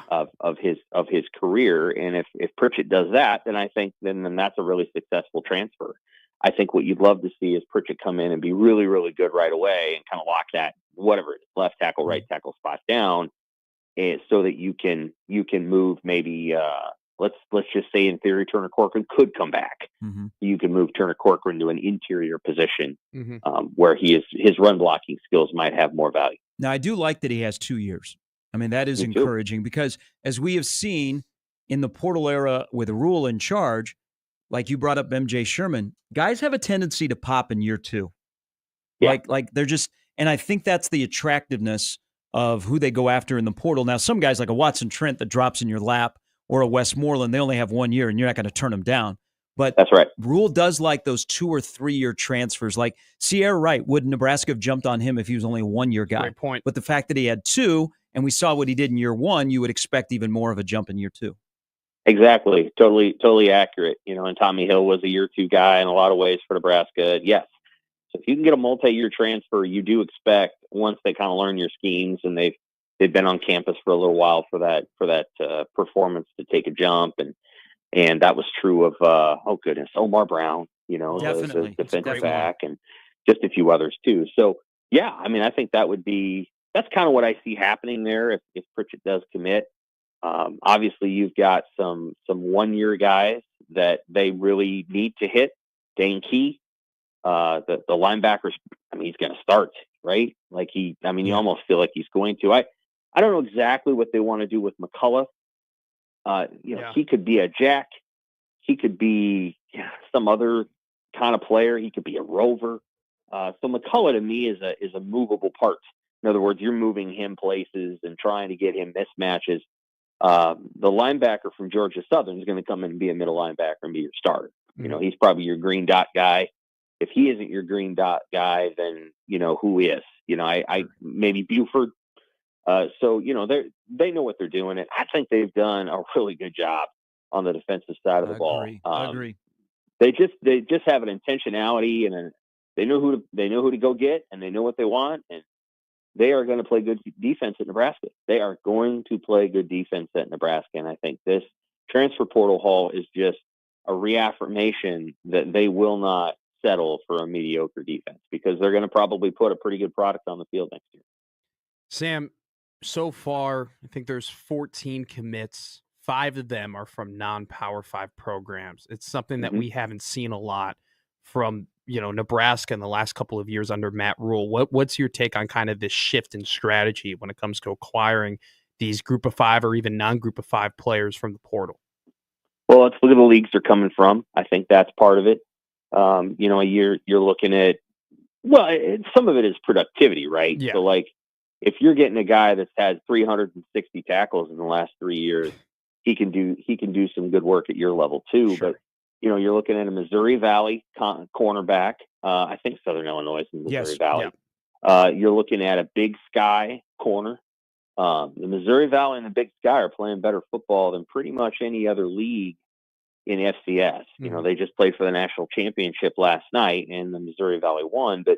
of his career. And if Pritchett does that, then I think then that's a really successful transfer. I think what you'd love to see is Pritchett come in and be really, really good right away and kind of lock that whatever left tackle, right tackle spot down, so that you can move maybe. Let's just say in theory Turner Corcoran could come back. You can move Turner Corcoran to an interior position where his run blocking skills might have more value. Now, I do like that he has 2 years. That is encouraging, because as we have seen in the portal era with Rule in charge, like you brought up MJ Sherman, guys have a tendency to pop in year 2. Yeah. Like they're just, and I think that's the attractiveness of who they go after in the portal. Now, some guys like a Watson Trent that drops in your lap, or a Westmoreland, they only have 1 year, and you're not going to turn them down. But that's right. Rule does like those 2 or 3 year transfers. Like Sierra Wright, would Nebraska have jumped on him if he was only a 1 year guy? Great point. But the fact that he had 2, and we saw what he did in year 1, you would expect even more of a jump in year 2. Exactly. Totally accurate. And Tommy Hill was a year 2 guy in a lot of ways for Nebraska. Yes. So if you can get a multi-year transfer, you do expect, once they kind of learn your schemes and they've been on campus for a little while, for that performance to take a jump. And that was true of, Omar Brown, Definitely. the defensive back, and just a few others too. So yeah, I think that's kind of what I see happening there if Pritchett does commit. Obviously you've got some 1 year guys that they really need to hit. Dane Key, the linebackers, he's going to start, right? Like you almost feel like he's going to. I don't know exactly what they want to do with McCullough. He could be a jack. He could be some other kind of player. He could be a rover. So McCullough to me is a movable part. In other words, you're moving him places and trying to get him mismatches. The linebacker from Georgia Southern is going to come in and be a middle linebacker and be your starter. He's probably your green dot guy. if he isn't your green dot guy, then who is? I maybe Buford. So they know what they're doing, and I think they've done a really good job on the defensive side of the ball. I agree. They just have an intentionality, and they know who to go get, and they know what they want, and they are going to play good defense at Nebraska. They are going to play good defense at Nebraska, and I think this transfer portal haul is just a reaffirmation that they will not settle for a mediocre defense, because they're going to probably put a pretty good product on the field next year. Sam, so far, I think there's 14 commits. 5 of them are from non-Power 5 programs. It's something that we haven't seen a lot from, Nebraska in the last couple of years under Matt Rule. What's your take on kind of this shift in strategy when it comes to acquiring these group of 5 or even non-group of 5 players from the portal? Well, let's look at the leagues they're coming from. I think that's part of it. You're looking at, some of it is productivity, right? Yeah. So like, if you're getting a guy that's had 360 tackles in the last 3 years, he can do some good work at your level too. Sure. But you're looking at a Missouri Valley cornerback. I think Southern Illinois is in Missouri Valley. Yeah. You're looking at a Big Sky corner. The Missouri Valley and the Big Sky are playing better football than pretty much any other league in FCS. They just played for the national championship last night, and the Missouri Valley won. But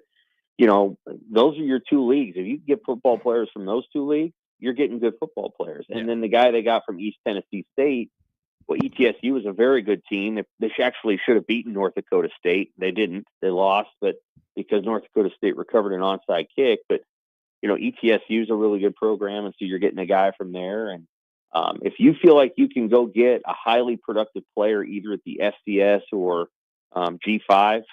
those are your 2 leagues. If you get football players from those 2 leagues, you're getting good football players. And then the guy they got from East Tennessee State, ETSU is a very good team. They actually should have beaten North Dakota State. They didn't. They lost, but because North Dakota State recovered an onside kick. But ETSU is a really good program, and so you're getting a guy from there. And if you feel like you can go get a highly productive player either at the FCS or G5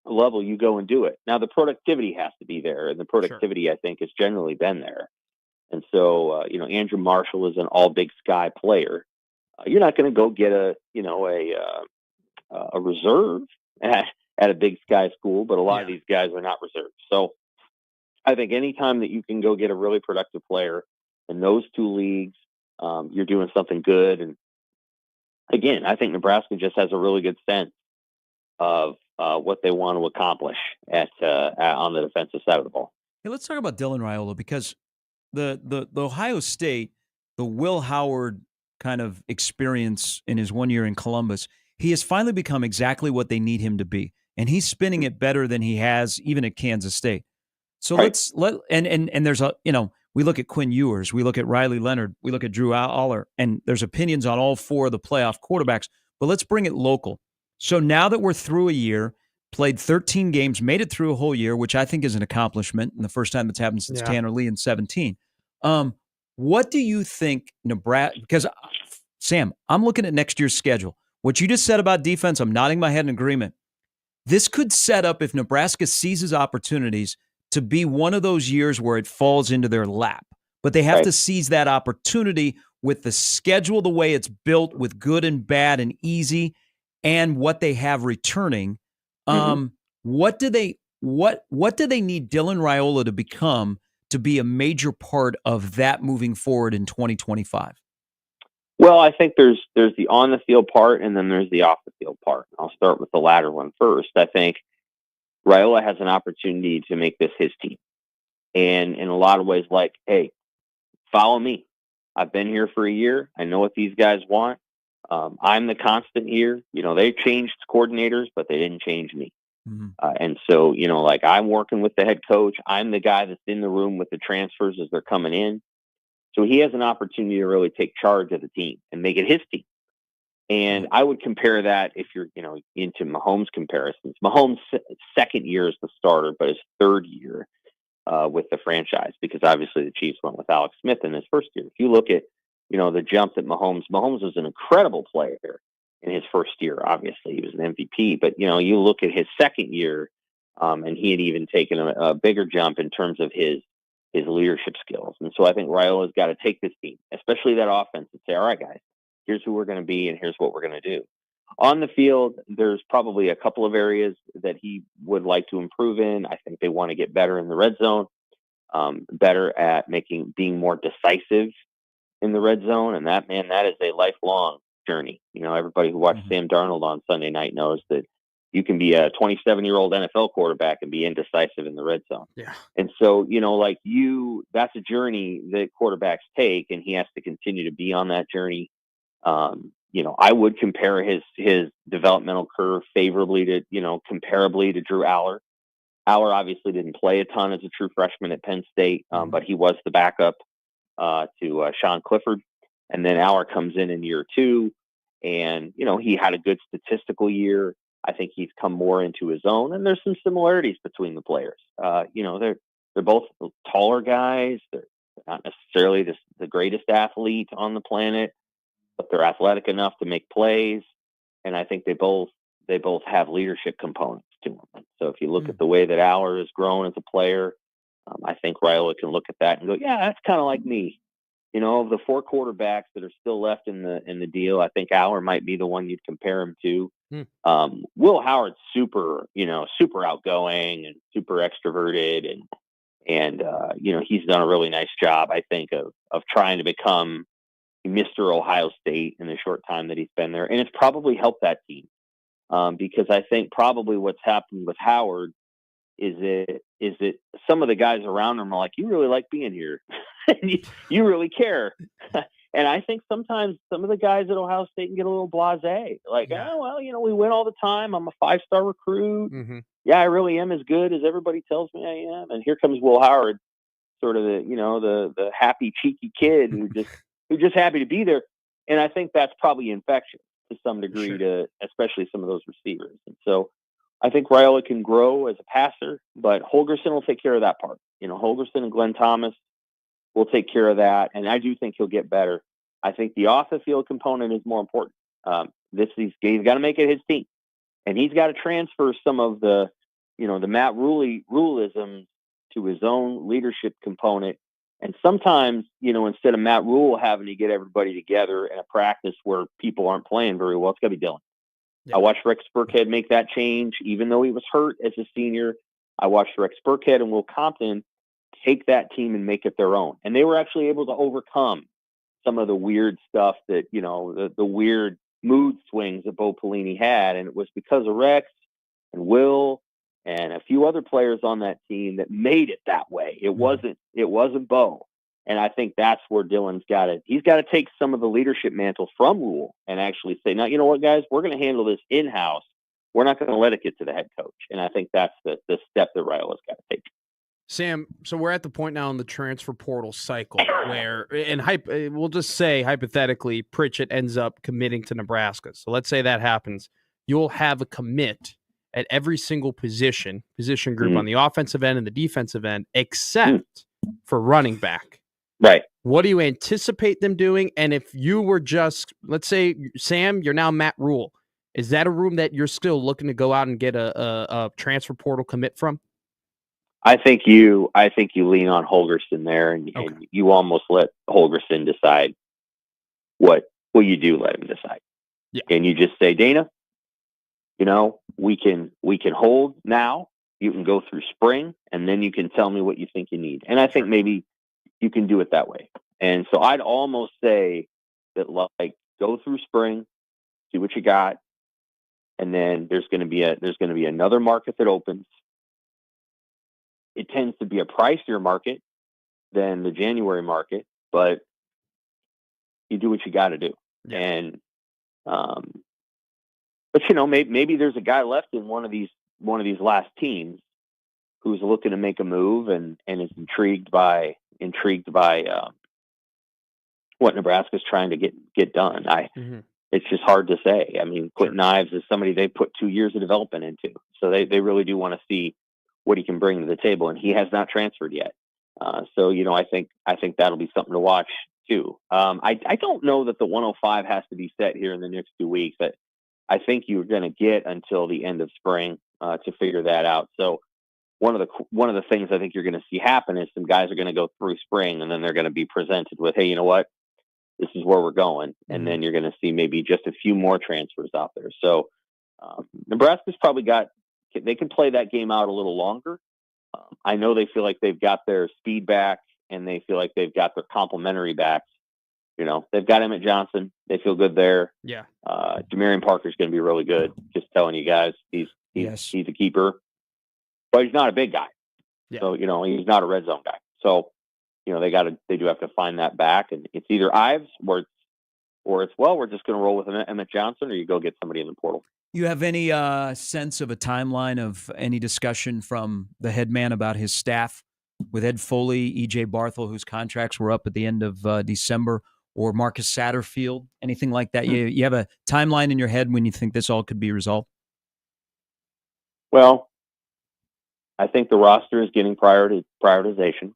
level, you go and do it. Now, the productivity has to be there, and the productivity, I think, has generally been there. And so, Andrew Marshall is an all Big Sky player. You're not going to go get a reserve at a Big Sky school, but a lot of these guys are not reserves. So I think anytime that you can go get a really productive player in those 2 leagues, you're doing something good. And again, I think Nebraska just has a really good sense of what they want to accomplish on the defensive side of the ball. Hey, let's talk about Dylan Raiola, because the Ohio State, the Will Howard kind of experience in his 1 year in Columbus, he has finally become exactly what they need him to be, and he's spinning it better than he has even at Kansas State. So there's we look at Quinn Ewers, we look at Riley Leonard, we look at Drew Aller, and there's opinions on all 4 of the playoff quarterbacks. But let's bring it local. So now that we're through a year, played 13 games, made it through a whole year, which I think is an accomplishment, and the first time that's happened since Tanner Lee in 17. What do you think Nebraska? Because Sam, I'm looking at next year's schedule. What you just said about defense, I'm nodding my head in agreement. This could set up, if Nebraska seizes opportunities, to be one of those years where it falls into their lap. But they have to seize that opportunity with the schedule the way it's built, with good and bad and easy, and what they have returning. What do they need Dylan Raiola to become to be a major part of that moving forward in 2025? Well, I think there's the on the field part, and then there's the off the field part. I'll start with the latter one first. I think Raiola has an opportunity to make this his team, and in a lot of ways, like, hey, follow me. I've been here for a year. I know what these guys want. I'm the constant here. They changed coordinators, but they didn't change me. And so, I'm working with the head coach. I'm the guy that's in the room with the transfers as they're coming in. So he has an opportunity to really take charge of the team and make it his team. And I would compare that, if you're, into Mahomes comparisons. Mahomes' second year as the starter, but his 3rd year with the franchise, because obviously the Chiefs went with Alex Smith in his first year. If you look at, the jump that Mahomes was an incredible player in his first year. Obviously, he was an MVP. But, you look at his second year, and he had even taken a bigger jump in terms of his leadership skills. And so I think Raiola's got to take this team, especially that offense, and say, all right, guys, here's who we're going to be, and here's what we're going to do. On the field, there's probably a couple of areas that he would like to improve in. I think they want to get better in the red zone, better at being more decisive in the red zone. And that is a lifelong journey. Everybody who watched Sam Darnold on Sunday night knows that you can be a 27-year-old NFL quarterback and be indecisive in the red zone. Yeah. And so, that's a journey that quarterbacks take, and he has to continue to be on that journey. I would compare his developmental curve favorably to, comparably to Drew Aller. Aller obviously didn't play a ton as a true freshman at Penn State, but he was the backup to Sean Clifford. And then Aller comes in year 2, and, he had a good statistical year. I think he's come more into his own, and there's some similarities between the players. They're both taller guys. They're not necessarily the greatest athlete on the planet, but they're athletic enough to make plays. And I think they both have leadership components to them. So if you look at the way that Aller has grown as a player, I think Raiola can look at that and go, yeah, that's kind of like me. Of the 4 quarterbacks that are still left in the deal, I think Aller might be the one you'd compare him to. Will Howard's super outgoing and super extroverted, and he's done a really nice job, I think, of trying to become Mr. Ohio State in the short time that he's been there, and it's probably helped that team because I think probably what's happened with Howard is that some of the guys around him are like, you really like being here. you really care. And I think sometimes some of the guys at Ohio State can get a little blasé. Like, oh, well, we win all the time. I'm a 5-star recruit. Mm-hmm. Yeah, I really am as good as everybody tells me I am. And here comes Will Howard, sort of the happy, cheeky kid who's just happy to be there. And I think that's probably infectious to some degree to especially some of those receivers. And so I think Raiola can grow as a passer, but Holgorsen will take care of that part. Holgorsen and Glenn Thomas will take care of that, and I do think he'll get better. I think the off-the-field component is more important. He's got to make it his team, and he's got to transfer some of the Matt Ruleisms to his own leadership component. And sometimes, instead of Matt Rule having to get everybody together in a practice where people aren't playing very well, it's got to be Dylan. Yeah. I watched Rex Burkhead make that change, even though he was hurt as a senior. I watched Rex Burkhead and Will Compton take that team and make it their own. And they were actually able to overcome some of the weird stuff that, the weird mood swings that Bo Pelini had. And it was because of Rex and Will and a few other players on that team that made it that way. It wasn't Bo. And I think that's where Dylan's he's got to take some of the leadership mantle from Rule and actually say, now, you know what, guys, we're going to handle this in-house. We're not going to let it get to the head coach. And I think that's the step that Raiola's got to take. Sam, so we're at the point now in the transfer portal cycle where, we'll just say hypothetically, Pritchett ends up committing to Nebraska. So let's say that happens. You'll have a commit at every single position group on the offensive end and the defensive end, except for running back. Right. What do you anticipate them doing? And if you were just, let's say, Sam, you're now Matt Rule. Is that a room that you're still looking to go out and get a transfer portal commit from? I think you lean on Holgorsen there, and you almost let Holgorsen decide what you do. Let him decide. Yeah. And you just say, Dana, we can hold now. You can go through spring, and then you can tell me what you think you need. And I think maybe you can do it that way. And so I'd almost say that, like, go through spring, see what you got, and then there's going to be another market that opens. It tends to be a pricier market than the January market, but you do what you got to do. Yeah. And, but maybe there's a guy left in one of these last teams who's looking to make a move and is intrigued by what Nebraska's trying to get done. It's just hard to say. I mean, Quentin Ives is somebody they put 2 years of development into, so they really do want to see what he can bring to the table, and he has not transferred yet. So I think that'll be something to watch too. I don't know that the 105 has to be set here in the next 2 weeks. I think you're going to get until the end of spring to figure that out. So one of the things I think you're going to see happen is some guys are going to go through spring, and then they're going to be presented with, hey, you know what? This is where we're going. And then you're going to see maybe just a few more transfers out there. So Nebraska's probably they can play that game out a little longer. I know they feel like they've got their speed back, and they feel like they've got their complementary backs. They've got Emmett Johnson. They feel good there. Yeah. Demarion Parker's going to be really good. Just telling you guys, he's He's a keeper, but he's not a big guy. Yeah. So, he's not a red zone guy. So, they do have to find that back, and it's either Ives or it's we're just going to roll with Emmett Johnson, or you go get somebody in the portal. You have any sense of a timeline of any discussion from the head man about his staff with Ed Foley, E.J. Barthel, whose contracts were up at the end of December, or Marcus Satterfield, anything like that? You have a timeline in your head when you think this all could be resolved? Well, I think the roster is getting prioritization,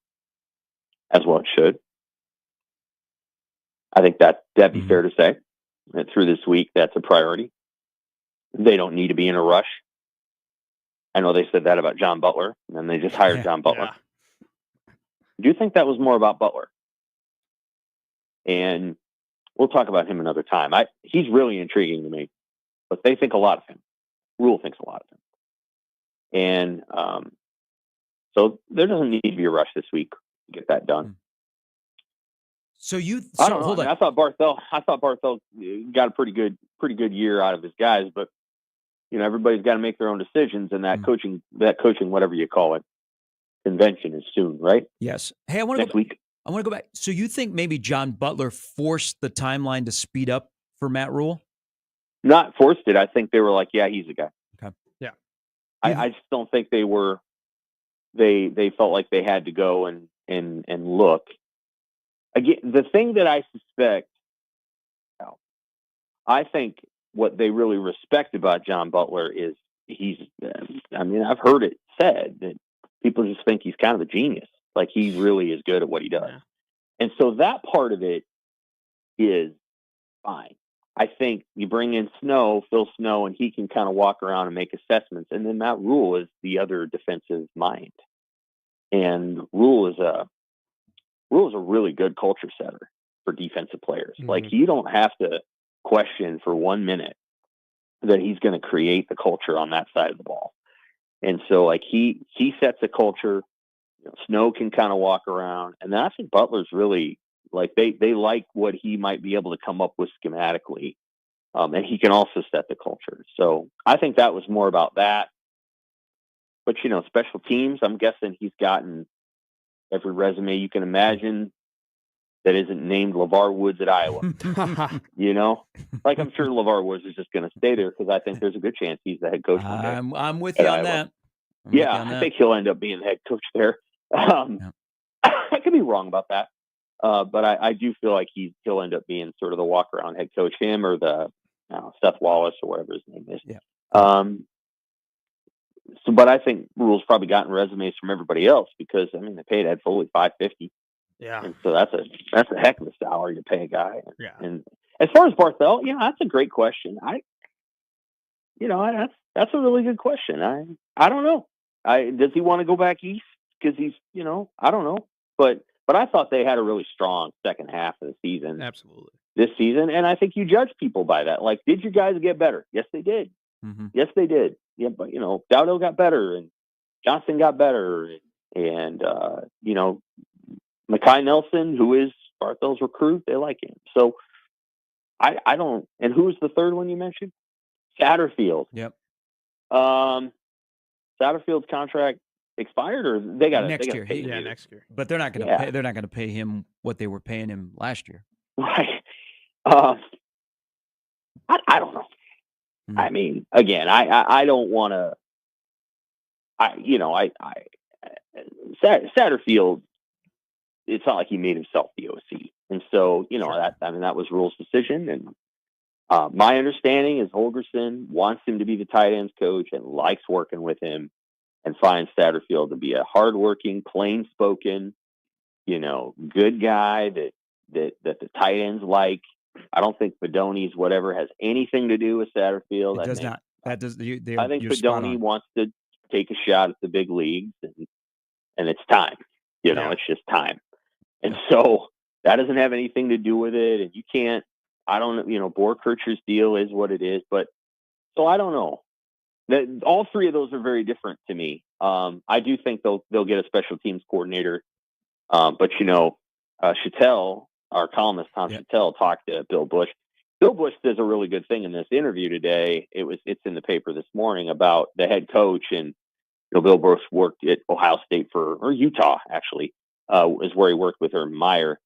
as well it should. I think that'd be fair to say that through this week, that's a priority. They don't need to be in a rush. I know they said that about John Butler, and then they just hired John Butler. Yeah. Do you think that was more about Butler? And we'll talk about him another time. He's really intriguing to me, but they think a lot of him. Rule thinks a lot of him. And so there doesn't need to be a rush this week to get that done. I don't know. Hold on. I thought Barthel got a pretty good year out of his guys, but everybody's got to make their own decisions, and that coaching, whatever you call it, convention is soon, right? Yes. Hey, I want to go back. So you think maybe John Butler forced the timeline to speed up for Matt Rule? Not forced it. I think they were like, yeah, he's the guy. Okay. Yeah. I just don't think they were. They felt like they had to go and look. Again, the thing that I suspect, I think what they really respect about John Butler is I've heard it said that people just think he's kind of a genius. Like, he really is good at what he does. Yeah. And so that part of it is fine. I think you bring in Phil Snow, and he can kind of walk around and make assessments. And then Matt Rule is the other defensive mind. And Rule is a really good culture setter for defensive players. Mm-hmm. Like, you don't have to question for 1 minute that he's going to create the culture on that side of the ball. And so, like, he sets a culture. Snow can kind of walk around, and then I think Butler's really like they like what he might be able to come up with schematically, and he can also set the culture. So I think that was more about that. But special teams, I'm guessing he's gotten every resume you can imagine that isn't named LeVar Woods at Iowa. Like, I'm sure LeVar Woods is just going to stay there because I think there's a good chance he's the head coach. I'm with you on that. I think he'll end up being the head coach there. I could be wrong about that, but I do feel like he'll end up being sort of the walk-around head coach, him or the Seth Wallace or whatever his name is. Yeah. But I think Rule's probably gotten resumes from everybody else because they paid Ed Foley $550. Yeah, and so that's a heck of a salary to pay a guy. Yeah. And as far as Barthel, that's a great question. That's a really good question. I don't know. Does he want to go back east? Because he's, I don't know. But I thought they had a really strong second half of the season. Absolutely. This season. And I think you judge people by that. Like, did you guys get better? Yes, they did. Mm-hmm. Yes, they did. Yeah, but, Dowdell got better and Johnson got better. And Mekhi Nelson, who is Barthel's recruit, they like him. So I don't. And who was the third one you mentioned? Satterfield. Yep. Satterfield's contract expired, or they got next year. Next year. But they're not going to pay. They're not going to pay him what they were paying him last year. Right. I don't know. Mm-hmm. Again, I don't want to. Satterfield. It's not like he made himself the OC, and so sure. that was Rule's decision. And my understanding is Holgorsen wants him to be the tight ends coach and likes working with him, and finds Satterfield to be a hardworking, plain-spoken, good guy that the tight ends like. I don't think Bedoni's whatever has anything to do with Satterfield. It does not. That does. I think Bedoni wants to take a shot at the big leagues, and it's time. It's just time. And so that doesn't have anything to do with it. And you can't. I don't know. Borkircher's deal is what it is, but so I don't know. All three of those are very different to me. I do think they'll get a special teams coordinator, but Chattel, our columnist Tom Chattel, talked to Bill Bush. Bill Busch does a really good thing in this interview today. It's in the paper this morning about the head coach, and Bill Busch worked at Ohio State or Utah actually, is where he worked with Urban Meyer,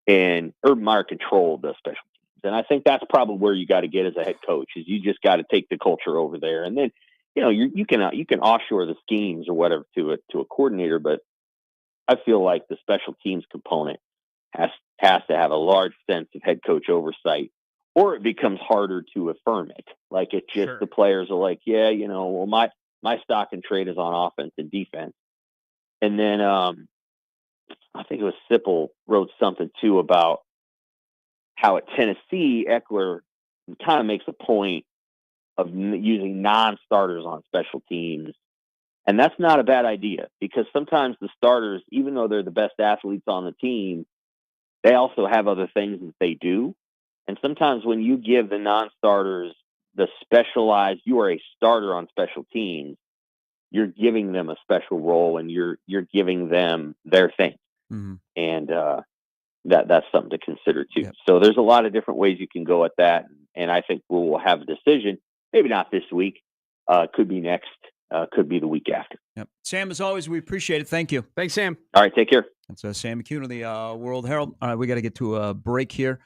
and Urban Meyer controlled the special teams. And I think that's probably where you got to get as a head coach, is you just got to take the culture over there, and then you can offshore the schemes or whatever to a coordinator, but I feel like the special teams component has to have a large sense of head coach oversight, or it becomes harder to affirm it. Like it's just Sure. the players are like, yeah, well, my stock and trade is on offense and defense. And then I think it was Sipple wrote something too about how at Tennessee, Eckler kind of makes a point of using non-starters on special teams. And that's not a bad idea, because sometimes the starters, even though they're the best athletes on the team, they also have other things that they do. And sometimes when you give the non-starters the specialized, you are a starter on special teams, you're giving them a special role, and you're giving them their thing. Mm-hmm. And that's something to consider too. Yep. So there's a lot of different ways you can go at that. And I think we'll have a decision, maybe not this week, could be next, could be the week after. Yep. Sam, as always, we appreciate it. Thank you. Thanks, Sam. All right, take care. That's Sam McKewon of the World Herald. All right, we got to get to a break here.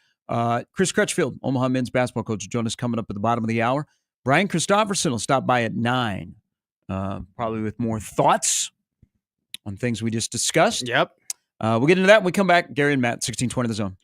Chris Crutchfield, Omaha men's basketball coach, will join us coming up at the bottom of the hour. Brian Christopherson will stop by at 9, probably with more thoughts on things we just discussed. Yep. We'll get into that when we come back. Gary and Matt, 1620 The Zone.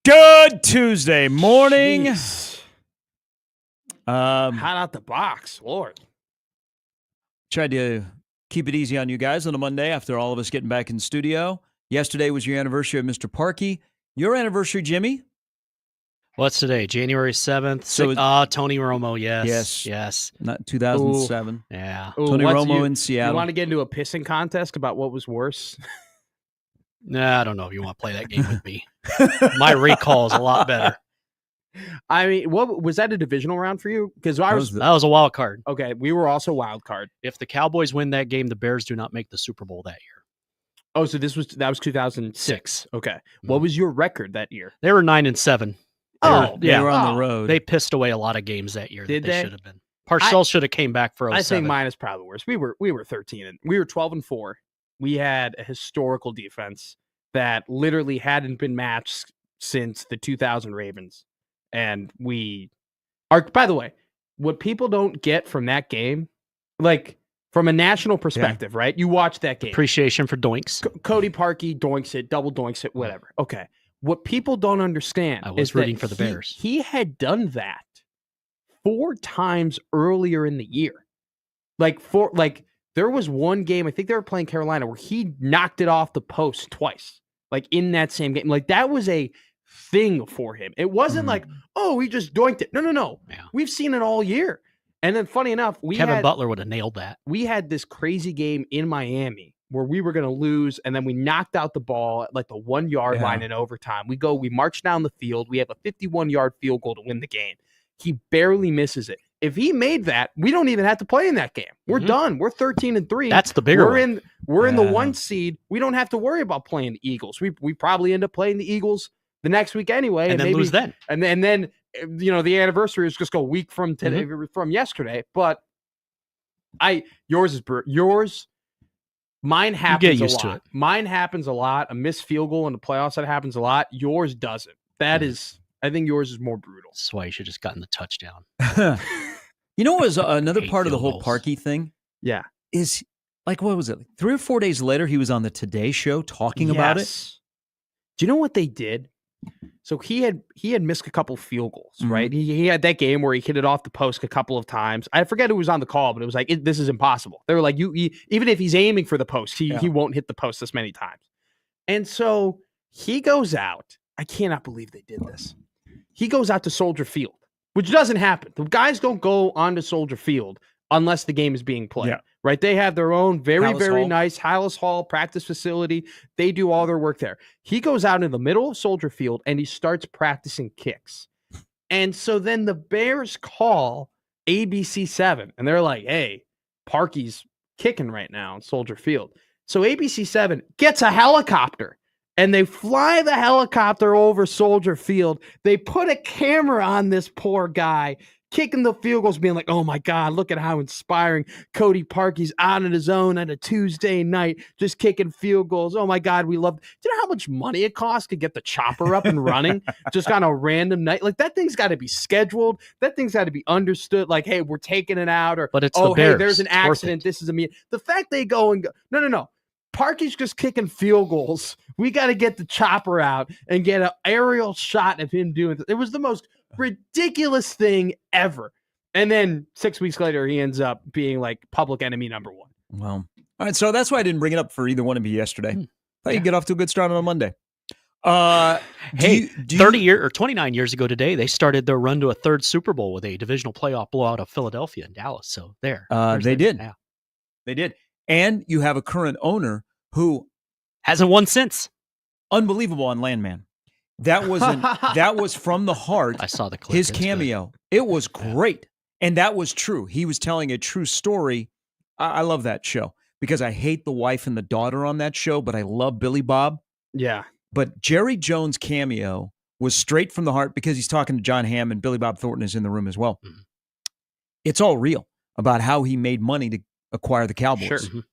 Good Tuesday morning. Jeez. Hot out the box, Lord. Tried to keep it easy on you guys on a Monday after all of us getting back in studio. Yesterday was your anniversary of Mr. Parkey. Your anniversary, Jimmy? What's today? January 7th. So Tony Romo, yes. Yes. Not 2007. Ooh, yeah. Tony Romo in Seattle. You want to get into a pissing contest about what was worse? Nah, I don't know if you want to play that game with me. My recall is a lot better. I mean, what was that a divisional round for you? Because that was a wild card. Okay, we were also wild card. If the Cowboys win that game, the Bears do not make the Super Bowl that year. Oh, so that was 2006. Okay, what was your record that year? They were 9-7. They were on the road. They pissed away a lot of games that year. Did that they should have been. Parcells should have came back for 07. I think mine is probably worse. We were 13 and we were 12-4. We had a historical defense that literally hadn't been matched since the 2000 Ravens. And we are, by the way, what people don't get from that game, like from a national perspective, right? You watch that game. Appreciation for doinks. Cody Parkey doinks it, double doinks it, whatever. Okay. What people don't understand is rooting for the Bears. He had done that 4 times earlier in the year. There was one game, I think they were playing Carolina, where he knocked it off the post twice, like in that same game. Like that was a thing for him. It wasn't like, oh, he just doinked it. No. Yeah. We've seen it all year. And then funny enough, Kevin Butler would have nailed that. We had this crazy game in Miami where we were going to lose, and then we knocked out the ball at like the 1-yard line in overtime. We march down the field. We have a 51-yard field goal to win the game. He barely misses it. If he made that, we don't even have to play in that game. We're done. We're 13-3. That's the bigger one. We're in the 1 seed. We don't have to worry about playing the Eagles. We probably end up playing the Eagles the next week anyway, and then lose then. And then the anniversary is just a week from today, from yesterday. But yours. Mine happens a lot. Mine happens a lot. A missed field goal in the playoffs, that happens a lot. Yours doesn't. That is, I think yours is more brutal. That's why you should have just gotten the touchdown. You know what was another part of the whole Parkey thing? Yeah. Is like, what was it? 3 or 4 days later, he was on the Today Show talking about it. Do you know what they did? So he had missed a couple field goals, right? He had that game where he hit it off the post a couple of times. I forget who was on the call, but it was like, this is impossible. They were like, even if he's aiming for the post, he won't hit the post this many times. And so he goes out. I cannot believe they did this. He goes out to Soldier Field, which doesn't happen. The guys don't go onto Soldier Field unless the game is being played, right? They have their own very nice Hallis Hall practice facility. They do all their work there. He goes out in the middle of Soldier Field and he starts practicing kicks. And so then the Bears call ABC7 and they're like, hey, Parkey's kicking right now in Soldier Field. So ABC7 gets a helicopter and they fly the helicopter over Soldier Field. They put a camera on this poor guy kicking the field goals, being like, oh my God, look at how inspiring Cody Parkey's out on his own on a Tuesday night, just kicking field goals. Oh my God, we love. Do you know how much money it costs to get the chopper up and running just on a random night? Like that thing's got to be scheduled. That thing's got to be understood. Like, hey, we're taking it out, or but it's oh, the Bears. Hey, there's an accident. This is the fact they go and go, no. Parkey's just kicking field goals. We got to get the chopper out and get an aerial shot of him doing this. It was the most ridiculous thing ever. And then 6 weeks later, he ends up being like public enemy number 1. Well, all right. So that's why I didn't bring it up for either one of you yesterday. Thought you'd get off to a good start on a Monday. 29 years ago today, they started their run to a 3rd Super Bowl with a divisional playoff blowout of Philadelphia and Dallas. So they did. Yeah. They did. And you have a current owner who hasn't won since. Unbelievable on Landman. That was from the heart. I saw the clip. His cameo. It was great. And that was true. He was telling a true story. I love that show because I hate the wife and the daughter on that show, but I love Billy Bob. Yeah. But Jerry Jones' cameo was straight from the heart because he's talking to John Hamm and Billy Bob Thornton is in the room as well. Mm-hmm. It's all real about how he made money to acquire the Cowboys. Sure.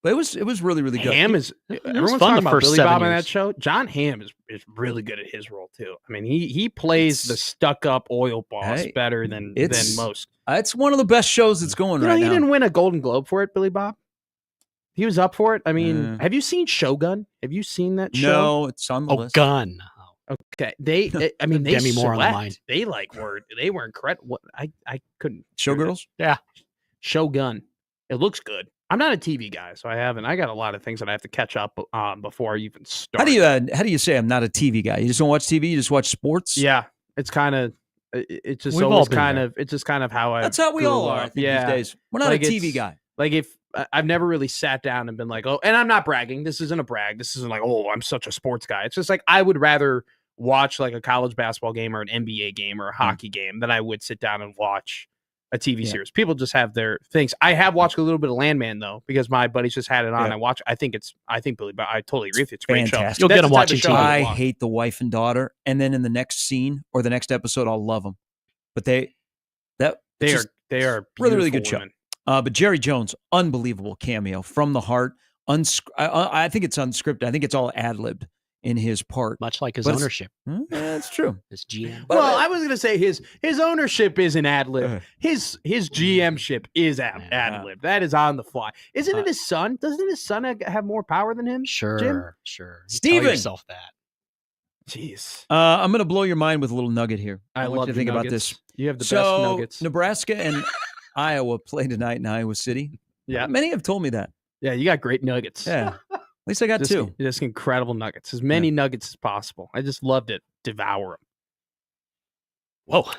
But it was really, really good. Hamm is everyone's talking about Billy Bob on that show. John Hamm is really good at his role too. I mean, he plays the stuck-up oil boss better than most. It's one of the best shows that's going right now. He didn't win a Golden Globe for it, Billy Bob. He was up for it. I mean, have you seen Shogun? Have you seen that show? No, it's on the list. Gun. Okay, they Demi Moore on the swept. mind. They were incredible. I couldn't. Showgirls? Yeah. Shogun. It looks good. I'm not a TV guy, so I got a lot of things that I have to catch up on before I even start. How do you say I'm not a TV guy? You just don't watch TV? You just watch sports? Yeah, it's kind of. It's just We've all always been kind there. of. It's just kind of how I. That's how we grew all are, I up. think, Yeah. these days. We're not Like, a TV it's- guy. Like if I've never really sat down and been like, oh, and I'm not bragging. This isn't a brag. This isn't like, oh, I'm such a sports guy. It's just like I would rather watch like a college basketball game or an NBA game or a hockey game than I would sit down and watch a TV series. People just have their things. I have watched a little bit of Landman though because my buddies just had it on. Yeah. I think Billy, but I totally agree with you. It's a great Fantastic. show. You'll get That's them the type watching of show TV. I I would watch. hate the wife and daughter, and then in the next scene or the next episode, I'll love them. But they are really, really good beautiful show. women. But Jerry Jones, unbelievable cameo from the heart. I think it's unscripted. I think it's all ad-libbed in his part. Much like his But it's- ownership, Yeah, that's true. his GM. But- Well, I was gonna say his ownership is an ad lib. His GM ship is ad lib. That is on the fly. Isn't it his son? Doesn't his son have more power than him? Sure. Jim? You Steven! tell yourself that. Jeez, I'm going to blow your mind with a little nugget here. I want love you to think about this. You have the So best nuggets. Nebraska and Iowa play tonight in Iowa City. Yeah. Many have told me that. Yeah, you got great nuggets. Yeah. At least I got just, two. Just incredible nuggets. As many nuggets as possible. I just loved it. Devour them. Whoa.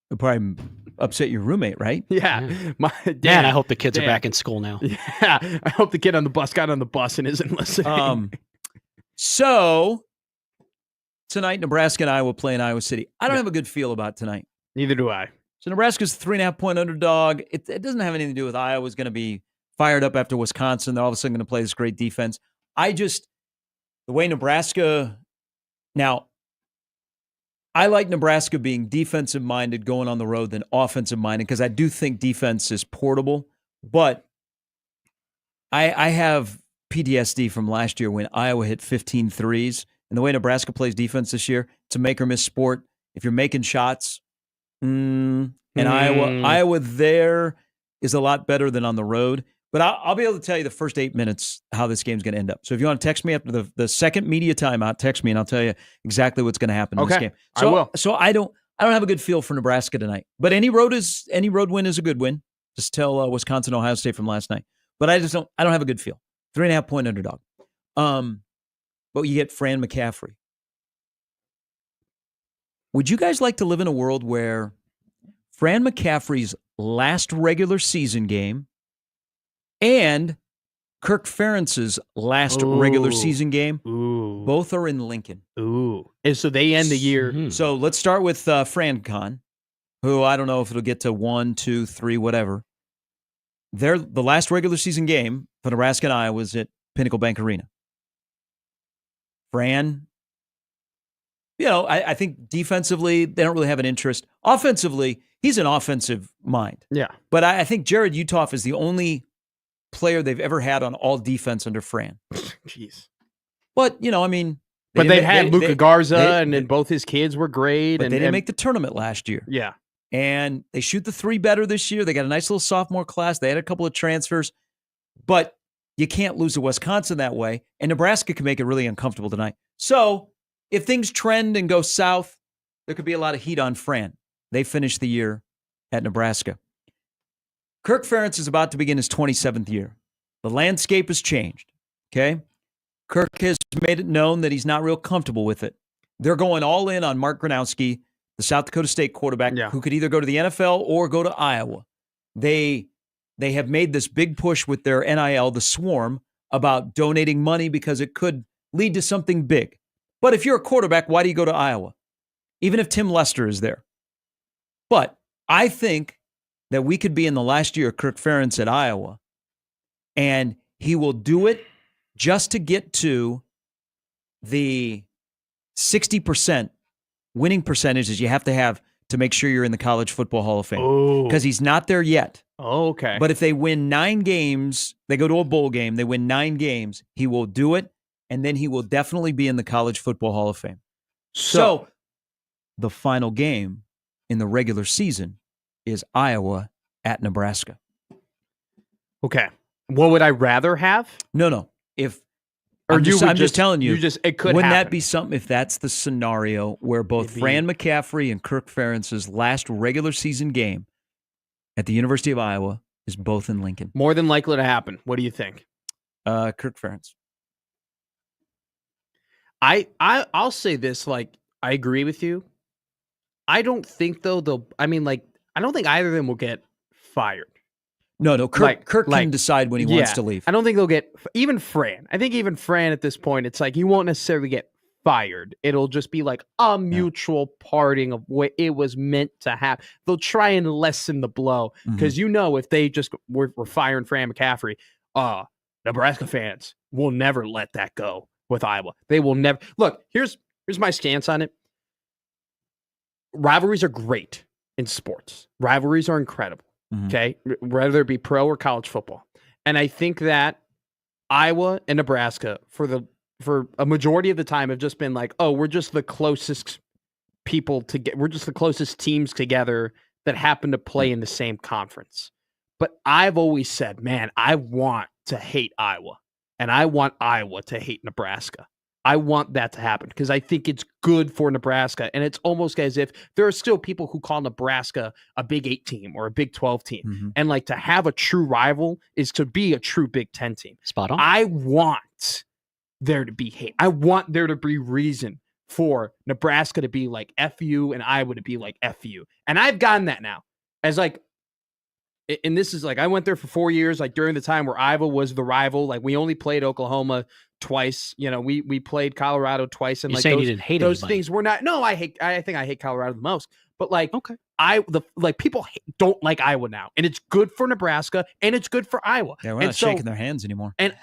It'll probably upset your roommate, right? Yeah. Yeah. Dan, Man, I hope the kids are Dan. back in school now. Yeah. I hope the kid on the bus got on the bus and isn't listening. So tonight, Nebraska and Iowa play in Iowa City. I don't have a good feel about tonight. Neither do I. So Nebraska's 3.5-point underdog. It doesn't have anything to do with Iowa's going to be fired up after Wisconsin. They're all of a sudden going to play this great defense. The way Nebraska, now, I like Nebraska being defensive-minded going on the road than offensive-minded because I do think defense is portable. But I have PTSD from last year when Iowa hit 15 threes. And the way Nebraska plays defense this year, it's a make-or-miss sport. If you're making shots, and Iowa there is a lot better than on the road. But I'll be able to tell you the first 8 minutes how this game's going to end up. So if you want to text me after the second media timeout, text me and I'll tell you exactly what's going to happen in this game. So, I will. So I don't have a good feel for Nebraska tonight. But any road win is a good win. Just tell Wisconsin, Ohio State from last night. But I don't have a good feel. 3.5-point underdog. But you get Fran McCaffrey. Would you guys like to live in a world where Fran McCaffrey's last regular season game and Kirk Ferentz's last regular season game, both are in Lincoln? Ooh. And so they end the year. Mhm. So let's start with Fran Con, who I don't know if it'll get to 1, 2, 3, whatever. The last regular season game for Nebraska and Iowa was at Pinnacle Bank Arena. Fran, I think defensively, they don't really have an interest. Offensively, he's an offensive mind. Yeah. But I think Jared Utoff is the only player they've ever had on all defense under Fran. Jeez. But, But they had Luka Garza, and then both his kids were great. But and they didn't make the tournament last year. Yeah. And they shoot the three better this year. They got a nice little sophomore class. They had a couple of transfers. But you can't lose to Wisconsin that way. And Nebraska can make it really uncomfortable tonight. So if things trend and go south, there could be a lot of heat on Fran. They finished the year at Nebraska. Kirk Ferentz is about to begin his 27th year. The landscape has changed, okay? Kirk has made it known that he's not real comfortable with it. They're going all in on Mark Gronowski, the South Dakota State quarterback, who could either go to the NFL or go to Iowa. They have made this big push with their NIL, the Swarm, about donating money because it could lead to something big. But if you're a quarterback, why do you go to Iowa? Even if Tim Lester is there. But I think that we could be in the last year of Kirk Ferentz at Iowa, and he will do it just to get to the 60% winning percentages you have to make sure you're in the College Football Hall of Fame. Because he's not there yet. Okay. But if they win 9 games, they go to a bowl game, they win 9 games, he will do it, and then he will definitely be in the College Football Hall of Fame. So the final game in the regular season is Iowa at Nebraska. Okay. What would I rather have? No. If I'm just telling you. It could Wouldn't happen. that be something if that's the scenario where both Fran McCaffrey and Kirk Ferentz's last regular season game at the University of Iowa is both in Lincoln? More than likely to happen. What do you think? Kirk Ferentz. I'll say this, like, I agree with you. I don't think, though, I don't think either of them will get fired. No, Kirk can decide when he wants to leave. I don't think they'll get, even Fran. I think even Fran at this point, it's like he won't necessarily get fired. It'll just be like a mutual parting of what it was meant to happen. They'll try and lessen the blow because if they just were firing Fran McCaffrey, Nebraska fans will never let that go with Iowa. They will never. Look, here's my stance on it. Rivalries are great in sports. Rivalries are incredible. Okay, whether it be pro or college football. And I think that Iowa and Nebraska for a majority of the time have just been like, oh, we're just the closest people to get. We're just the closest teams together that happen to play in the same conference. But I've always said, man, I want to hate Iowa, and I want Iowa to hate Nebraska. I want that to happen because I think it's good for Nebraska. And it's almost as if there are still people who call Nebraska a Big 8 team or a Big 12 team. And like to have a true rival is to be a true Big 10 team. Spot on. I want there to be hate. I want there to be reason for Nebraska to be like F you and Iowa to be like F you. And I've gotten that now as like, and this is like, I went there for 4 years, like during the time where Iowa was the rival. Like we only played Oklahoma twice. We played Colorado twice. And You're like saying you didn't hate those anybody. things were not, no, I think I hate Colorado the most, but like, okay. People don't like Iowa now, and it's good for Nebraska and it's good for Iowa. Yeah, we're not shaking their hands anymore. And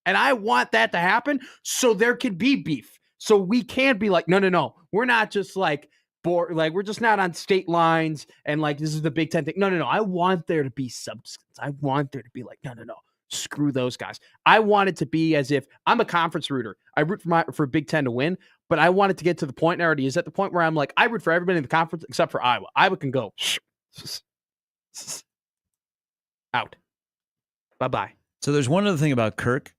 I want that to happen so there can be beef. So we can be like, no. We're not just like, like we're just not on state lines and like this is the Big Ten thing. No. I want there to be substance. I want there to be like, no. Screw those guys. I want it to be as if I'm a conference rooter. I root for Big Ten to win, but I want it to get to the point, and already is at the point where I'm like, I root for everybody in the conference except for Iowa. Iowa can go out. Bye-bye. So there's one other thing about Kirk.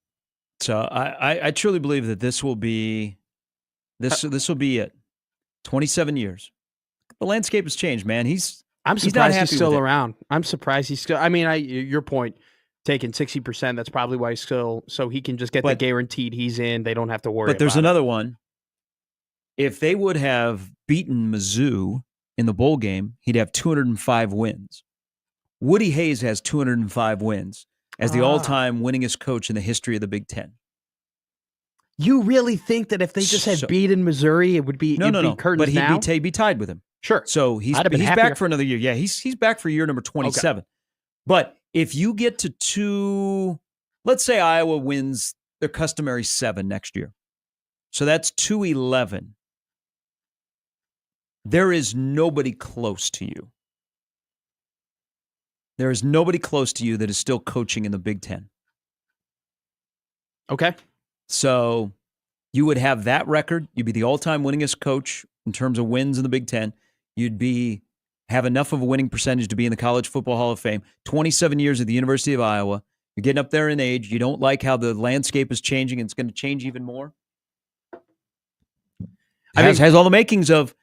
So I truly believe that this will be it. 27 years. The landscape has changed, man. I'm surprised he's still around. I'm surprised he's still. I mean, your point, taking 60%. That's probably why he's still, so he can just get the guaranteed he's in. They don't have to worry. But there's another one. If they would have beaten Mizzou in the bowl game, he'd have 205 wins. Woody Hayes has 205 wins as the all-time winningest coach in the history of the Big Ten. You really think that if they just had beaten Missouri, it would be no, curtains but now? he'd be tied with him. Sure. So he's back for another year. Yeah, he's back for year number 27. Okay. But if you get to let's say Iowa wins their customary 7 next year. So that's 211. There is nobody close to you. There is nobody close to you that is still coaching in the Big Ten. Okay. So you would have that record. You'd be the all-time winningest coach in terms of wins in the Big Ten. You'd have enough of a winning percentage to be in the College Football Hall of Fame. 27 years at the University of Iowa. You're getting up there in age. You don't like how the landscape is changing and it's going to change even more. Has all the makings of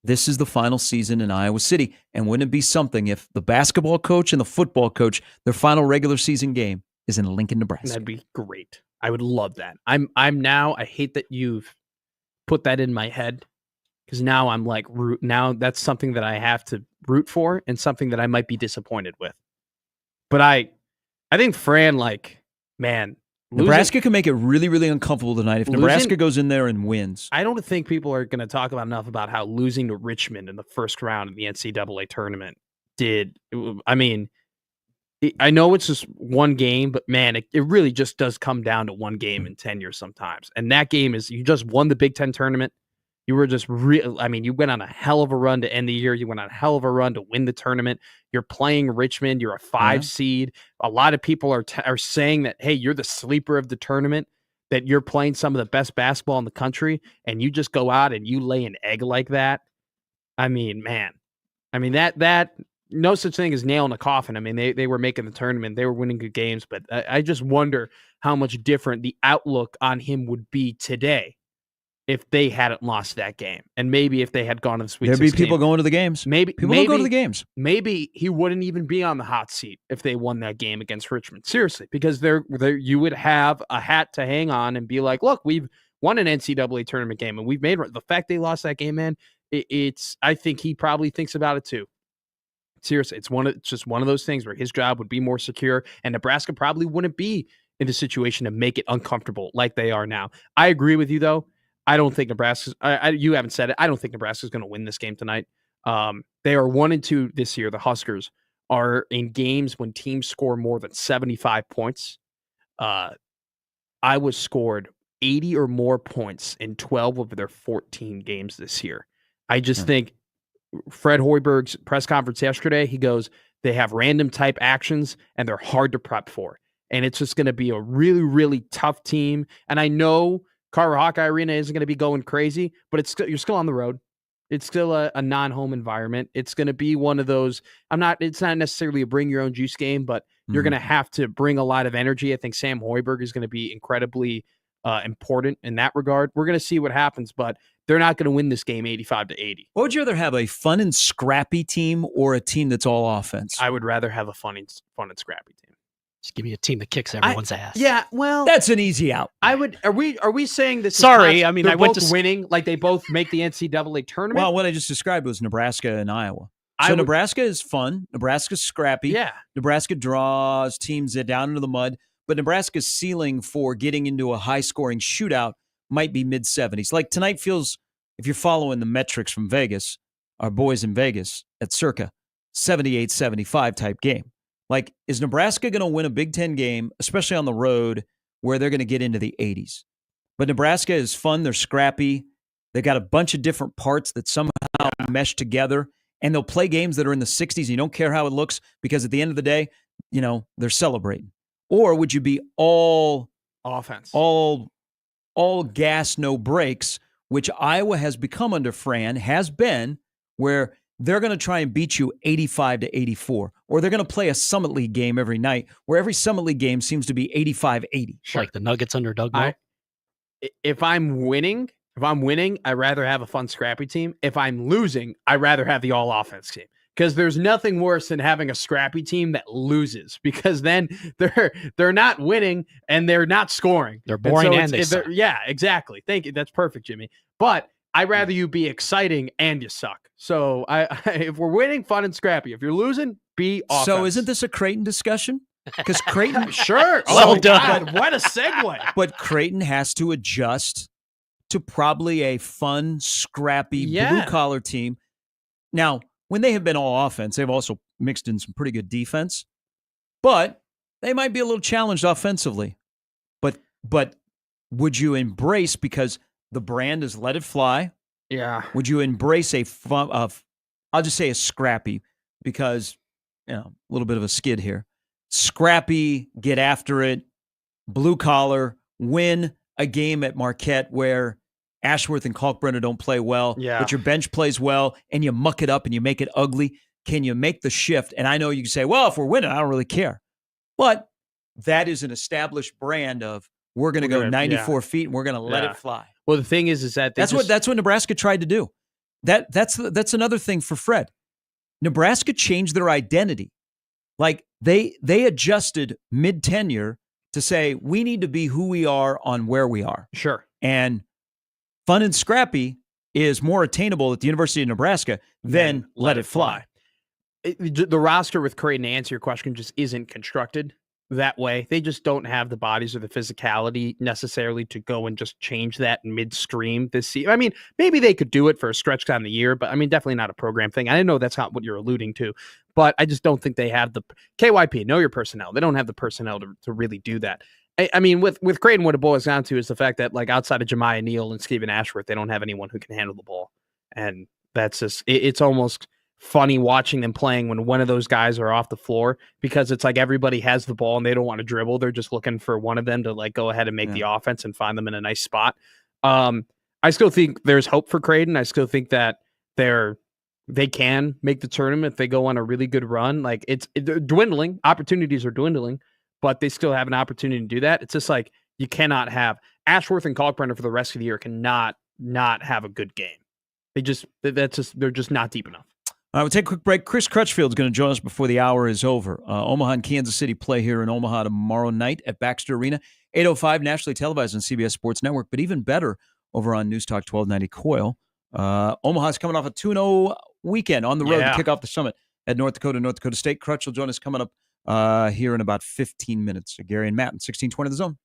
this is the final season in Iowa City. And wouldn't it be something if the basketball coach and the football coach, their final regular season game is in Lincoln, Nebraska? That'd be great. I would love that. I hate that you've put that in my head because now I'm like, now that's something that I have to root for and something that I might be disappointed with. But I think Fran, Nebraska can make it really, really uncomfortable tonight if Nebraska goes in there and wins. I don't think people are going to talk about enough about how losing to Richmond in the first round of the NCAA tournament did. I mean, I know it's just one game, but man, it really just does come down to one game in tenure sometimes. And that game is, you just won the Big Ten tournament. You were just you went on a hell of a run to end the year. You went on a hell of a run to win the tournament. You're playing Richmond. You're a 5 seed. A lot of people are saying that, hey, you're the sleeper of the tournament, that you're playing some of the best basketball in the country, and you just go out and you lay an egg like that. I mean, man. I mean, that no such thing as nail in a coffin. I mean, they were making the tournament. They were winning good games. But I just wonder how much different the outlook on him would be today if they hadn't lost that game. And maybe if they had gone to the Sweet 16. There'd be people going to the games. Maybe People don't go to the games. Maybe he wouldn't even be on the hot seat if they won that game against Richmond. Seriously, because you would have a hat to hang on and be like, look, we've won an NCAA tournament game and we've made the fact they lost that game, man. I think he probably thinks about it too. Seriously, it's just one of those things where his job would be more secure, and Nebraska probably wouldn't be in the situation to make it uncomfortable like they are now. I agree with you though. I don't think Nebraska's. You haven't said it. I don't think Nebraska's going to win this game tonight. They are 1-2 this year. The Huskers are in games when teams score more than 75 points. Iowa scored 80 or more points in 12 of their 14 games this year. I just think Fred Hoiberg's press conference yesterday, he goes, they have random type actions and they're hard to prep for. And it's just going to be a really, really tough team. And I know Carver Hawkeye Arena isn't going to be going crazy, but you're still on the road. It's still a non-home environment. It's going to be one of those, it's not necessarily a bring your own juice game, but you're going to have to bring a lot of energy. I think Sam Hoiberg is going to be incredibly important in that regard. We're going to see what happens, but they're not going to win this game 85-80. What would you rather have, a fun and scrappy team or a team that's all offense? I would rather have a fun and scrappy team. Just give me a team that kicks everyone's ass. Yeah, well, that's an easy out. I would. Are we saying this? Sorry, I mean, I went both to winning, like they both make the NCAA tournament. Well, what I just described was Nebraska and Iowa. So Nebraska is fun. Nebraska's scrappy. Yeah. Nebraska draws teams down into the mud, but Nebraska's ceiling for getting into a high-scoring shootout might be mid-70s. Like tonight feels, if you're following the metrics from Vegas, our boys in Vegas at circa 78-75 type game. Like, is Nebraska going to win a Big Ten game, especially on the road, where they're going to get into the 80s? But Nebraska is fun. They're scrappy. They got a bunch of different parts that somehow mesh together, and they'll play games that are in the 60s. You don't care how it looks because at the end of the day, they're celebrating. Or would you be all offense, all gas, no brakes, which Iowa has become under Fran, has been, where they're going to try and beat you 85-84, or they're going to play a Summit League game every night, where every Summit League game seems to be 85-80. Sure. Like the Nuggets under Doug Moe. If I'm winning, I'd rather have a fun, scrappy team. If I'm losing, I'd rather have the all-offense team. Because there's nothing worse than having a scrappy team that loses, because then they're not winning and they're not scoring. They're boring and they suck. Yeah, exactly. Thank you. That's perfect, Jimmy. But I'd rather you be exciting and you suck. So if we're winning, fun and scrappy. If you're losing, be offense. So isn't this a Creighton discussion? Because Creighton, sure. Well done. God, what a segue. But Creighton has to adjust to probably a fun, scrappy, blue-collar team. Now, when they have been all offense, they've also mixed in some pretty good defense. But they might be a little challenged offensively. But would you embrace, because the brand is let it fly? Yeah. Would you embrace a fun, I'll just say a scrappy, because, a little bit of a skid here. Scrappy, get after it, blue collar, win a game at Marquette where Ashworth and Kalkbrenner don't play well, but your bench plays well, and you muck it up and you make it ugly. Can you make the shift? And I know you can say, well, if we're winning, I don't really care. But that is an established brand of we're going to go 94 feet and we're going to let it fly. Well, the thing is that that's what Nebraska tried to do. That's another thing for Fred. Nebraska changed their identity. Like they adjusted mid-tenure to say we need to be who we are on where we are. Sure. And fun and scrappy is more attainable at the University of Nebraska than let it fly. The roster with Creighton, to answer your question, just isn't constructed that way. They just don't have the bodies or the physicality necessarily to go and just change that midstream this season. I mean, maybe they could do it for a stretch time of the year, but I mean, definitely not a program thing. I know that's not what you're alluding to, but I just don't think they have the KYP, know your personnel. They don't have the personnel to really do that. I mean, with Creighton, what it boils down to is the fact that, like, outside of Jemiah Neal and Stephen Ashworth, they don't have anyone who can handle the ball. And that's just, it's almost funny watching them playing when one of those guys are off the floor, because it's like everybody has the ball and they don't want to dribble. They're just looking for one of them to, like, go ahead and make the offense and find them in a nice spot. I still think there's hope for Creighton. I still think that they're they can make the tournament if they go on a really good run. Like they're dwindling. Opportunities are dwindling, but they still have an opportunity to do that. It's just like you cannot have Ashworth and Kalkbrenner for the rest of the year cannot not have a good game. They're just not deep enough. All right, we'll take a quick break. Chris Crutchfield is going to join us before the hour is over. Omaha and Kansas City play here in Omaha tomorrow night at Baxter Arena, 8:05, nationally televised on CBS Sports Network, but even better over on News Talk 1290 Coil. Omaha's coming off a 2-0 weekend on the road to kick off the Summit at North Dakota State. Crutch will join us coming up here in about 15 minutes. So Gary and Matt in 1620 The Zone.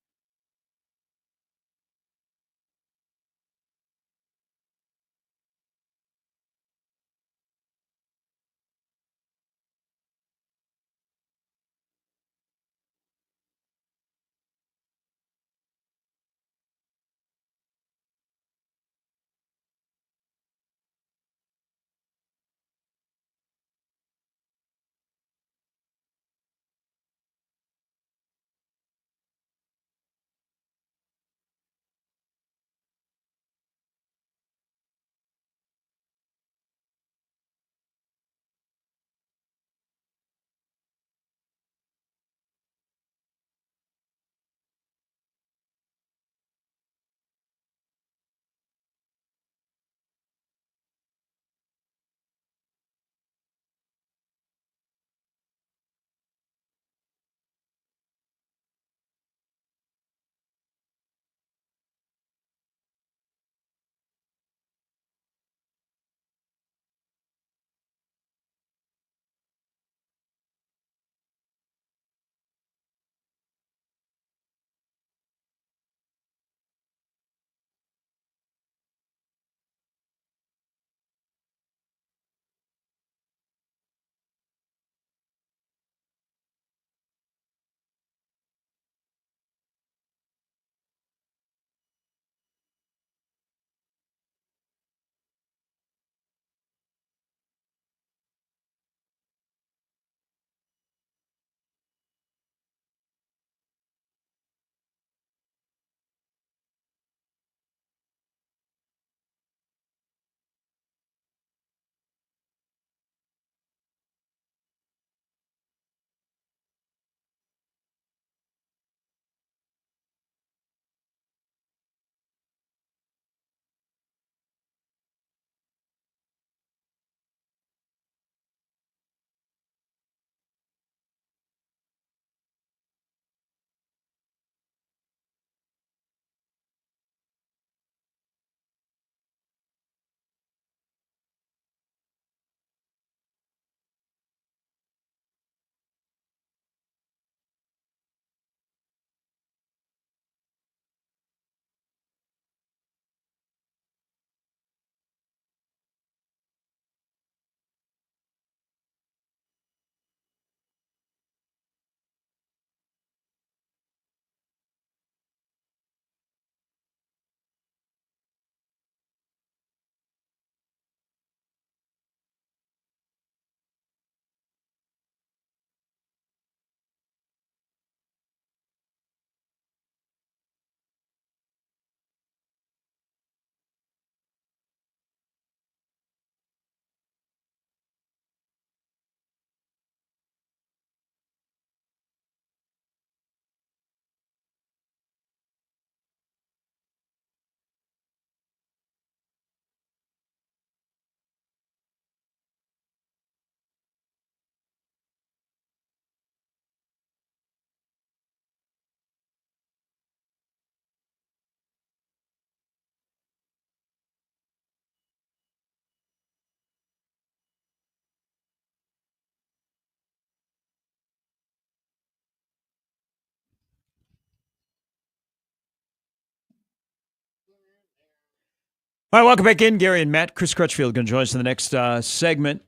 All right, welcome back in. Gary and Matt. Chris Crutchfield going to join us in the next segment.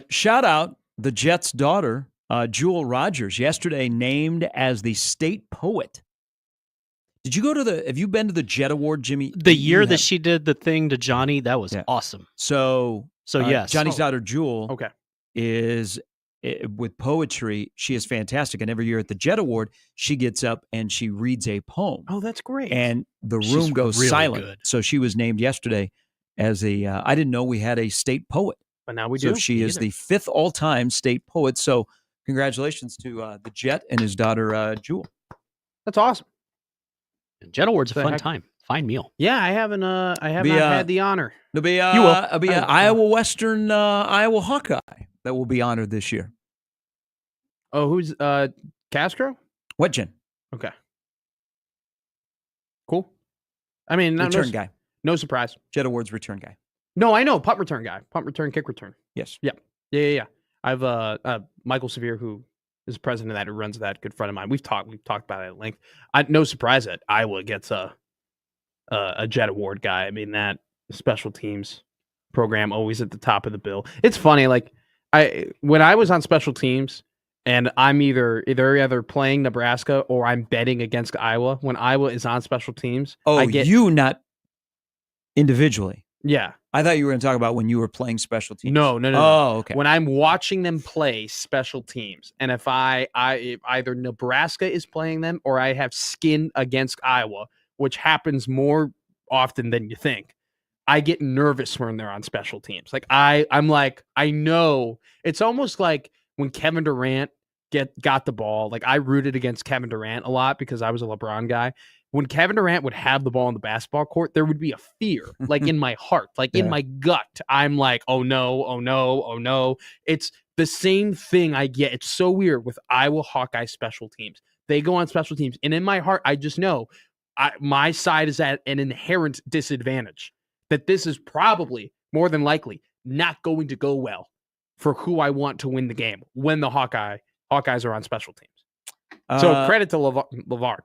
Shout out the Jets' daughter, Jewel Rogers, yesterday named as the state poet. Did you go to have you been to the Jet Award, Jimmy? The year that she did the thing to Johnny, that was awesome. So yes. Johnny's daughter, Jewel, Okay. is with poetry. She is fantastic. And every year at the Jet Award, she gets up and she reads a poem. Oh, that's great. And the She's room goes really silent. good. So she was named yesterday as I didn't know we had a state poet. But now we So do. she is the 5th all-time state poet. So congratulations to the Jet and his daughter, Jewel. That's awesome. And Jet Award's a The fun heck? time. Fine meal. Yeah, I have not had the honor. There'll be, You will. It'll be Iowa Western Iowa Hawkeye that will be honored this year. Oh, who's Castro? What, Jen? Okay. Cool. I mean, Return guy. No surprise. Jet Awards return guy. No, I know. Punt return guy. Punt return, kick return. Yes. Yeah. I've Michael Severe, who is president of that, who runs that, good friend of mine. We've talked about it at length. No surprise that Iowa gets a Jet Award guy. I mean, that special teams program always at the top of the bill. It's funny, like when I was on special teams and I'm either playing Nebraska or I'm betting against Iowa. When Iowa is on special teams, you not individually. Yeah. I thought you were going to talk about when you were playing special teams. No. Oh, okay. When I'm watching them play special teams, and if if either Nebraska is playing them or I have skin against Iowa, which happens more often than you think, I get nervous when they're on special teams. Like I'm like, I know it's almost like when Kevin Durant got the ball. Like I rooted against Kevin Durant a lot because I was a LeBron guy. When Kevin Durant would have the ball in the basketball court, there would be a fear, like in my heart, like in my gut. I'm like, oh no. It's the same thing I get. It's so weird with Iowa Hawkeye special teams. They go on special teams, and in my heart, I just know my side is at an inherent disadvantage. That this is probably, more than likely, not going to go well for who I want to win the game when the Hawkeyes are on special teams. So credit to LeVar.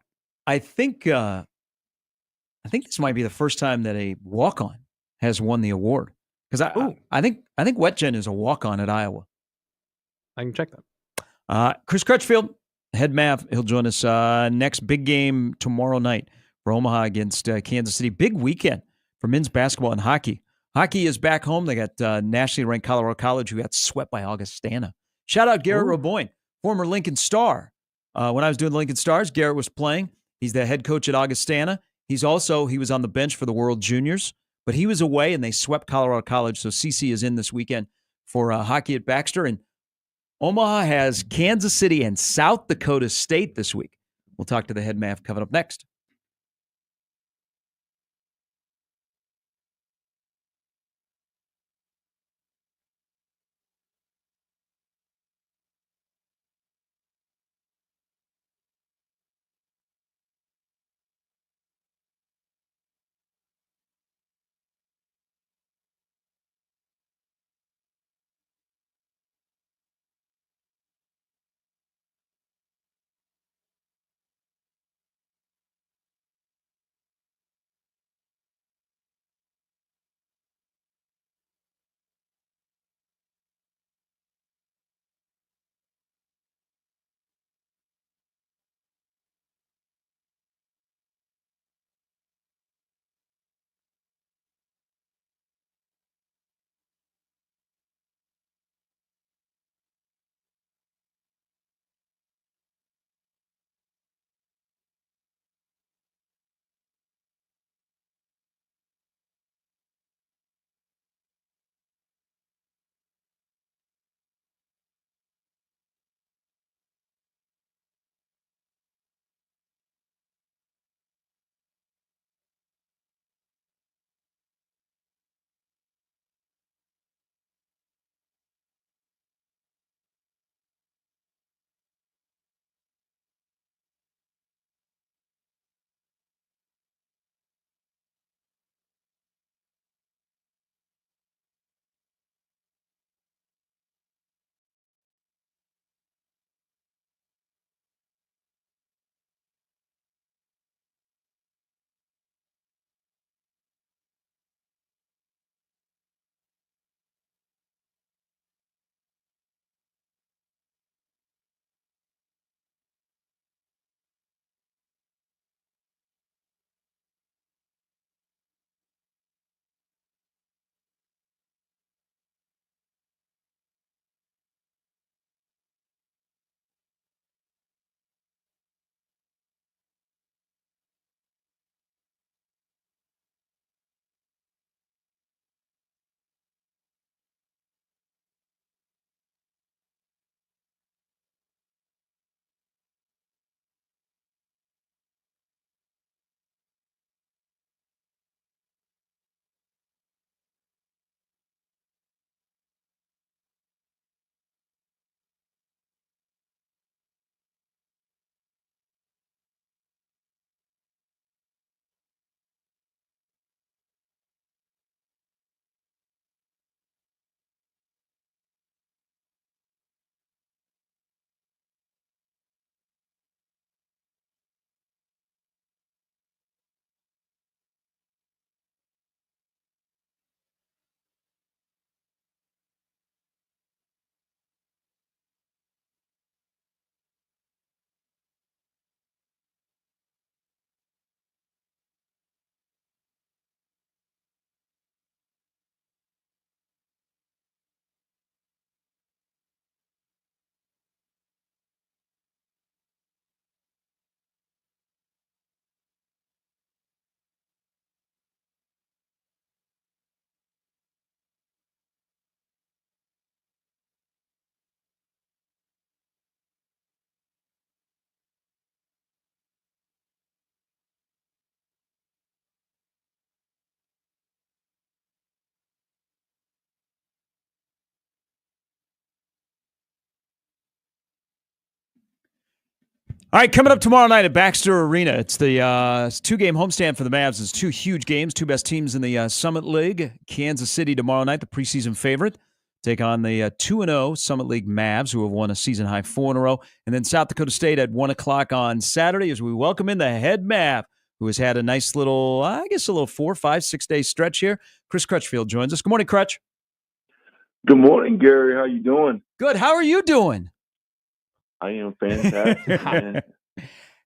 I think this might be the first time that a walk-on has won the award, because I think Wetjen is a walk-on at Iowa. I can check that. Chris Crutchfield, head Mav, he'll join us next big game tomorrow night for Omaha against Kansas City. Big weekend for men's basketball and hockey. Hockey is back home. They got nationally ranked Colorado College, who got swept by Augustana. Shout out Garrett Roboin, former Lincoln Star. When I was doing the Lincoln Stars, Garrett was playing. He's the head coach at Augustana. He was on the bench for the World Juniors, but he was away and they swept Colorado College. So CC is in this weekend for hockey at Baxter. And Omaha has Kansas City and South Dakota State this week. We'll talk to the head Mav coming up next. All right, coming up tomorrow night at Baxter Arena, it's the two-game homestand for the Mavs. It's two huge games, two best teams in the Summit League. Kansas City tomorrow night, the preseason favorite, take on the 2-0 Summit League Mavs, who have won a season-high 4 in a row. And then South Dakota State at 1 o'clock on Saturday as we welcome in the head Mav, who has had a nice little, I guess, a little 4, 5, 6-day stretch here. Chris Crutchfield joins us. Good morning, Crutch. Good morning, Gary. How you doing? Good. How are you doing? I am fantastic, man.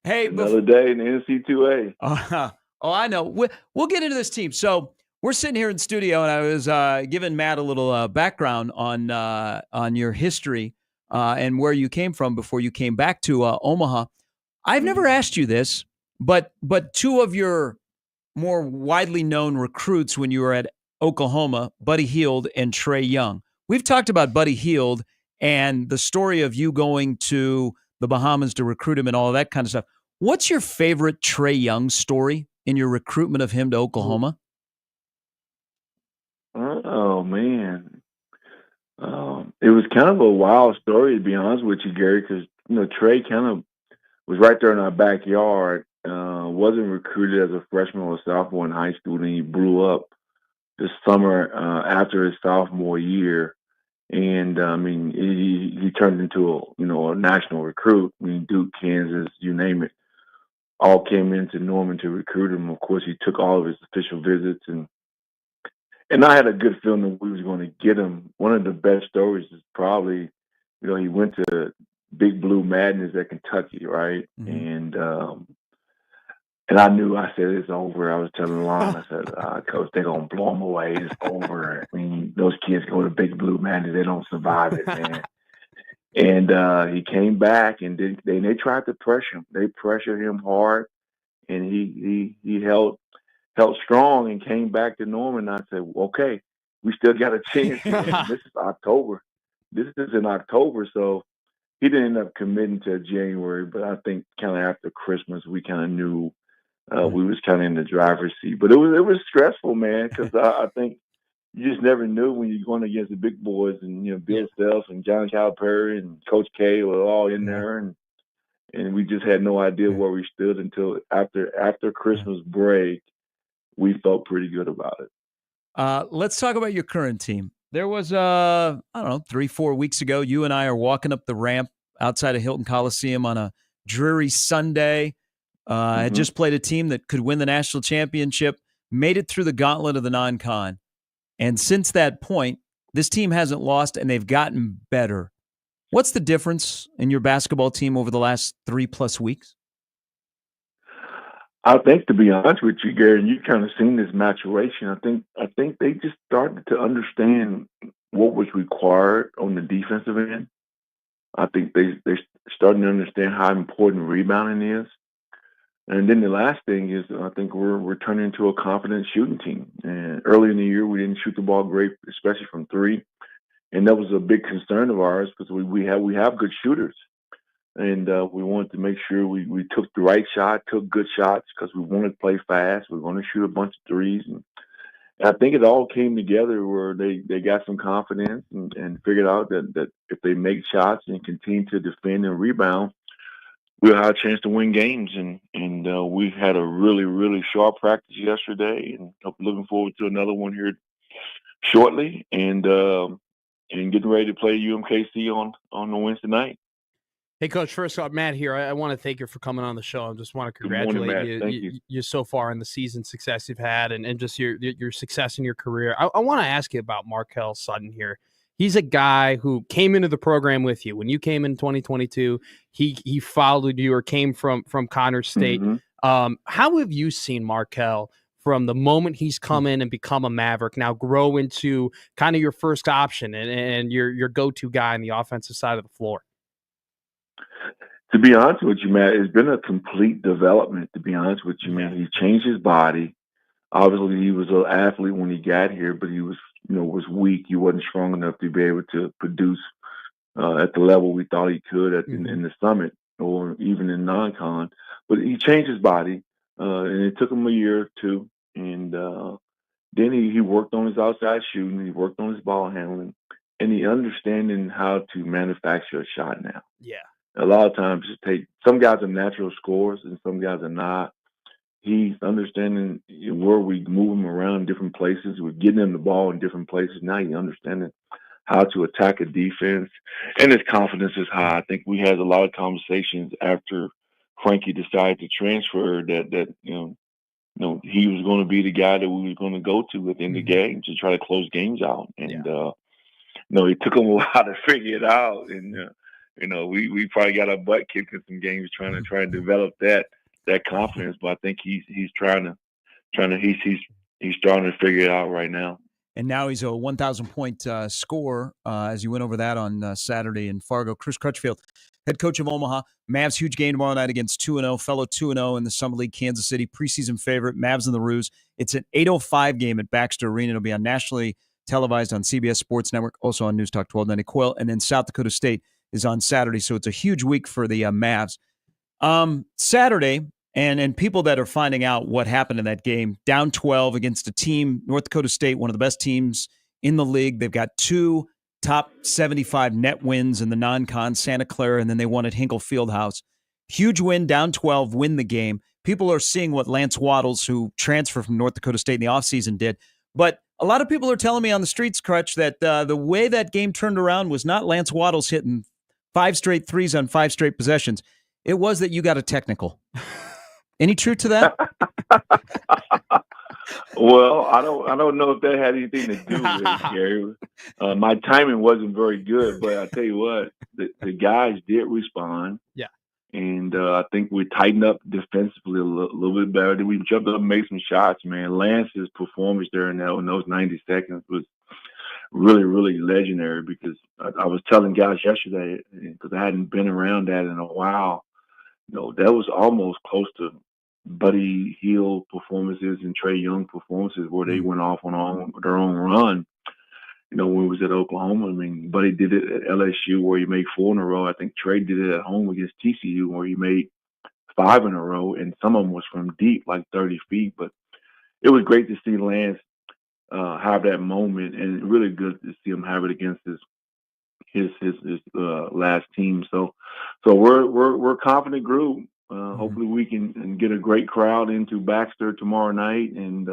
Hey, another day in the NC2A. Oh, I know. We'll get into this team. So we're sitting here in studio, and I was giving Matt a little background on your history and where you came from before you came back to Omaha. I've never asked you this, but two of your more widely known recruits when you were at Oklahoma, Buddy Hield and Trae Young. We've talked about Buddy Hield and the story of you going to the Bahamas to recruit him and all of that kind of stuff. What's your favorite Trae Young story in your recruitment of him to Oklahoma? Oh, man. It was kind of a wild story, to be honest with you, Gary, because, Trae kind of was right there in our backyard, wasn't recruited as a freshman or a sophomore in high school, and he blew up this summer after his sophomore year. And he turned into a national recruit. I mean, Duke, Kansas, you name it, all came into Norman to recruit him. Of course, he took all of his official visits, and I had a good feeling that we was going to get him. One of the best stories is probably, he went to Big Blue Madness at Kentucky, right? Mm-hmm. And I knew, I said, it's over. I was telling Lon, I said, Coach, they're going to blow him away. It's over. I mean, those kids go to Big Blue Madness. They don't survive it, man. And he came back, and they tried to pressure him. They pressured him hard, and he held strong and came back to Norman. And I said, okay, we still got a chance. This is October. This is in October, so he didn't end up committing to January. But I think kind of after Christmas, we kind of knew we was kind of in the driver's seat. But it was stressful, man, because I think you just never knew when you're going against the big boys, and Bill Self and John Calipari and Coach K were all in there, and we just had no idea where we stood until after Christmas break. We felt pretty good about it. Let's talk about your current team. There was, I don't know, 3-4 weeks ago, you and I are walking up the ramp outside of Hilton Coliseum on a dreary Sunday. Had just played a team that could win the national championship, made it through the gauntlet of the non-con. And since that point, this team hasn't lost, and they've gotten better. What's the difference in your basketball team over the last 3+ weeks? I think, to be honest with you, Gary, you've kind of seen this maturation. I think they just started to understand what was required on the defensive end. I think they're starting to understand how important rebounding is. And then the last thing is, I think we're turning into a confident shooting team. And early in the year, we didn't shoot the ball great, especially from three, and that was a big concern of ours because we have good shooters. And we wanted to make sure we took the right shot, took good shots, because we wanted to play fast. We want to shoot a bunch of threes. And I think it all came together where they got some confidence and figured out that if they make shots and continue to defend and rebound, we'll have a chance to win games. And we had a really, really sharp practice yesterday, and I'm looking forward to another one here shortly, and getting ready to play UMKC on the Wednesday night. Hey, Coach, first off, Matt here. I want to thank you for coming on the show. I just want to congratulate you so far in the season success you've had and just your success in your career. I want to ask you about Markell Sutton here. He's a guy who came into the program with you. When you came in 2022, he followed you or came from Connors State. How have you seen Markell from the moment he's come in and become a Maverick, now grow into kind of your first option and your go-to guy on the offensive side of the floor? To be honest with you, Matt, it's been a complete development, to be honest with you, man. He changed his body. Obviously, he was an athlete when he got here, but he was weak. He wasn't strong enough to be able to produce at the level we thought he could in the summit or even in non-con. But he changed his body, and it took him a year or two. And then he worked on his outside shooting. He worked on his ball handling, and he understanding how to manufacture a shot now. Yeah. A lot of times, some guys are natural scorers and some guys are not. He's understanding where we move him around different places. We're getting him the ball in different places. Now he's understanding how to attack a defense, and his confidence is high. I think we had a lot of conversations after Frankie decided to transfer that he was going to be the guy that we were going to go to at the end of the game to try to close games out. And it took him a while to figure it out. And we probably got our butt kicked in some games trying to develop that confidence. But I think he's starting to figure it out right now. And now he's a 1,000-point scorer as you went over that on Saturday in Fargo. Chris Crutchfield, head coach of Omaha. Mavs, huge game tomorrow night against 2-0, fellow 2-0 in the Summer League, Kansas City, preseason favorite, Mavs and the Roos. It's an 8:05 game at Baxter Arena. It'll be on nationally televised on CBS Sports Network, also on News Talk 1290 Quill. And then South Dakota State is on Saturday, so it's a huge week for the Mavs. Saturday, and people that are finding out what happened in that game, down 12 against a team, North Dakota State, one of the best teams in the league. They've got 2 top 75 net wins in the non-con, Santa Clara, and then they won at Hinkle Fieldhouse. Huge win, down 12, win the game. People are seeing what Lance Waddles, who transferred from North Dakota State in the offseason, did. But a lot of people are telling me on the streets, Crutch, that the way that game turned around was not Lance Waddles hitting 5 straight threes on 5 straight possessions. It was that you got a technical. Any truth to that? Well, I don't know if that had anything to do with it, Gary. My timing wasn't very good, but I tell you what, the guys did respond. Yeah. And I think we tightened up defensively a little bit better. Then we jumped up and made some shots, man. Lance's performance there in those 90 seconds was really, really legendary because I was telling guys yesterday, because I hadn't been around that in a while, that was almost close to Buddy Hield performances and Trey Young performances where they went off on their own run. When we was at Oklahoma, I mean, Buddy did it at LSU where he made 4 in a row. I think Trey did it at home against TCU where he made 5 in a row, and some of them was from deep, like 30 feet. But it was great to see Lance have that moment, and really good to see him have it against his last team. So we're a confident group. Hopefully we can get a great crowd into Baxter tomorrow night and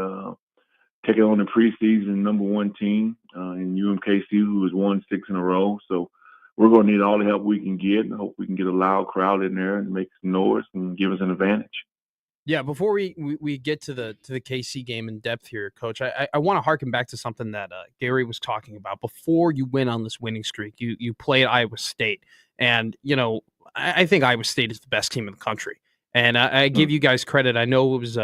take it on the preseason number 1 team in UMKC, who has won 6 in a row. So we're going to need all the help we can get, and hope we can get a loud crowd in there and make some noise and give us an advantage. Yeah, before we get to the KC game in depth here, Coach, I want to harken back to something that Gary was talking about. Before you went on this winning streak, you played Iowa State, and I think Iowa State is the best team in the country. And I give you guys credit. I know it was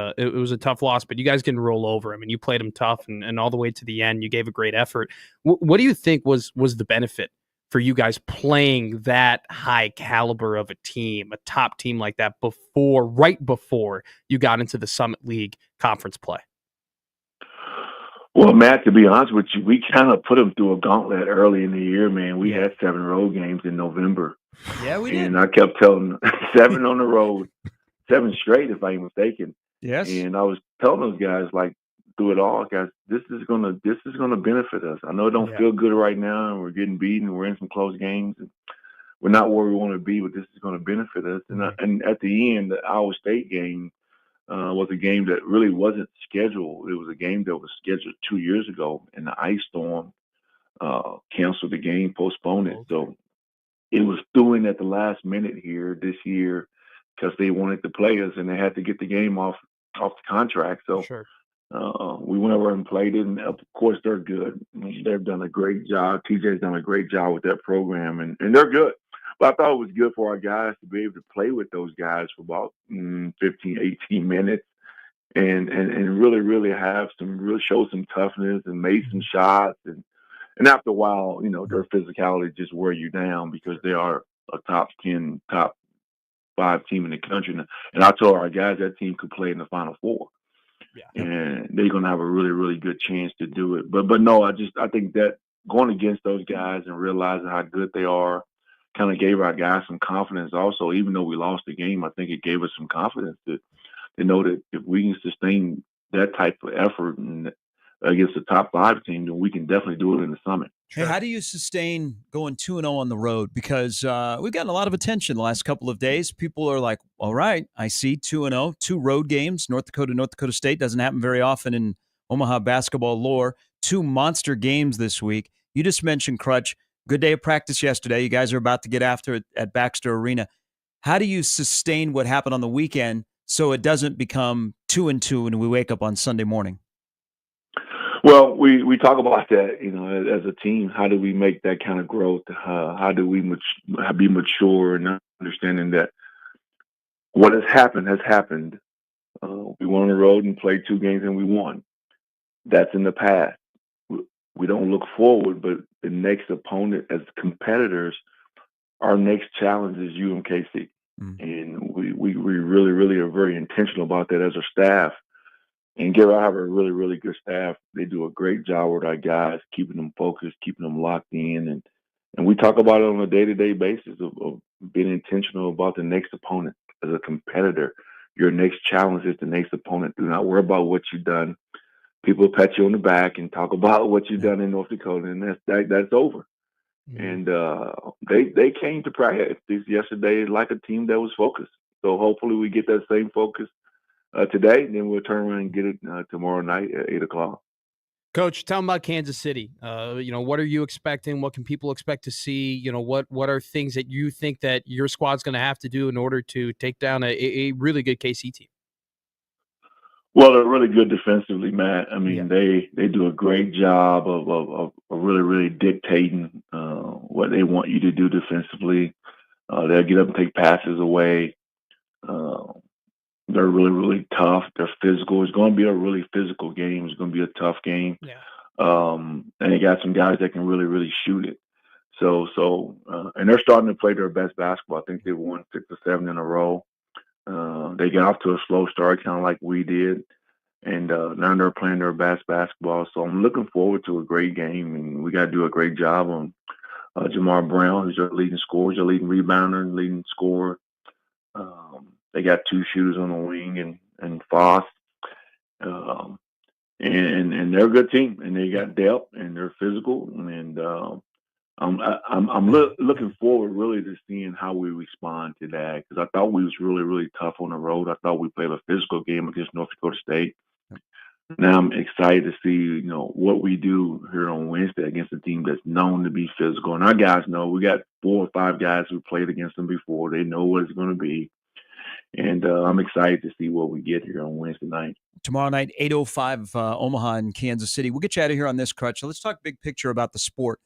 a tough loss, but you guys didn't roll over. I mean, you played them tough and all the way to the end. You gave a great effort. What do you think was the benefit for you guys playing that high caliber of a team, a top team like that right before you got into the Summit League conference play? Well, Matt, to be honest with you, we kind of put them through a gauntlet early in the year, man. We had 7 road games in November. Yeah, we did. And I kept telling them 7 on the road, 7 straight, if I ain't mistaken. Yes. And I was telling those guys, like, through it all, guys, this is gonna benefit us. I know it don't feel good right now, and we're getting beaten, and we're in some close games, and we're not where we want to be, but this is going to benefit us. And at the end, the Iowa State game was a game that really wasn't scheduled. It was a game that was scheduled 2 years ago, and the ice storm canceled the game, postponed it. So it was thrown in at the last minute here this year because they wanted to play us, and they had to get the game off the contract. So we went over and played it, and of course they're good. They've done a great job. TJ's done a great job with that program, and they're good. But I thought it was good for our guys to be able to play with those guys for about 15, 18 minutes and really, really show some toughness and made some shots. And after a while, their physicality just wear you down because they are a top 10, top 5 team in the country. And I told our guys that team could play in the Final Four. Yeah. And they're going to have a really, really good chance to do it. But no, I think that going against those guys and realizing how good they are kind of gave our guys some confidence also. Even though we lost the game, I think it gave us some confidence to know that if we can sustain that type of effort and against the top 5 team, then we can definitely do it in the Summit. Hey, how do you sustain going 2-0 on the road? Because we've gotten a lot of attention the last couple of days. People are like, all right, I see 2-0, 2 road games, North Dakota State. Doesn't happen very often in Omaha basketball lore. 2 monster games this week. You just mentioned Crutch. Good day of practice yesterday. You guys are about to get after it at Baxter Arena. How do you sustain what happened on the weekend so it doesn't become 2-2 and we wake up on Sunday morning? Well, we talk about that, as a team. How do we make that kind of growth? How do we be mature and understanding that what has happened has happened? We went on the road and played 2 games and we won. That's in the past. We don't look forward, but the next opponent as competitors, our next challenge is UMKC. And we really, really are very intentional about that as a staff. And I have a really, really good staff. They do a great job with our guys, keeping them focused, keeping them locked in. And we talk about it on a day-to-day basis of being intentional about the next opponent. As a competitor, your next challenge is the next opponent. Do not worry about what you've done. People pat you on the back and talk about what you've done in North Dakota, and that's over. And they came to practice yesterday like a team that was focused. So hopefully we get that same focus today, and then we'll turn around and get it tomorrow night at 8:00. Coach, tell them about Kansas City. What are you expecting? What can people expect to see? What are things that you think that your squad's going to have to do in order to take down a really good KC team? Well, they're really good defensively, Matt. I mean, they do a great job of really, really dictating what they want you to do defensively. They'll get up and take passes away. They're really, really tough. They're physical. It's going to be a really physical game. It's going to be a tough game. Yeah. And they got some guys that can really, really shoot it. And they're starting to play their best basketball. I think they've won 6 or 7 in a row. They got off to a slow start, kind of like we did. And now they're playing their best basketball. So I'm looking forward to a great game. And we got to do a great job on Jamar Brown, who's their leading scorer, their leading rebounder, and leading scorer. They got 2 shooters on the wing and Foss. And they're a good team, and they got depth, and they're physical. And I'm looking forward really to seeing how we respond to that, because I thought we was really, really tough on the road. I thought we played a physical game against North Dakota State. Now I'm excited to see, what we do here on Wednesday against a team that's known to be physical. And our guys know. We got 4 or 5 guys who played against them before. They know what it's going to be. And I'm excited to see what we get here on Wednesday night. Tomorrow night, 8:05, Omaha and Kansas City. We'll get you out of here on this, Crutch. So let's talk big picture about the sport,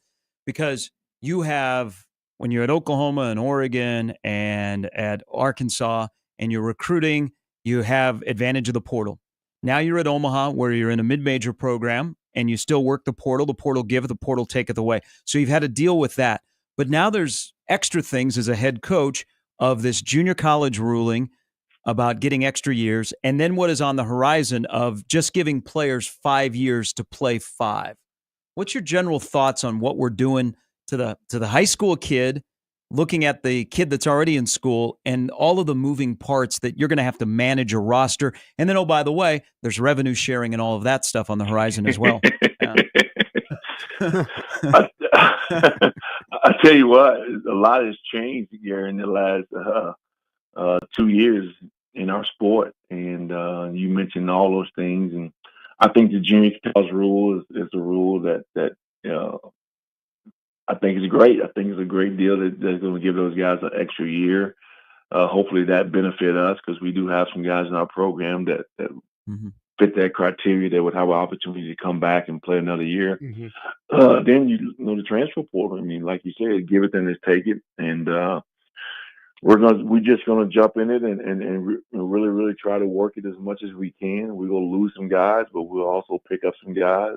because you have, when you're at Oklahoma and Oregon and at Arkansas and you're recruiting, you have advantage of the portal. Now you're at Omaha, where you're in a mid-major program and you still work the portal giveth, the portal taketh away. So you've had to deal with that. But now there's extra things as a head coach of this junior college ruling about getting extra years, and then what is on the horizon of just giving players 5 years to play 5. What's your general thoughts on what we're doing to the high school kid, looking at the kid that's already in school, and all of the moving parts that you're going to have to manage a roster? And then, oh, by the way, there's revenue sharing and all of that stuff on the horizon as well. I tell you what, a lot has changed here in the last 2 years in our sport, and you mentioned all those things, and I think the junior college rule is a rule that I think is great. I think it's a great deal that's going to give those guys an extra year. Hopefully that benefit us, because we do have some guys in our program that fit that criteria that would have an opportunity to come back and play another year. Then the transfer portal. I mean, like you said, give it, then let's take it, and we're just gonna jump in it and really, really try to work it as much as we can. We're gonna lose some guys, but we'll also pick up some guys,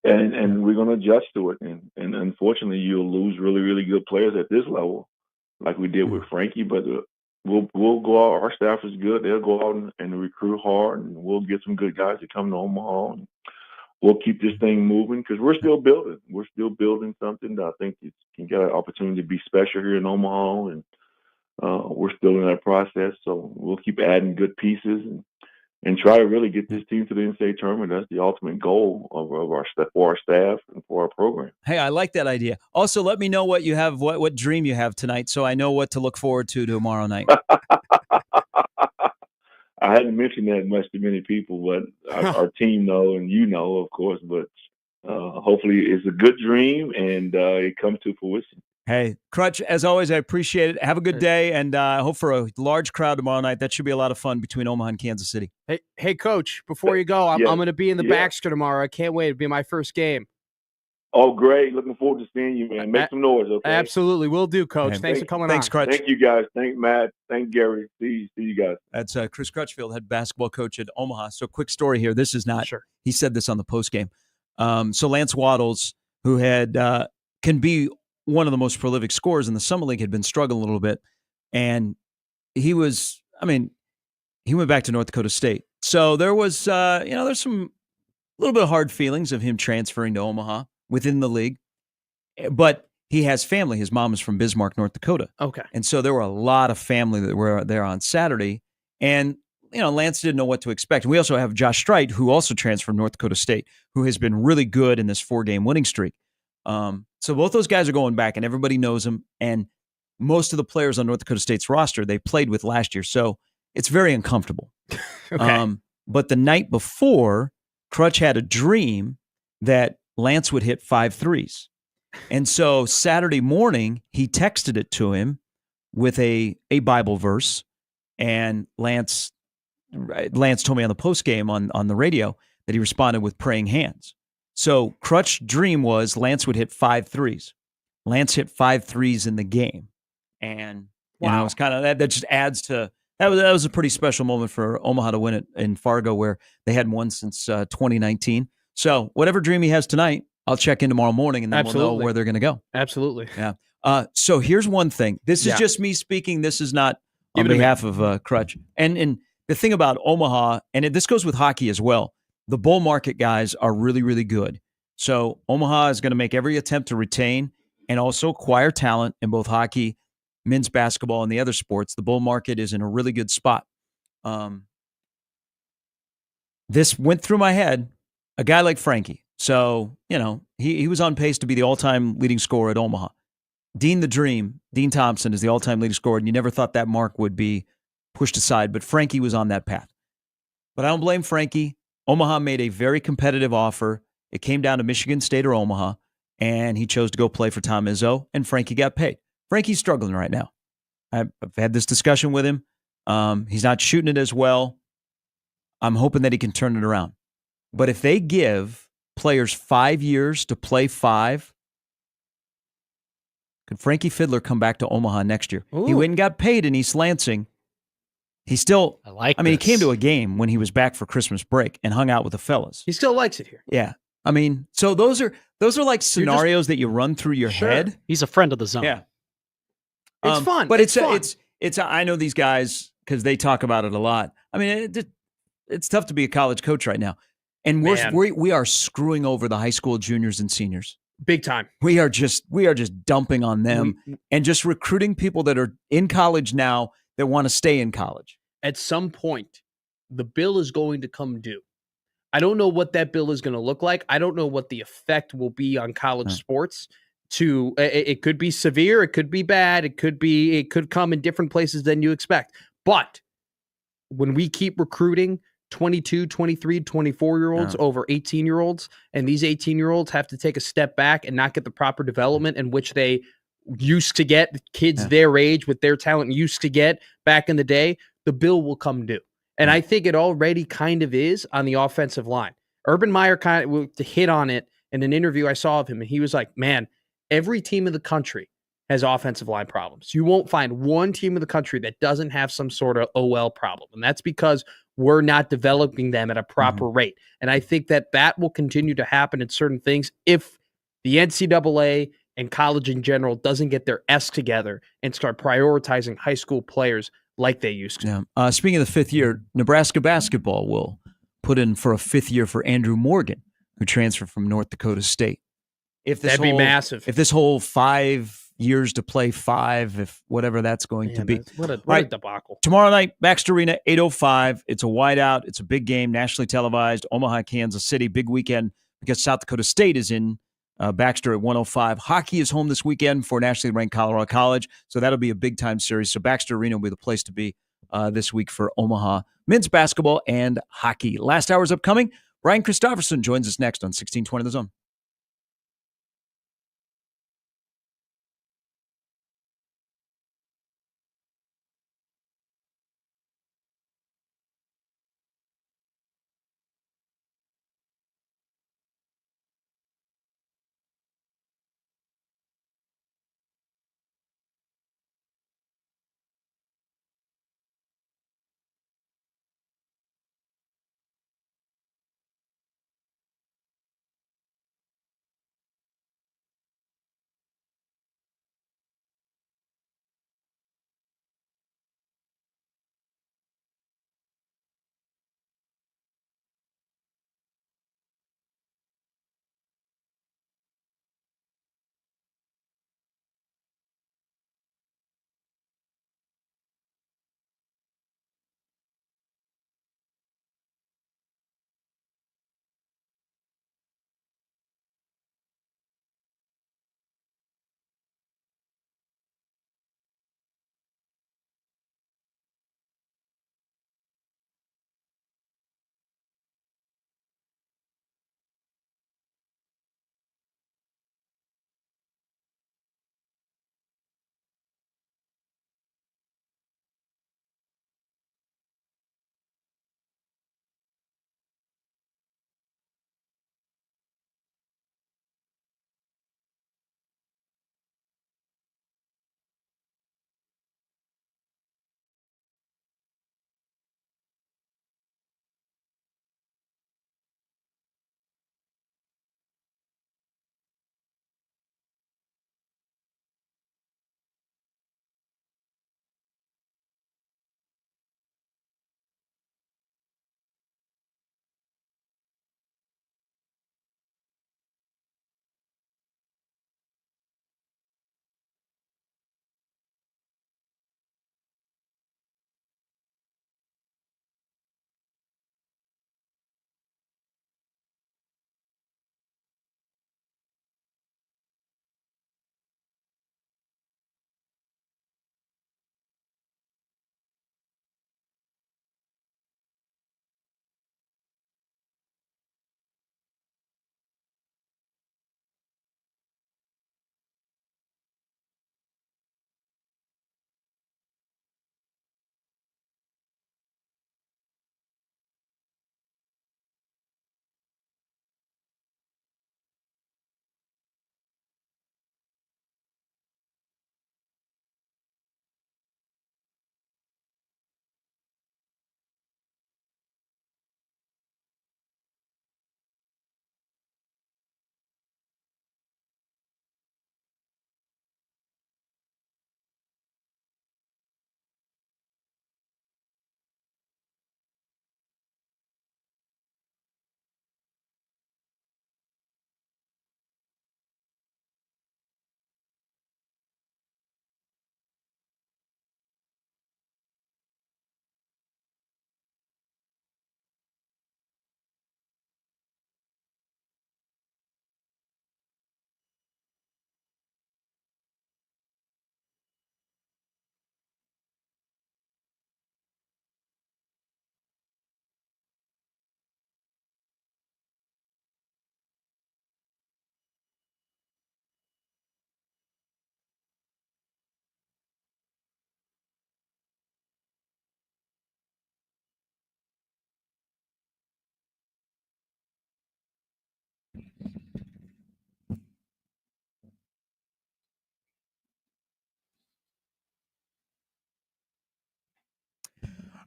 and we're gonna adjust to it. And unfortunately, you'll lose really, really good players at this level, like we did with Frankie. But we'll go out. Our staff is good. They'll go out and recruit hard, and we'll get some good guys to come to Omaha. And we'll keep this thing moving, because we're still building. We're still building something that I think can get an opportunity to be special here in Omaha, and we're still in that process. So we'll keep adding good pieces, and try to really get this team to the NCAA tournament. That's the ultimate goal of our staff and for our program. Hey, I like that idea. Also, let me know what you have, what dream you have tonight, so I know what to look forward to tomorrow night. I hadn't mentioned that much to many people, but our team know, and you know, of course. But hopefully, it's a good dream and it comes to fruition. Hey, Crutch, as always, I appreciate it. Have a good day, and I hope for a large crowd tomorrow night. That should be a lot of fun between Omaha and Kansas City. Hey, Coach, before you go, I'm going to be in the Baxter tomorrow. I can't wait. It'll be my first game. Oh, great. Looking forward to seeing you, man. Make some noise, okay? Absolutely. Will do, Coach. Hey, thanks for coming Thanks, on. Crutch. Thank you, guys. Thank Matt. Thank Gary. See you guys. That's Chris Crutchfield, head basketball coach at Omaha. So quick story here. This is not, he said this on the postgame. So Lance Waddles, who had can be one of the most prolific scorers in the Summer League, had been struggling a little bit. And he went back to North Dakota State. So there was, there's some little bit of hard feelings of him transferring to Omaha within the league. But he has family. His mom is from Bismarck, North Dakota. Okay. And so there were a lot of family that were there on Saturday. And, Lance didn't know what to expect. We also have Josh Streit, who also transferred from North Dakota State, who has been really good in this 4-game winning streak. So both those guys are going back, and everybody knows them. And most of the players on North Dakota State's roster, they played with last year. So it's very uncomfortable. Okay. But the night before, Crutch had a dream that Lance would hit 5 threes. And so Saturday morning, he texted it to him with a Bible verse. And Lance told me on the postgame on the radio that he responded with praying hands. So Crutch's dream was Lance would hit 5 threes. Lance hit 5 threes in the game. And it's kind of that just adds to that was a pretty special moment for Omaha to win it in Fargo, where they hadn't won since 2019. So whatever dream he has tonight, I'll check in tomorrow morning, and then we'll know where they're going to go. Absolutely. Yeah. So here's one thing. This is just me speaking. This is not on behalf of Crutch. And the thing about Omaha, and this goes with hockey as well, the bull market guys are really, really good. So Omaha is going to make every attempt to retain and also acquire talent in both hockey, men's basketball, and the other sports. The bull market is in a really good spot. This went through my head, a guy like Frankie. So, he was on pace to be the all-time leading scorer at Omaha. Dean Thompson is the all-time leading scorer, and you never thought that mark would be pushed aside, but Frankie was on that path. But I don't blame Frankie. Omaha made a very competitive offer. It came down to Michigan State or Omaha, and he chose to go play for Tom Izzo, and Frankie got paid. Frankie's struggling right now. I've had this discussion with him. He's not shooting it as well. I'm hoping that he can turn it around. But if they give players 5 years to play 5, could Frankie Fiddler come back to Omaha next year? Ooh. He went and got paid in East Lansing. He still, he came to a game when he was back for Christmas break and hung out with the fellas. He still likes it here. Yeah. So those are like scenarios that you run through your head. He's a friend of the zone. Yeah. It's fun. But it's fun. I know these guys because they talk about it a lot. It's tough to be a college coach right now. And we are screwing over the high school juniors and seniors. Big time. We are just dumping on them and just recruiting people that are in college now that want to stay in college. At some point, the bill is going to come due. I don't know what that bill is going to look like. I don't know what the effect will be on college sports. It could be severe. It could be bad. It could come in different places than you expect. But when we keep recruiting 22, 23, 24-year-olds over 18-year-olds, and these 18-year-olds have to take a step back and not get the proper development in which they used to get, kids their age with their talent used to get back in the day, the bill will come due. And I think it already kind of is on the offensive line. Urban Meyer kind of hit on it in an interview I saw of him, and he was like, man, every team in the country has offensive line problems. You won't find one team in the country that doesn't have some sort of OL problem. And that's because we're not developing them at a proper rate. And I think that will continue to happen in certain things if the NCAA and college in general doesn't get their S together and start prioritizing high school players like they used to. Yeah. Speaking of the 5th year, Nebraska basketball will put in for a 5th year for Andrew Morgan, who transferred from North Dakota State. That'd be massive. If this whole 5 years to play 5, if whatever that's going to be. What a right. debacle. Tomorrow night, Baxter Arena, 8:05. It's a whiteout. It's a big game, nationally televised. Omaha, Kansas City, big weekend because South Dakota State is in Baxter at 1:05. Hockey is home this weekend for nationally ranked Colorado College, so that'll be a big-time series. So Baxter Arena will be the place to be this week for Omaha men's basketball and hockey. Last hour is upcoming. Brian Christopherson joins us next on 1620 The Zone.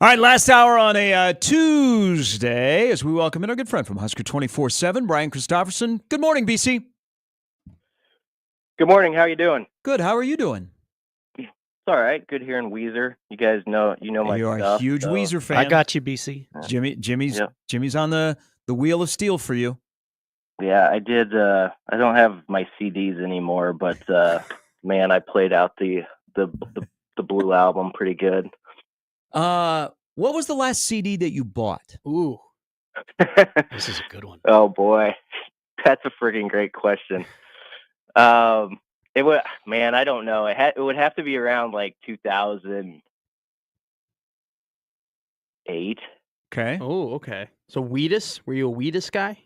All right, last hour on a Tuesday as we welcome in our good friend from Husker 24/7, Brian Christopherson. Good morning, BC. Good morning. How you doing? Good. How are you doing? It's all right. Good hearing Weezer. You guys know my You are stuff. a huge Weezer fan. I got you, BC. Jimmy's on the wheel of steel for you. Yeah, I did. I don't have my CDs anymore, but man, I played out the Blue album pretty good. What was the last CD that you bought? Ooh. This is a good one. Oh boy, that's a freaking great question. It would, man, I don't know. It would have to be around like 2008. Okay. Oh, okay. So Wheatus, were you a Wheatus guy?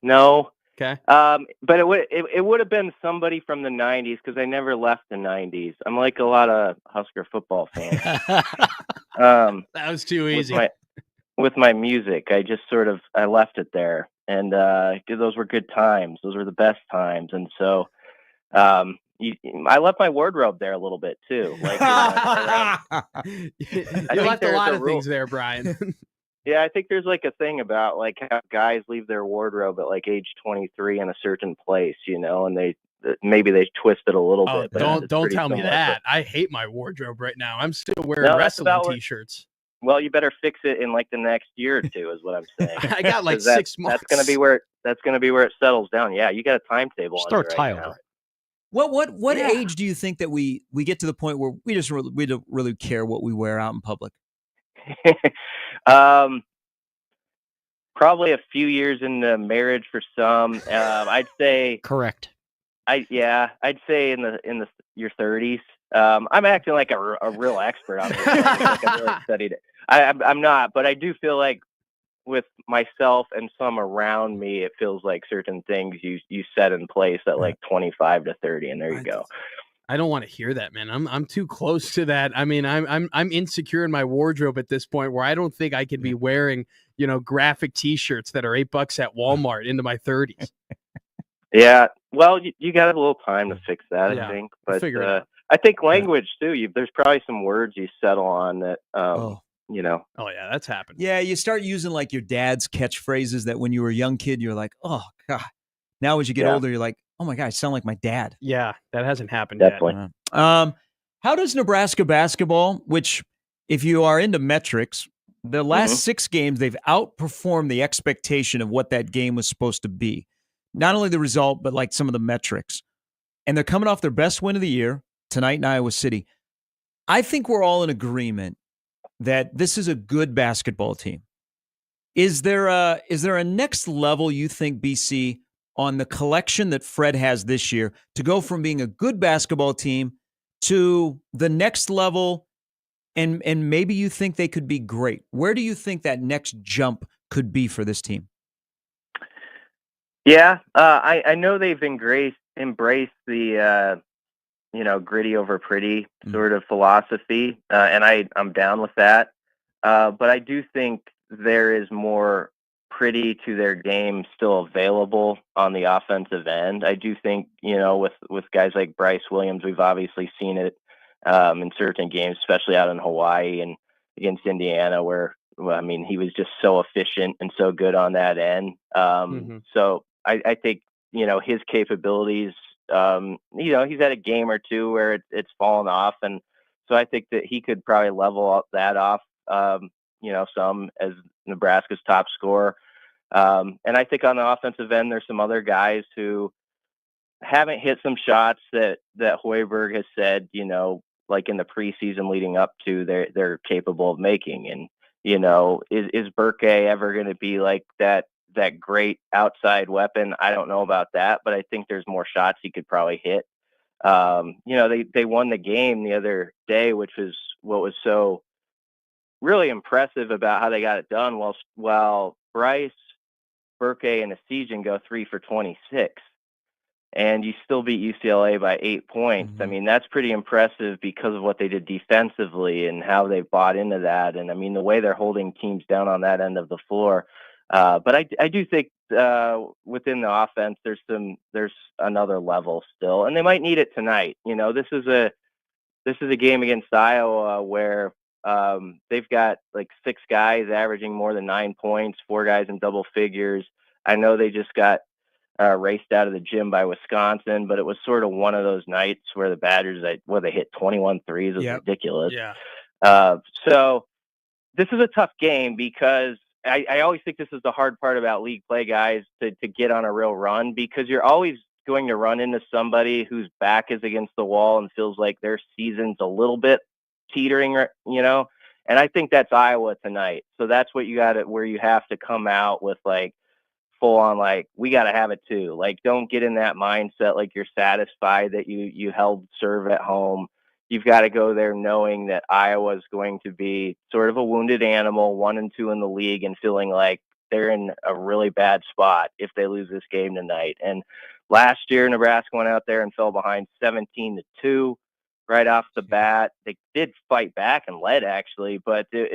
No. Okay. But it would have been somebody from the 90s because I never left the 90s. I'm like a lot of Husker football fans. That was too easy. With my music, I just I left it there, and those were good times. Those were the best times, and so I left my wardrobe there a little bit too. Like you left a lot of things there, Brian. Yeah, I think there's like a thing about like how guys leave their wardrobe at like age 23 in a certain place, and maybe they twist it a little bit. But don't tell me that. I hate my wardrobe right now. I'm still wearing wrestling t-shirts. Well, you better fix it in like the next year or two, is what I'm saying. I got like 6 months. That's gonna be where it settles down. Yeah, you got a timetable. Just throw a tie over it. What age do you think that we get to the point where we don't really care what we wear out in public? Probably a few years into marriage for some. I'd say correct. I'd say in your 30s. I'm acting like a real expert on this. Like I really studied it. I'm not, but I do feel like with myself and some around me, it feels like certain things you set in place at like 25 to 30, and there you go. I don't want to hear that, man. I'm too close to that. I mean, I'm insecure in my wardrobe at this point where I don't think I can be wearing, graphic T-shirts that are $8 at Walmart into my 30s. Yeah, well, you got a little time to fix that, I think. But figure it out. I think language too. There's probably some words you settle on that. Oh yeah, that's happened. Yeah, you start using like your dad's catchphrases that when you were a young kid, you're like, oh God. Now as you get older, you're like, oh my God, I sound like my dad. Yeah, that hasn't happened Definitely. yet. How does Nebraska basketball, which if you are into metrics, the last 6 games, they've outperformed the expectation of what that game was supposed to be. Not only the result, but like some of the metrics. And they're coming off their best win of the year tonight in Iowa City. I think we're all in agreement that this is a good basketball team. Is there a next level you think, BC, on the collection that Fred has this year to go from being a good basketball team to the next level, and maybe you think they could be great? Where do you think that next jump could be for this team? Yeah, I know they've embraced the gritty over pretty sort of philosophy, and I'm down with that. But I do think there is more pretty to their game still available on the offensive end. I do think, with guys like Bryce Williams, we've obviously seen it in certain games, especially out in Hawaii and against Indiana, where, he was just so efficient and so good on that end. So I think, his capabilities, he's had a game or two where it's fallen off. And so I think that he could probably level that off, some as Nebraska's top scorer. And I think on the offensive end, there's some other guys who haven't hit some shots that Hoiberg has said, like in the preseason leading up to they're capable of making. And, is Burke ever going to be like that great outside weapon? I don't know about that, but I think there's more shots he could probably hit. They won the game the other day, which was what was so really impressive about how they got it done. While Bryce, Burke, and Esijan go 3 for 26, and you still beat UCLA by 8 points. That's pretty impressive because of what they did defensively and how they bought into that. And the way they're holding teams down on that end of the floor. But I do think within the offense, there's another level still, and they might need it tonight. This is a game against Iowa where they've got like 6 guys averaging more than 9 points, 4 guys in double figures. I know they just got raced out of the gym by Wisconsin, but it was sort of one of those nights where the Badgers, they hit 21 threes. It was ridiculous. Yeah. So this is a tough game because I always think this is the hard part about league play, guys, to get on a real run, because you're always going to run into somebody whose back is against the wall and feels like their season's a little bit teetering, and I think that's Iowa tonight. So that's what you got to, where you have to come out with like full on, like, we got to have it too. Like, don't get in that mindset like you're satisfied that you held serve at home. You've got to go there knowing that Iowa is going to be sort of a wounded animal, 1-2 in the league, and feeling like they're in a really bad spot if they lose this game tonight. And last year, Nebraska went out there and fell behind 17-2 right off the bat. They did fight back and led, actually, but they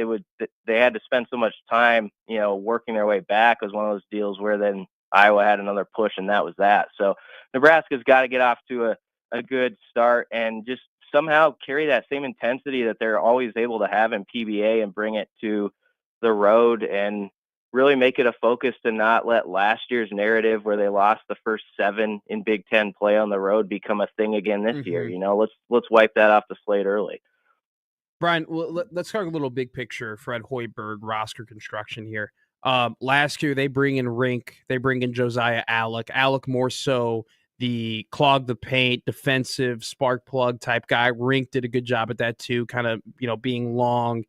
had to spend so much time, working their way back. It was one of those deals where then Iowa had another push, and that was that. So Nebraska's got to get off to a good start and just somehow carry that same intensity that they're always able to have in PBA and bring it to the road and really make it a focus to not let last year's narrative where they lost the first 7 in Big Ten play on the road become a thing again this year. Let's wipe that off the slate early. Brian, let's talk a little big picture. Fred Hoiberg roster construction here. Last year they bring in Rink, they bring in Josiah Alec more so the clog the paint, defensive spark plug type guy. Rink did a good job at that too, kind of being long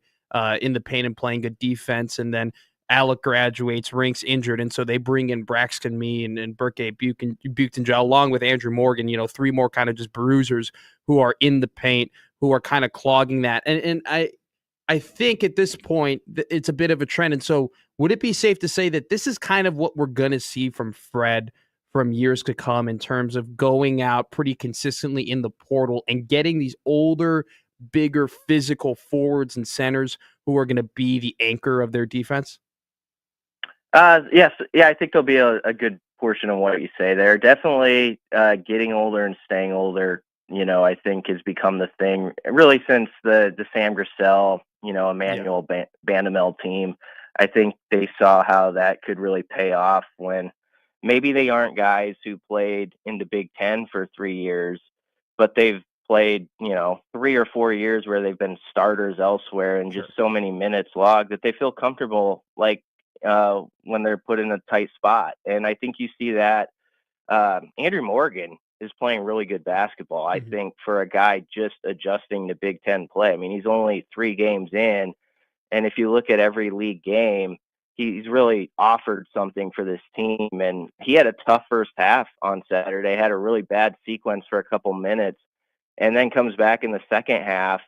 in the paint and playing good defense. And then Alec graduates, Rink's injured, and so they bring in Braxton Mee and Burke Buchtenjau along with Andrew Morgan, 3 more kind of just bruisers who are in the paint, who are kind of clogging that. And I think at this point it's a bit of a trend. And so would it be safe to say that this is kind of what we're going to see from Fred from years to come in terms of going out pretty consistently in the portal and getting these older, bigger physical forwards and centers who are going to be the anchor of their defense? Yes. Yeah, I think there'll be a good portion of what you say there. Definitely getting older and staying older, I think has become the thing really since the Sam Grissel, Emmanuel Bandamel team. I think they saw how that could really pay off when maybe they aren't guys who played in the Big Ten for 3 years, but they've played, 3 or 4 years where they've been starters elsewhere and just so many minutes logged that they feel comfortable, like, when they're put in a tight spot. And I think you see that Andrew Morgan is playing really good basketball. I think for a guy just adjusting to Big Ten play, I mean, he's only 3 games in. And if you look at every league game, he's really offered something for this team. And he had a tough first half on Saturday, had a really bad sequence for a couple minutes, and then comes back in the second half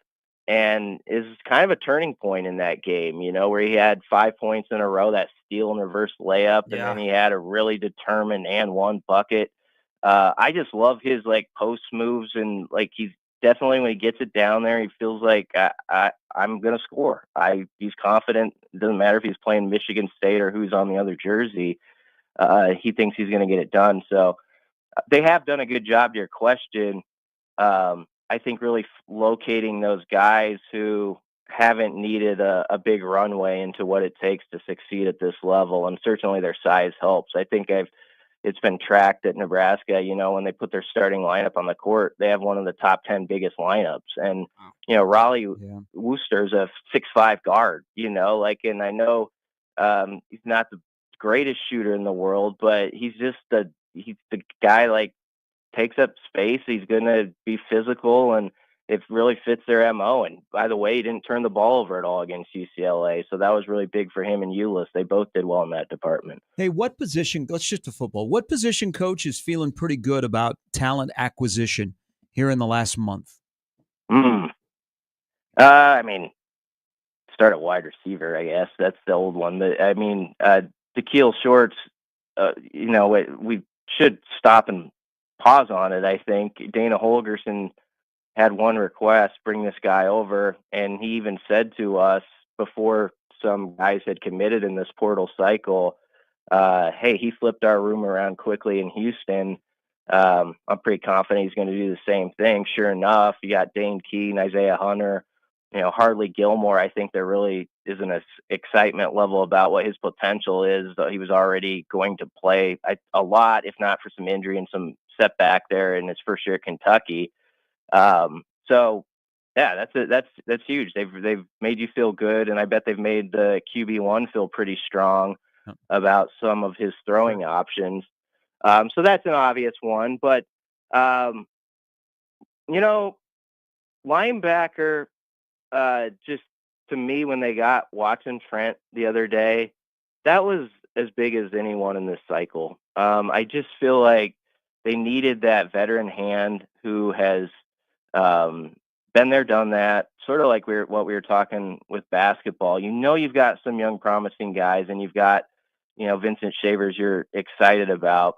and is kind of a turning point in that game, where he had 5 points in a row, that steal and reverse layup, and then he had a really determined and one bucket. I just love his post moves, and he's definitely, when he gets it down there, he feels like I'm gonna score. He's confident. It doesn't matter if he's playing Michigan State or who's on the other jersey. He thinks he's gonna get it done. So they have done a good job to your question. I think really locating those guys who haven't needed a big runway into what it takes to succeed at this level, and certainly their size helps. I think it's been tracked at Nebraska, when they put their starting lineup on the court, they have one of the top 10 biggest lineups. And, Raleigh Wooster's a 6'5" guard, and I know he's not the greatest shooter in the world, but he's the guy, takes up space. He's going to be physical, and it really fits their MO. And by the way, he didn't turn the ball over at all against UCLA. So that was really big for him and Ulis. They both did well in that department. Hey, what position, let's shift to football. What position coach is feeling pretty good about talent acquisition here in the last month? I mean, start at wide receiver, I guess. That's the old one. But I mean, Da'Keil Shorts, we should stop and pause on it. I think Dana Holgerson had one request, bring this guy over, and he even said to us before some guys had committed in this portal cycle, hey, he flipped our room around quickly in Houston. I'm pretty confident he's going to do the same thing. Sure enough, you got Dane Keene, Isaiah Hunter, Hardly Gilmore. I think there really isn't an excitement level about what his potential is. He was already going to play a lot, if not for some injury and some setback there in his first year at Kentucky. So yeah, that's huge. They've made you feel good, and I bet they've made the QB1 feel pretty strong about some of his throwing options. So that's an obvious one. But, linebacker, just to me, when they got Watson Trent the other day, that was as big as anyone in this cycle. I just feel like they needed that veteran hand who has been there, done that, sort of like what we were talking with basketball. You've got some young promising guys, and you've got, Vincent Shavers you're excited about.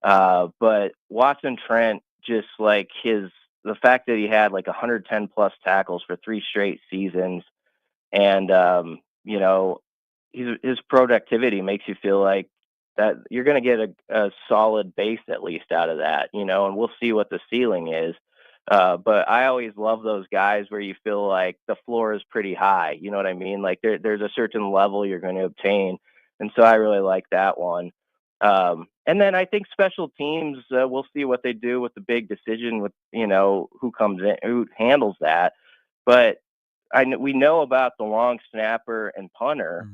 But Watson Trent, just like the fact that he had like 110 plus tackles for 3 straight seasons, and his productivity makes you feel like that you're going to get a solid base at least out of that, and we'll see what the ceiling is. But I always love those guys where you feel like the floor is pretty high. You know what I mean? Like there's a certain level you're going to obtain. And so I really like that one. And then I think special teams, we'll see what they do with the big decision with, who comes in, who handles that. But we know about the long snapper and punter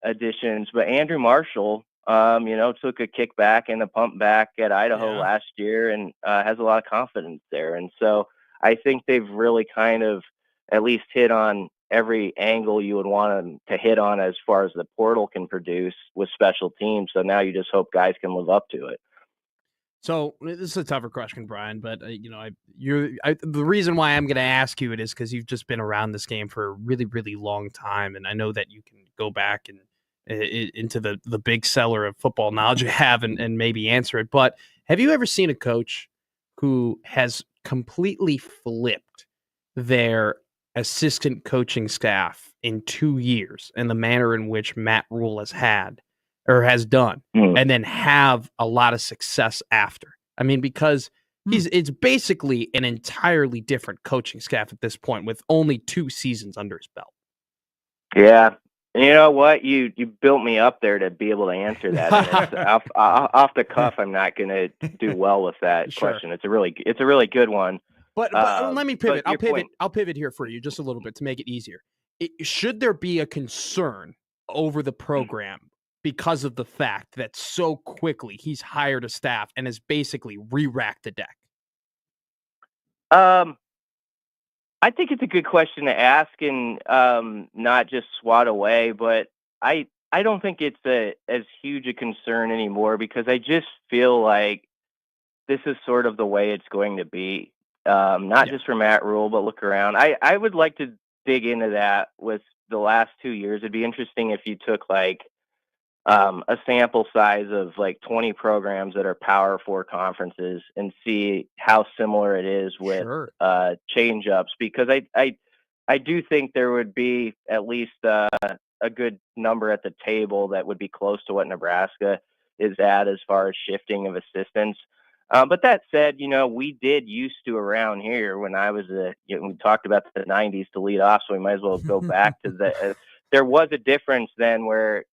additions, but Andrew Marshall, took a kickback and a pump back at Idaho last year and has a lot of confidence there. And so I think they've really kind of at least hit on every angle you would want them to hit on as far as the portal can produce with special teams. So now you just hope guys can live up to it. So this is a tougher question, Brian, but the reason why I'm going to ask you it is because you've just been around this game for a really, really long time, and I know that you can go back and into the big cellar of football knowledge you have and maybe answer it. But have you ever seen a coach who has completely flipped their assistant coaching staff in 2 years in the manner in which Matt Rule has done, and then have a lot of success after? I mean, because it's basically an entirely different coaching staff at this point with only 2 seasons under his belt. Yeah. And you know what? You built me up there to be able to answer that. And off the cuff, I'm not going to do well with that question. It's a really good one. But let me pivot. I'll pivot here for you just a little bit to make it easier. Should there be a concern over the program because of the fact that so quickly he's hired a staff and has basically re-racked the deck? I think it's a good question to ask and not just swat away, but I don't think it's as huge a concern anymore because I just feel like this is sort of the way it's going to be. Not just for Matt Rule, but look around. I would like to dig into that with the last 2 years. It'd be interesting if you took like a sample size of like 20 programs that are Power 4 conferences and see how similar it is with change-ups, because I do think there would be at least a good number at the table that would be close to what Nebraska is at as far as shifting of assistants. But that said, we did used to around here when I was we talked about the 90s to lead off, so we might as well go back to there was a difference then where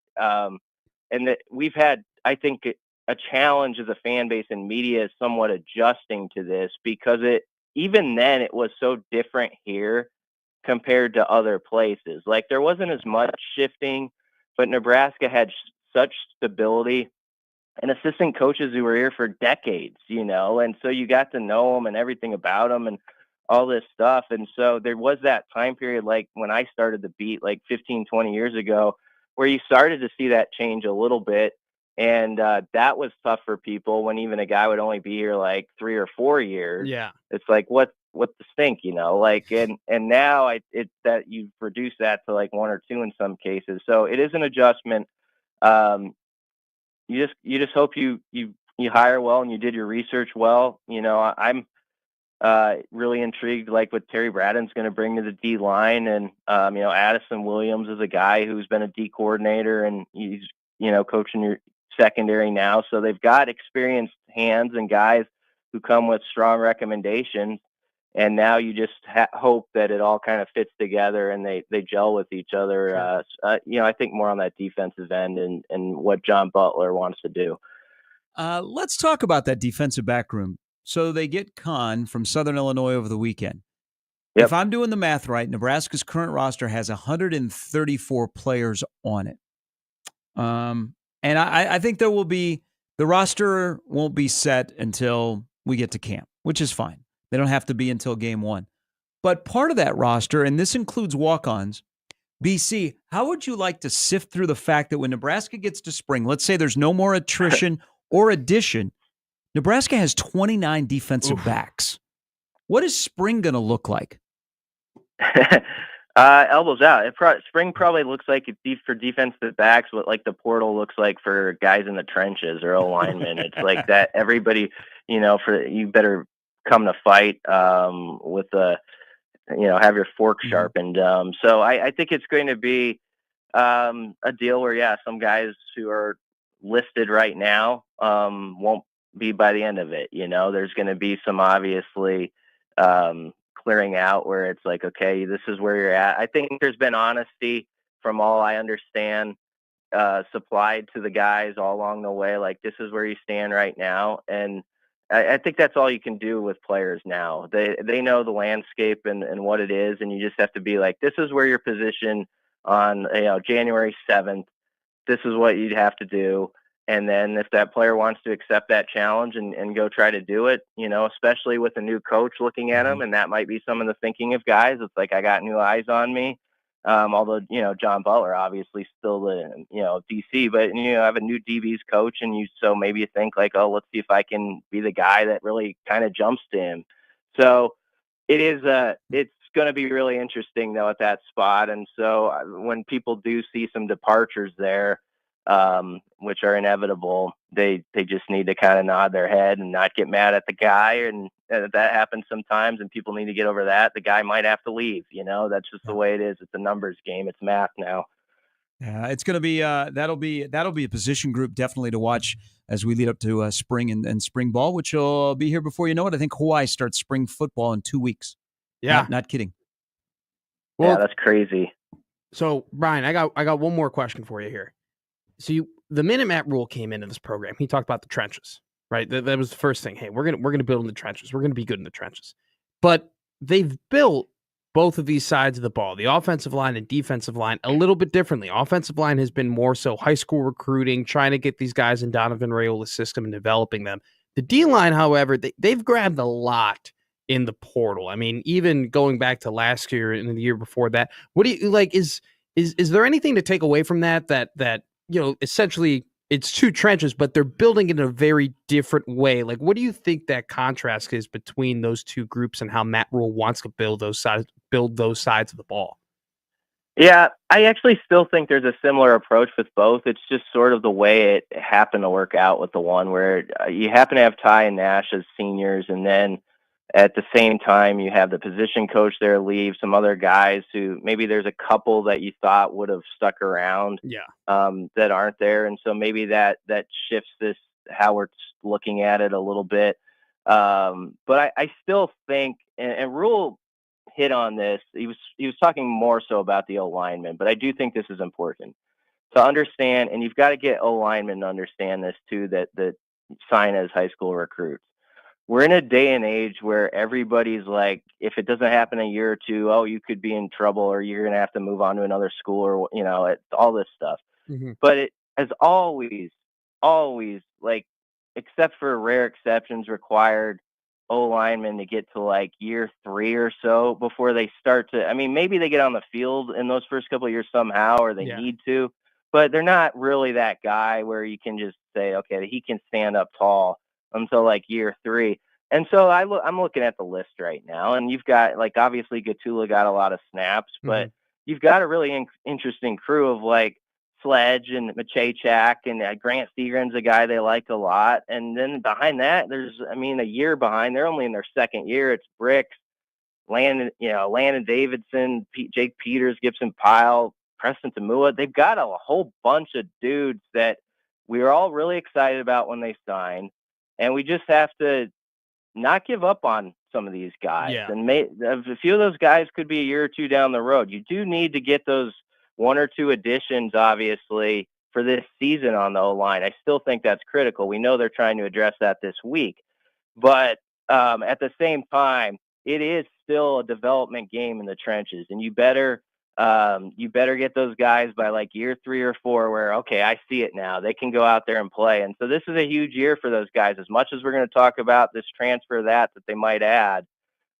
and that we've had, I think, a challenge as a fan base and media is somewhat adjusting to this because even then it was so different here compared to other places. Like there wasn't as much shifting, but Nebraska had such stability and assistant coaches who were here for decades, and so you got to know them and everything about them and all this stuff. And so there was that time period, like when I started the beat like 15, 20 years ago, where you started to see that change a little bit. And that was tough for people when even a guy would only be here like 3 or 4 years. Yeah. It's like, what the stink, like, and now it's that you've reduced that to like 1 or 2 in some cases. So it is an adjustment. You just hope you hire well and you did your research well. I'm really intrigued, like what Terry Braden's going to bring to the D line, and Addison Williams is a guy who's been a D coordinator and he's coaching your secondary now, so they've got experienced hands and guys who come with strong recommendations. And now you just hope that it all kind of fits together and they gel with each other. Sure. I think more on that defensive end and what John Butler wants to do. Let's talk about that defensive back room. So they get Kahn from Southern Illinois over the weekend. Yep. If I'm doing the math right, Nebraska's current roster has 134 players on it. And I think there will be The roster won't be set until we get to camp, which is fine. They don't have to be until game 1. But part of that roster, and this includes walk-ons, BC, how would you like to sift through the fact that when Nebraska gets to spring, let's say there's no more attrition or addition, Nebraska has 29 defensive backs. What is spring going to look like? Elbows out. Spring probably looks like for defensive backs what like the portal looks like for guys in the trenches or O-linemen. It's like that everybody, you better come to fight with have your fork sharpened. So I think it's going to be a deal where, some guys who are listed right now won't be by the end of it. There's going to be some obviously clearing out where it's like, okay, this is where you're at. I think there's been honesty from all I understand supplied to the guys all along the way. Like, this is where you stand right now. And I think that's all you can do with players now. They know the landscape and what it is. And you just have to be like, this is where your position on, January 7th, this is what you'd have to do. And then if that player wants to accept that challenge and go try to do it, especially with a new coach looking at him, and that might be some of the thinking of guys. It's like, I got new eyes on me. Although, John Butler obviously still the, DC, but, I have a new DB's coach so maybe you think like, oh, let's see if I can be the guy that really kind of jumps to him. So it's going to be really interesting though at that spot. And so when people do see some departures there, which are inevitable, they just need to kind of nod their head and not get mad at the guy. And that happens sometimes, and people need to get over that. The guy might have to leave. That's just the way it is. It's a numbers game. It's math now. Yeah, it's going to be that'll be a position group definitely to watch as we lead up to spring and spring ball, which will be here before you know it. I think Hawaii starts spring football in 2 weeks. Yeah, not kidding. Well, that's crazy. So, Brian, I got one more question for you here. So the minute Matt Rule came into this program, he talked about the trenches, right? That was the first thing. Hey, we're gonna build in the trenches. We're gonna be good in the trenches. But they've built both of these sides of the ball, the offensive line and defensive line, a little bit differently. Offensive line has been more so high school recruiting, trying to get these guys in Donovan Raiola's system and developing them. The D line, however, they've grabbed a lot in the portal. I mean, even going back to last year and the year before that, what do you like? Is there anything to take away from that essentially it's 2 trenches, but they're building it in a very different way? Like, what do you think that contrast is between those 2 groups and how Matt Rule wants to build those sides of the ball? Yeah, I actually still think there's a similar approach with both. It's just sort of the way it happened to work out with the one where you happen to have Ty and Nash as seniors, and then at the same time, you have the position coach there leave, some other guys who maybe there's a couple that you thought would have stuck around that aren't there. And so maybe that shifts how we're looking at it a little bit. But I still think, and Rule hit on this, he was talking more so about the O-linemen, but I do think this is important to understand, and you've got to get O-linemen to understand this too, that sign as high school recruits. We're in a day and age where everybody's like, if it doesn't happen a year or 2, oh, you could be in trouble or you're going to have to move on to another school or, all this stuff. Mm-hmm. But it has always, like, except for rare exceptions, required O-linemen to get to like year 3 or so before they start to, maybe they get on the field in those first couple of years somehow, or they need to, but they're not really that guy where you can just say, okay, he can stand up tall until like year 3. And so I'm looking at the list right now, and you've got like, obviously Gatula got a lot of snaps, but you've got a really interesting crew of like Sledge and Machachak, and Grant Seagram's a guy they like a lot. And then behind that, there's, a year behind, they're only in their second year. It's Bricks, Landon Davidson, Jake Peters, Gibson Pyle, Preston Tamua. They've got a whole bunch of dudes that we were all really excited about when they signed. And we just have to not give up on some of these guys. Yeah. And a few of those guys could be a year or 2 down the road. You do need to get those 1 or 2 additions, obviously, for this season on the O-line. I still think that's critical. We know they're trying to address that this week. But at the same time, it is still a development game in the trenches. And you better You better get those guys by like year 3 or 4 where, okay, I see it now. They can go out there and play. And so this is a huge year for those guys. As much as we're going to talk about this transfer that they might add,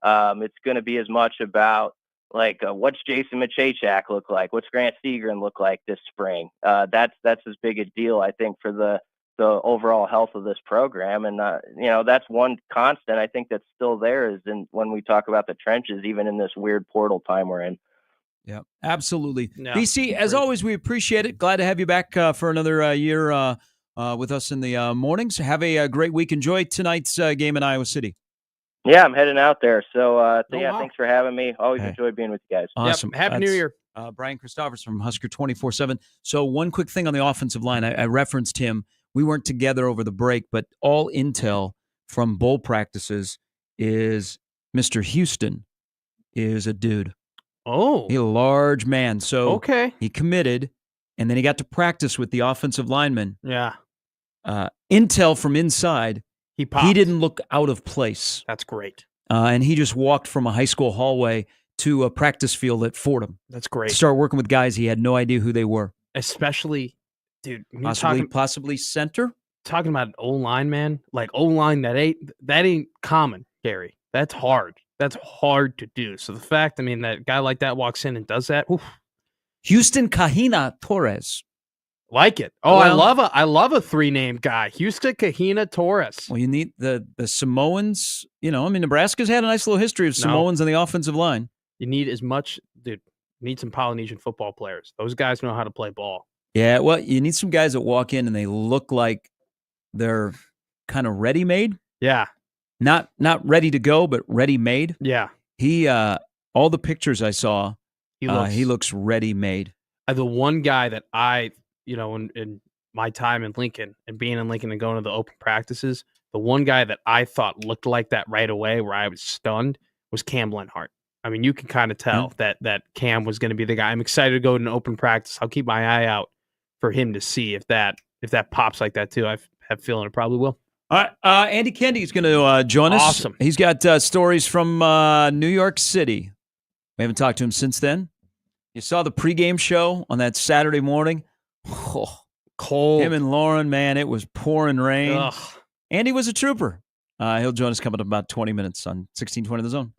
it's going to be as much about like what's Jason Machachak look like? What's Grant Seagren look like this spring? That's as big a deal, I think, for the overall health of this program. And, that's one constant I think that's still there is when we talk about the trenches, even in this weird portal time we're in. Yeah, absolutely. No, DC, as always, we appreciate it. Glad to have you back for another year with us in the mornings. Have a great week. Enjoy tonight's game in Iowa City. Yeah, I'm heading out there. So, wow. thanks for having me. Always enjoy being with you guys. Awesome. Yep. Happy New Year. Brian Christopherson from Husker 24/7. So one quick thing on the offensive line. I referenced him. We weren't together over the break, but all intel from bowl practices is Mr. Houston is a dude. Oh. He's a large man. So Okay. he committed, and then he got to practice with the offensive lineman. Yeah. Intel from inside, He popped. he didn't look out of place. That's great. And he just walked from a high school hallway to a practice field at Fordham. That's To great. start working with guys he had no idea who they were. Especially, dude, when you're Possibly center. talking about an O-line, man, like O-line that ain't common, Gary. That's hard. That's hard to do. So the fact, that guy like that walks in and does that, oof, Houston Kahina Torres. like it. Oh, Well- I love a 3-name guy. Houston Kahina Torres. Well, you need the Samoans. Nebraska's had a nice little history of No. Samoans on the offensive line. You need as much, dude. You need some Polynesian football players. Those guys know how to play ball. Yeah, well, you need some guys that walk in and they look like they're kind of ready-made. Yeah, Not ready to go, but ready-made. yeah. He all the pictures I saw, He looks ready-made. the one guy that I, in my time in Lincoln and being in Lincoln and going to the open practices, the one guy that I thought looked like that right away, where I was stunned, was Cam Lenhart. You can kind of tell that Cam was going to be the guy. I'm excited to go to an open practice. I'll keep my eye out for him to see if that pops like that too. I have a feeling it probably will. All right, Andy Kendi is going to join us. Awesome. He's got stories from New York City. We haven't talked to him since then. You saw the pregame show on that Saturday morning. Oh, Cold. him and Lauren, man, it was pouring rain. Ugh. Andy was a trooper. He'll join us coming up about 20 minutes on 1620 The Zone.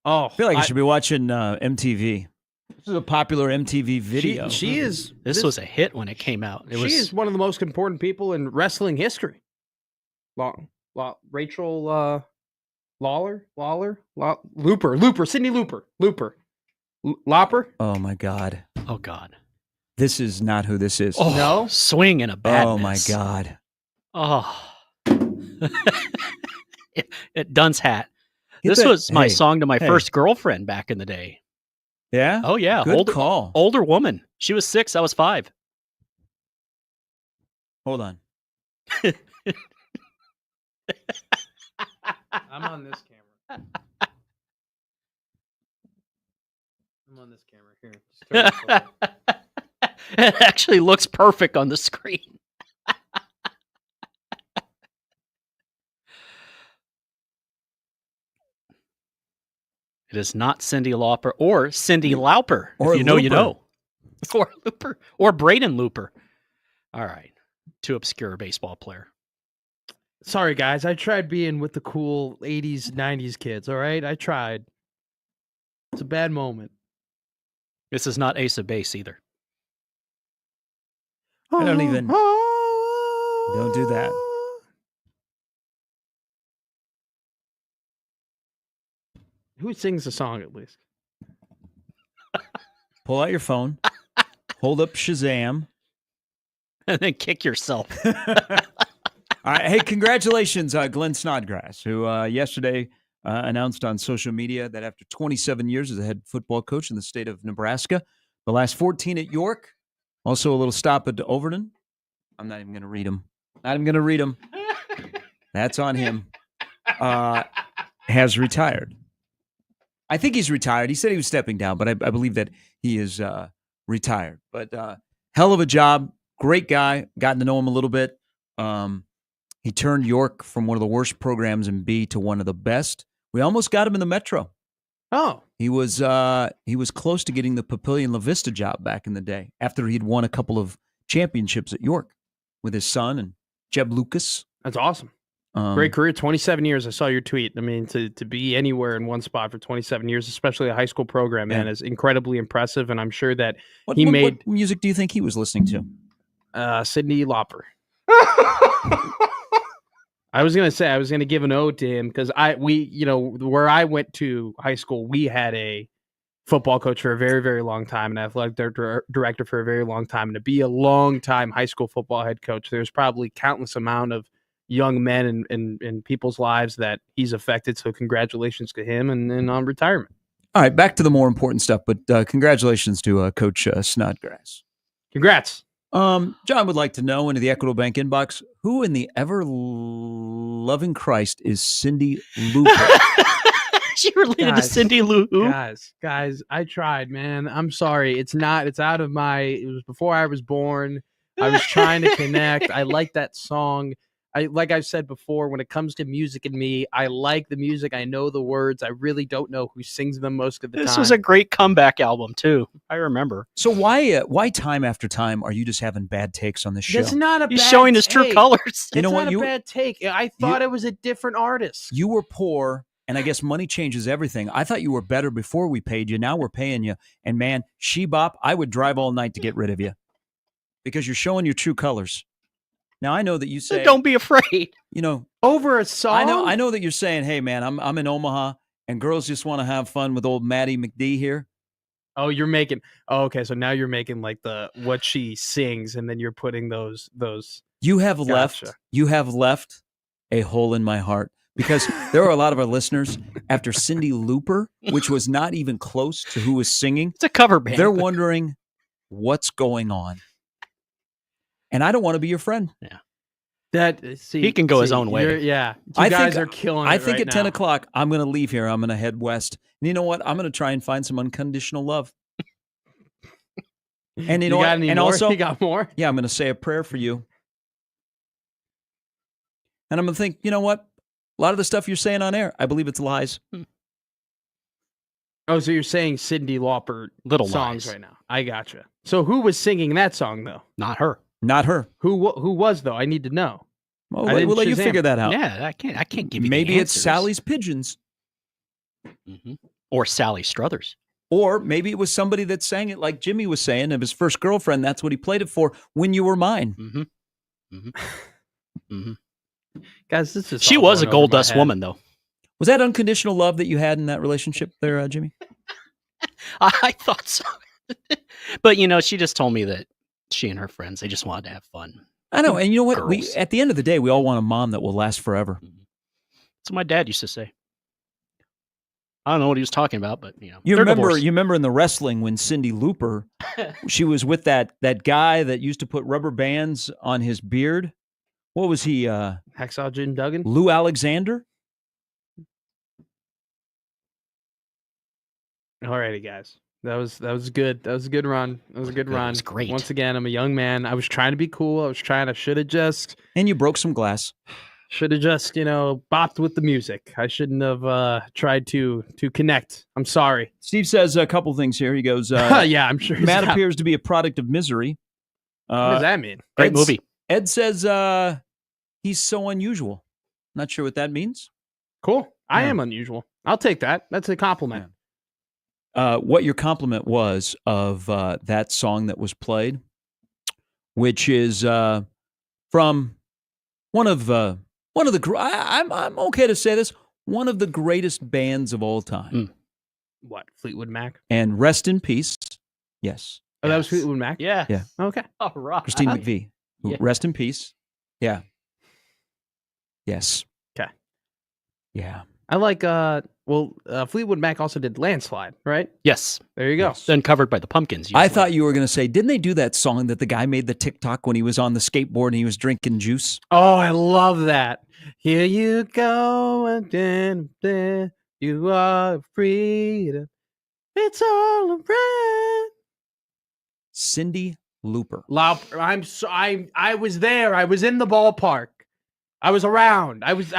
Oh, I feel like I should be watching MTV. This is a popular MTV video. She is. This was a hit when it came out. She is one of the most important people in wrestling history. Rachel Looper, Sydney Looper. Lopper. Oh my God. Oh God. This is not who this is. Oh, No? Swing and a badness. Oh my God. Oh. Dunn's hat. Get This that- was my hey, song to my hey. first girlfriend back in the day. Yeah? Oh yeah. Good call. Older woman. She was 6, I was 5. Hold on. I'm on this camera. Here. Just turn it forward. It actually looks perfect on the screen. It is not Cyndi Lauper or Cyndi Lauper. Or if you know, you Looper. know. Or Looper. Or Braden Looper. All right. Too obscure a baseball player. Sorry, guys. I tried being with the cool 80s, 90s kids, all right? I tried. It's a bad moment. This is not Ace of Base either. I don't even. Don't do that. Who sings the song at least? Pull out your phone. Hold up Shazam. And then kick yourself. All right. Hey, congratulations, Glenn Snodgrass, who yesterday announced on social media that after 27 years as a head football coach in the state of Nebraska, the last 14 at York, also a little stop at Overton. I'm not even going to read them. Not even going to read them. That's on him. Has retired. I think he's retired. He said he was stepping down, but I believe that he is retired. But hell of a job. Great guy. Gotten to know him a little bit. He turned York from one of the worst programs in B to one of the best. We almost got him in the Metro. Oh. He was close to getting the Papillion La Vista job back in the day after he'd won a couple of championships at York with his son and Jeb Lucas. That's awesome. Great career, 27 years. I saw your tweet. I mean, to be anywhere in one spot for 27 years, especially a high school program, man, is incredibly impressive. And I'm sure that What music do you think he was listening to? Cyndi Lauper. I was going to give an ode to him because where I went to high school, we had a football coach for a very, very long time, an athletic director for a very long time. And to be a long time high school football head coach, there's probably countless amount of young men in people's lives that he's affected. So congratulations to him and on retirement. All right, back to the more important stuff, but congratulations to Coach Snodgrass. Congrats. John would like to know into the Equitable Bank inbox, who in the ever-loving Christ is Cyndi Looper? She related to Cyndi Lou. Guys, I tried, man. I'm sorry. It's out of it was before I was born. I was trying to connect. I like that song. Like I've said before, when it comes to music and me, I like the music. I know the words. I really don't know who sings them most of the time. This was a great comeback album, too. I remember. So why time after time are you just having bad takes on this show? That's not a He's bad showing his take. true colors. You know what? That's not a bad take. I thought it was a different artist. You were poor, and I guess money changes everything. I thought you were better before we paid you. Now we're paying you. And man, Shebop, I would drive all night to get rid of you because you're showing your true colors. Now I know that you say, "Don't be afraid." You know, over a song. I know that you're saying, "Hey, man, I'm in Omaha, and girls just want to have fun with old Maddie McD here." Oh, okay. So now you're making like what she sings, and then you're putting those. You have Gotcha. left a hole in my heart because there are a lot of our listeners after Cyndi Looper, which was not even close to who was singing. It's a cover band. They're wondering what's going on. And I don't want to be your friend. Yeah. He can go his own way. Yeah. You guys are killing it. I think right at 10 now. o'clock, I'm going to leave here. I'm going to head west. And you know what? I'm going to try and find some unconditional love. And you know what? And also, you got more? Yeah, I'm going to say a prayer for you. And I'm going to think, you know what? A lot of the stuff you're saying on air, I believe it's lies. Oh, so you're saying Cyndi Lauper Little songs lies. right now. I gotcha. So who was singing that song, though? Not her. Not her. Who was, though? I need to know. Well, we'll let you figure that out. Yeah, I can't give you Maybe the it's answers. Sally's Pigeons. Mm-hmm. Or Sally Struthers. Or maybe it was somebody that sang it like Jimmy was saying of his first girlfriend. That's what he played it for. When You Were Mine. Mm-hmm. Mm-hmm. Mm-hmm. Guys, this is She was a gold dust woman, though. Was that unconditional love that you had in that relationship there, Jimmy? I thought so. But, she just told me that she and her friends, they just wanted to have fun. I know. And you know what? Girls. At the end of the day, we all want a mom that will last forever. That's what my dad used to say. I don't know what he was talking about, but, You remember in the wrestling when Cyndi Lauper, she was with that guy that used to put rubber bands on his beard. What was he? Hacksaw Jim Duggan? Lou Alexander? Alrighty, guys. That was good. That was a good run. That was a good run. It was great. Once again, I'm a young man. I was trying to be cool. Should have just And you broke some glass. bopped with the music. I shouldn't have tried to connect. I'm sorry. Steve says a couple things here. He goes, yeah, I'm sure. Matt appears to be a product of misery. What does that mean? Great movie. Ed says he's so unusual. Not sure what that means. Cool. I Yeah. am unusual. I'll take that. That's a compliment. What your compliment was of that song that was played, which is from one of the I'm okay to say this, one of the greatest bands of all time. What? Fleetwood Mac? And rest in peace. Yes. Oh, that was Fleetwood Mac? Yeah. Yeah. Okay. All right. Christine McVie. Yeah. Rest in peace. Yeah. Yes. Okay. Yeah. I like Fleetwood Mac also did Landslide, right? Yes. There you go. Then covered by the Pumpkins. I usually. thought you were going to say, didn't they do that song that the guy made the TikTok when he was on the skateboard and he was drinking juice? Oh, I love that. Here you go, and then you are freedom. It's all around. Cyndi Lauper. I was there. I was in the ballpark. I was around. I was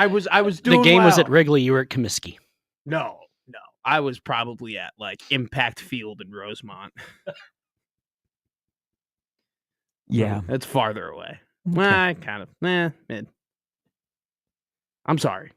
doing the game was well. at Wrigley. You were at Comiskey. No. I was probably at like Impact Field in Rosemont. Yeah. It's farther away. Okay. Well, kind of. Mid. I'm sorry.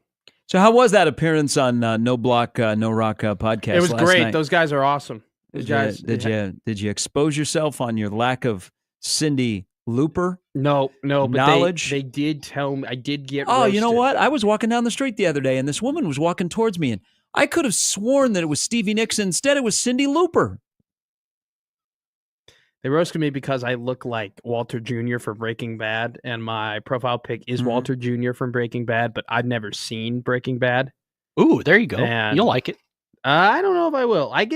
So how was that appearance on No Block, No Rock podcast? It was last great. night? Those guys are awesome. Did you expose yourself on your lack of Cyndi Lauper? No, but knowledge? They did tell me. I did get. Oh, you know roasted. what? I was walking down the street the other day, and this woman was walking towards me, and I could have sworn that it was Stevie Nicks. Instead, it was Cyndi Lauper. They roasted me because I look like Walter Jr. from Breaking Bad, and my profile pic is Walter Jr. from Breaking Bad, but I've never seen Breaking Bad. Ooh, there you go. And You'll like it. I don't know if I will. I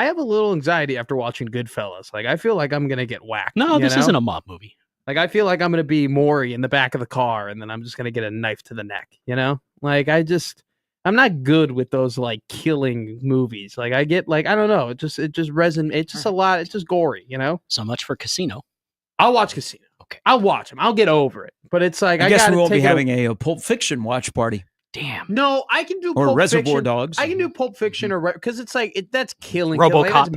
have a little anxiety after watching Goodfellas. Like, I feel like I'm gonna get whacked. No, this isn't a mob movie. Like, I feel like I'm gonna be Maury in the back of the car, and then I'm just gonna get a knife to the neck. Like I'm not good with those like killing movies. Like I get like I don't know. It just resonates. It's just a lot. It's just gory. So much for Casino. I'll watch Casino. Okay, I'll watch them. I'll get over it. But it's like I guess gotta we won't be take it having a Pulp Fiction watch party. Damn. No, I can do or Pulp Reservoir Fiction. Dogs. I can do Pulp Fiction or because it's like that's killing. RoboCop. Like, that's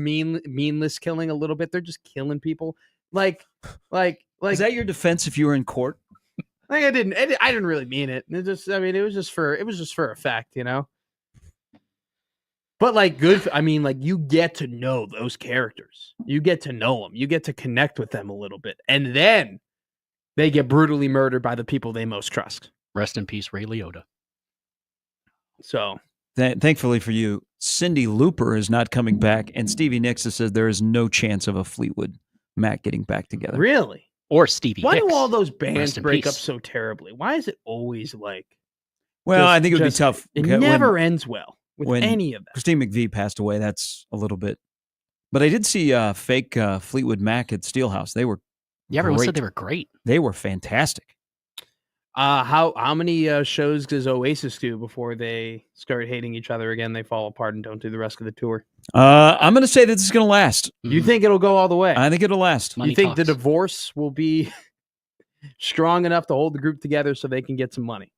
meanless killing a little bit. They're just killing people. Like. Is that your defense if you were in court? Like I didn't really mean it. It was just for effect, But like you get to know those characters. You get to know them. You get to connect with them a little bit. And then they get brutally murdered by the people they most trust. Rest in peace, Ray Liotta. So thankfully for you, Cyndi Lauper is not coming back, and Stevie Nicks says there is no chance of a Fleetwood Mac getting back together. Really? Or Stevie Why Hicks. do all those bands Rest in break peace. up so terribly? Why is it always like Well, I think it would be tough. It when never ends well with when any of them. Christine McVie passed away. That's a little bit. But I did see fake Fleetwood Mac at Steelhouse. They were Everyone great. said they were great. They were fantastic. How many shows does Oasis do before they start hating each other again? They fall apart and don't do the rest of the tour. I'm going to say that this is going to last. You think it'll go all the way? I think it'll last. Money You think the talks. divorce will be strong enough to hold the group together so they can get some money?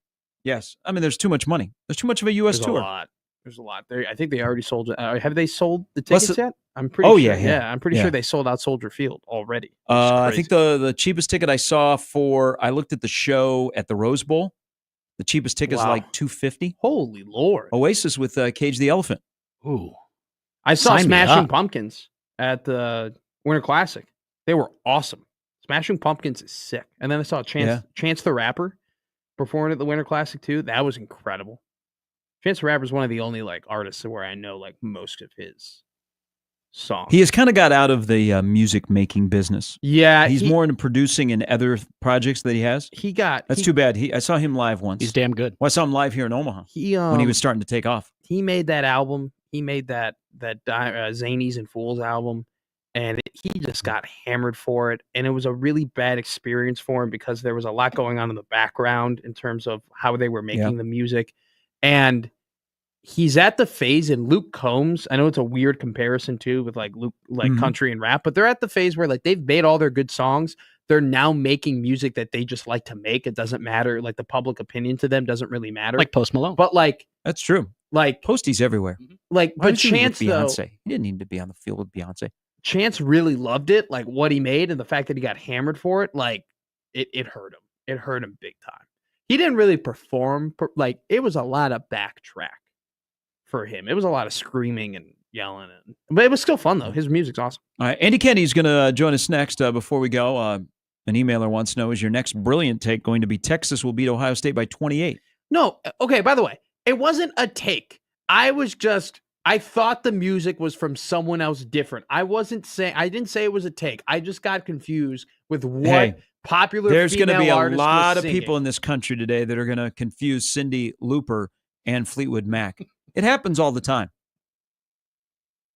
Yes. I mean, there's too much money. There's too much of a U.S. There's tour. a lot. There's a lot. I think they already sold it. Have they sold the What's tickets the- yet? I'm pretty Oh, sure. yeah. I'm pretty Yeah. sure they sold out Soldier Field already. which is I crazy. think the cheapest ticket I saw I looked at the show at the Rose Bowl. The cheapest ticket is Wow. like $250. Holy Lord. Oasis with Cage the Elephant. Ooh. I saw Sign me Smashing up. Pumpkins at the Winter Classic. They were awesome. Smashing Pumpkins is sick. And then I saw Chance the Rapper performing at the Winter Classic too. That was incredible. Chance the Rapper is one of the only like artists where I know like most of his songs. He has kind of got out of the music making business. Yeah, he's more into producing in other projects that he has. That's too bad. I saw him live once. He's damn good. Well, I saw him live here in Omaha when he was starting to take off. He made that album. He made that Zanies and Fools album, and he just got hammered for it. And it was a really bad experience for him because there was a lot going on in the background in terms of how they were making the music. And he's at the phase in Luke Combs. I know it's a weird comparison too with like Luke, like country and rap, but they're at the phase where like they've made all their good songs. They're now making music that they just like to make. It doesn't matter. Like the public opinion to them doesn't really matter. Like Post Malone. But like, that's true. Like Posty's everywhere. Like, Why but was he with Chance though, Beyonce? He didn't need to be on the field with Beyonce. Chance really loved it, like what he made, and the fact that he got hammered for it, like it hurt him. It hurt him big time. He didn't really perform. Like it was a lot of backtrack for him. It was a lot of screaming and yelling, but it was still fun though. His music's awesome. All right, Andy Kenny's going to join us next. Before we go, an emailer wants to know: is your next brilliant take going to be Texas will beat Ohio State by 28? No. Okay. By the way, it wasn't a take. I thought the music was from someone else different. I didn't say it was a take. I just got confused with what popular there's going to be a lot of singing. people in this country today that are going to confuse Cyndi Lauper and Fleetwood Mac. It happens all the time.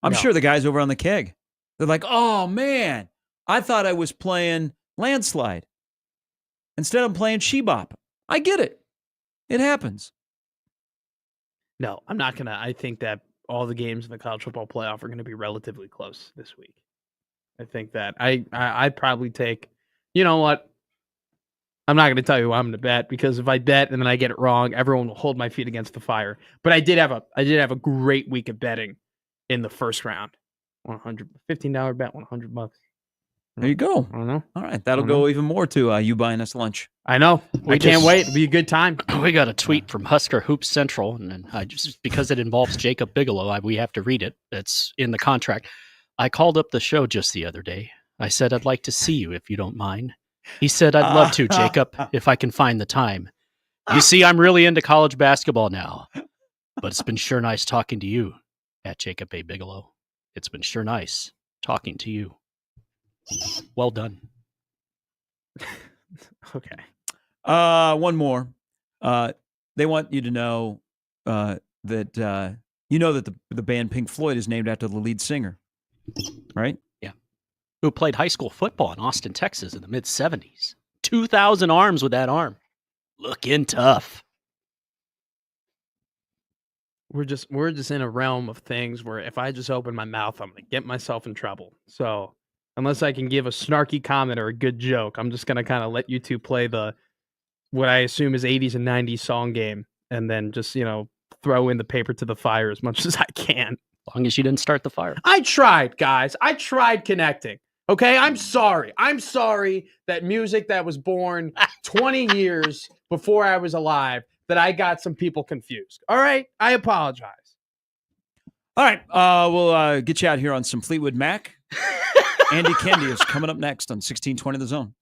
I'm sure the guys over on the keg, they're like, oh man, I thought I was playing Landslide. Instead I'm playing She-Bop. I get it. It happens. No, I'm not going to. I think that all the games in the college football playoff are going to be relatively close this week. I think that I'd probably take, you know what? I'm not going to tell you who I'm going to bet because if I bet and then I get it wrong, everyone will hold my feet against the fire. But I did have a great week of betting in the first round. $15 bet, $100. There you go. I don't know. All right, that'll go even more to you buying us lunch. I know. We can't wait. It'll be a good time. We got a tweet from Husker Hoops Central, and then I just because it involves Jacob Bigelow, we have to read it. It's in the contract. I called up the show just the other day. I said I'd like to see you if you don't mind. He said I'd love to, Jacob, if I can find the time. You see, I'm really into college basketball now, but it's been sure nice talking to you, at Jacob A. Bigelow. It's been sure nice talking to you. Well done. Okay. One more. They want you to know that you know that the band Pink Floyd is named after the lead singer, right? Yeah. Who played high school football in Austin, Texas in the mid-'70s. 2,000 arms with that arm. Looking tough. We're just in a realm of things where if I just open my mouth, I'm going to get myself in trouble. So unless I can give a snarky comment or a good joke, I'm just going to kind of let you two play what I assume is 80s and 90s song game and then just, throw in the paper to the fire as much as I can. As long as you didn't start the fire. I tried, guys. I tried connecting. Okay, I'm sorry. I'm sorry that music that was born 20 years before I was alive, that I got some people confused. All right, I apologize. All right, we'll get you out here on some Fleetwood Mac. Andy Kendi is coming up next on 1620 The Zone.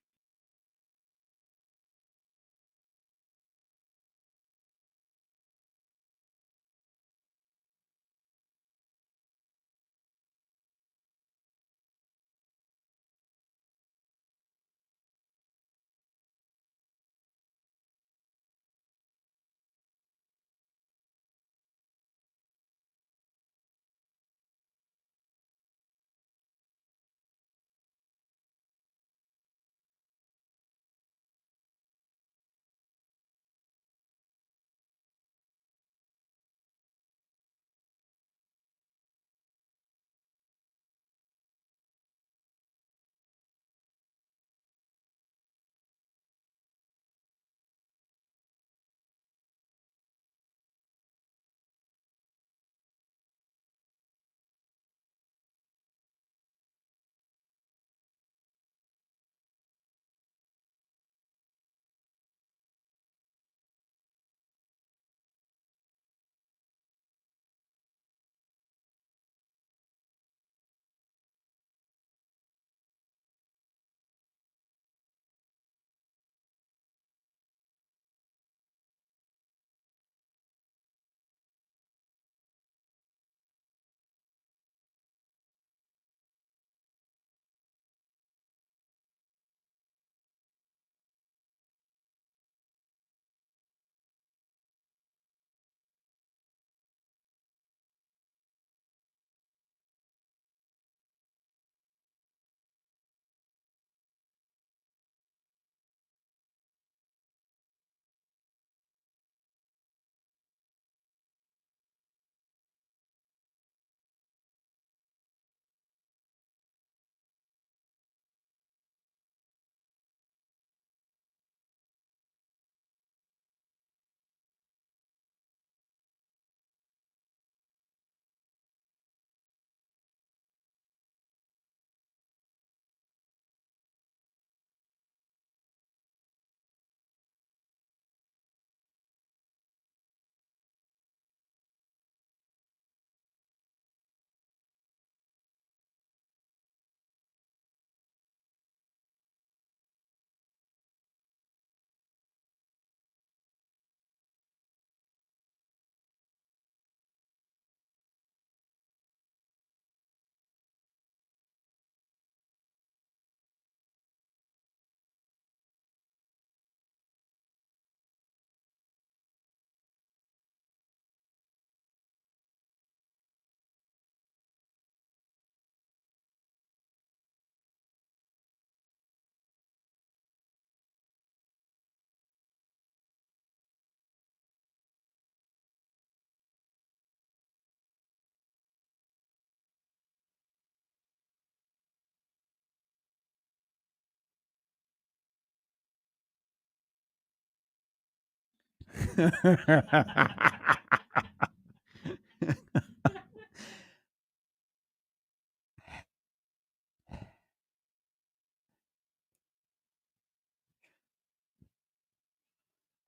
I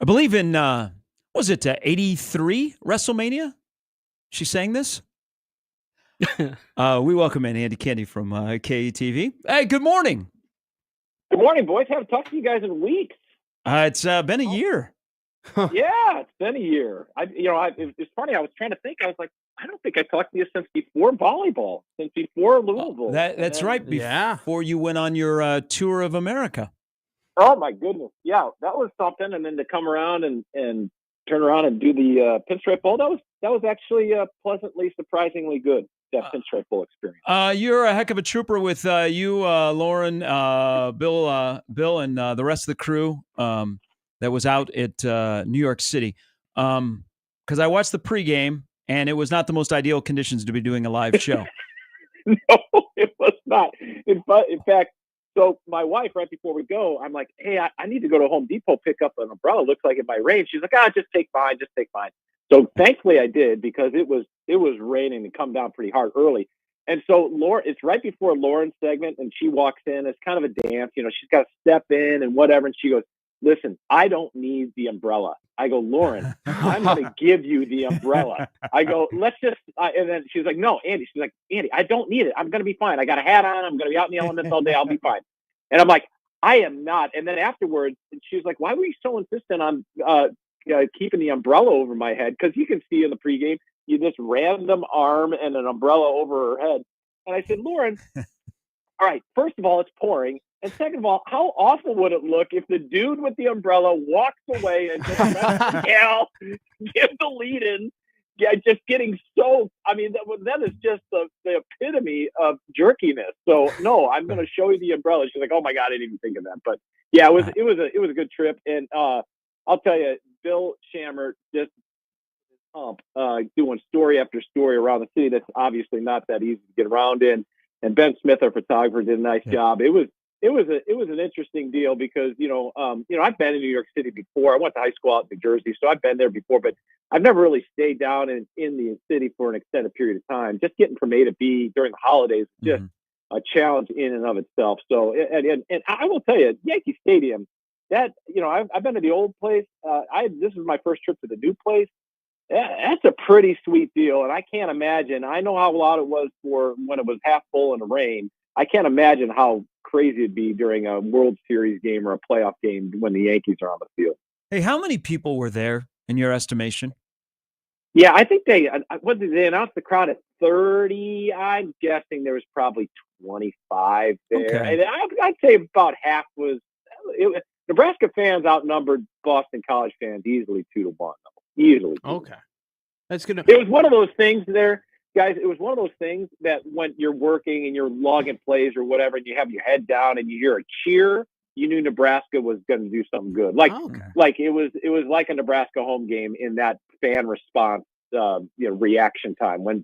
believe in, was it 83 WrestleMania? She sang this? We welcome in Andy Candy from KETV. Hey, good morning. Good morning, boys. Haven't talked to you guys in weeks. It's been a year. Yeah, it's been a year. It's funny. I was trying to think. I was like, I don't think I talked to you since before volleyball, since before Louisville. That's right. Before you went on your tour of America. Oh my goodness. Yeah, that was something. And then to come around and turn around and do the Pinstripe Bowl, that was actually pleasantly, surprisingly good. That Pinstripe Bowl experience. You're a heck of a trooper with you, Lauren, Bill, and the rest of the crew that was out at New York City. Because I watched the pregame, and it was not the most ideal conditions to be doing a live show. No, it was not. In fact, so my wife, right before we go, I'm like, hey, I need to go to Home Depot, pick up an umbrella. Looks like it might rain. She's like, just take mine. So thankfully I did, because it was raining and come down pretty hard early. And so Lauren, it's right before Lauren's segment, and she walks in. It's kind of a dance, she's got to step in and whatever. And she goes, listen, I don't need the umbrella. I go, Lauren, I'm going to give you the umbrella. I go, let's just, and then she's like, no, Andy. She's like, Andy, I don't need it. I'm going to be fine. I got a hat on. I'm going to be out in the elements all day. I'll be fine. And I'm like, I am not. And then afterwards, she was like, why were you so insistent on keeping the umbrella over my head? Because you can see in the pregame, you just random arm and an umbrella over her head. And I said, Lauren, all right, first of all, it's pouring. And second of all, how awful would it look if the dude with the umbrella walks away and just give the lead in? Yeah, just getting so. I mean, that is just the epitome of jerkiness. So no, I'm going to show you the umbrella. She's like, oh my god, I didn't even think of that. But yeah, it was a good trip. And I'll tell you, Bill Shammer just doing story after story around the city. That's obviously not that easy to get around in. And Ben Smith, our photographer, did a nice job. It was an interesting deal because I've been in New York City before. I went to high school out in New Jersey, so I've been there before, but I've never really stayed down in the city for an extended period of time. Just getting from A to B during the holidays is just a challenge in and of itself. So, and I will tell you, Yankee Stadium, that I've been to the old place. This is my first trip to the new place. That's a pretty sweet deal, and I can't imagine. I know how loud it was for when it was half full in the rain. I can't imagine how crazy it'd be during a World Series game or a playoff game when the Yankees are on the field. Hey, how many people were there in your estimation? Yeah, I think they announced the crowd at 30. I'm guessing there was probably 25 there. Okay. And I'd say about half was Nebraska fans outnumbered Boston College fans easily 2-1. Easily. Okay. That's good. It was one of those things there. Guys, it was one of those things that when you're working and you're logging plays or whatever, and you have your head down and you hear a cheer, you knew Nebraska was going to do something good. Like it was like a Nebraska home game in that fan response, reaction time. When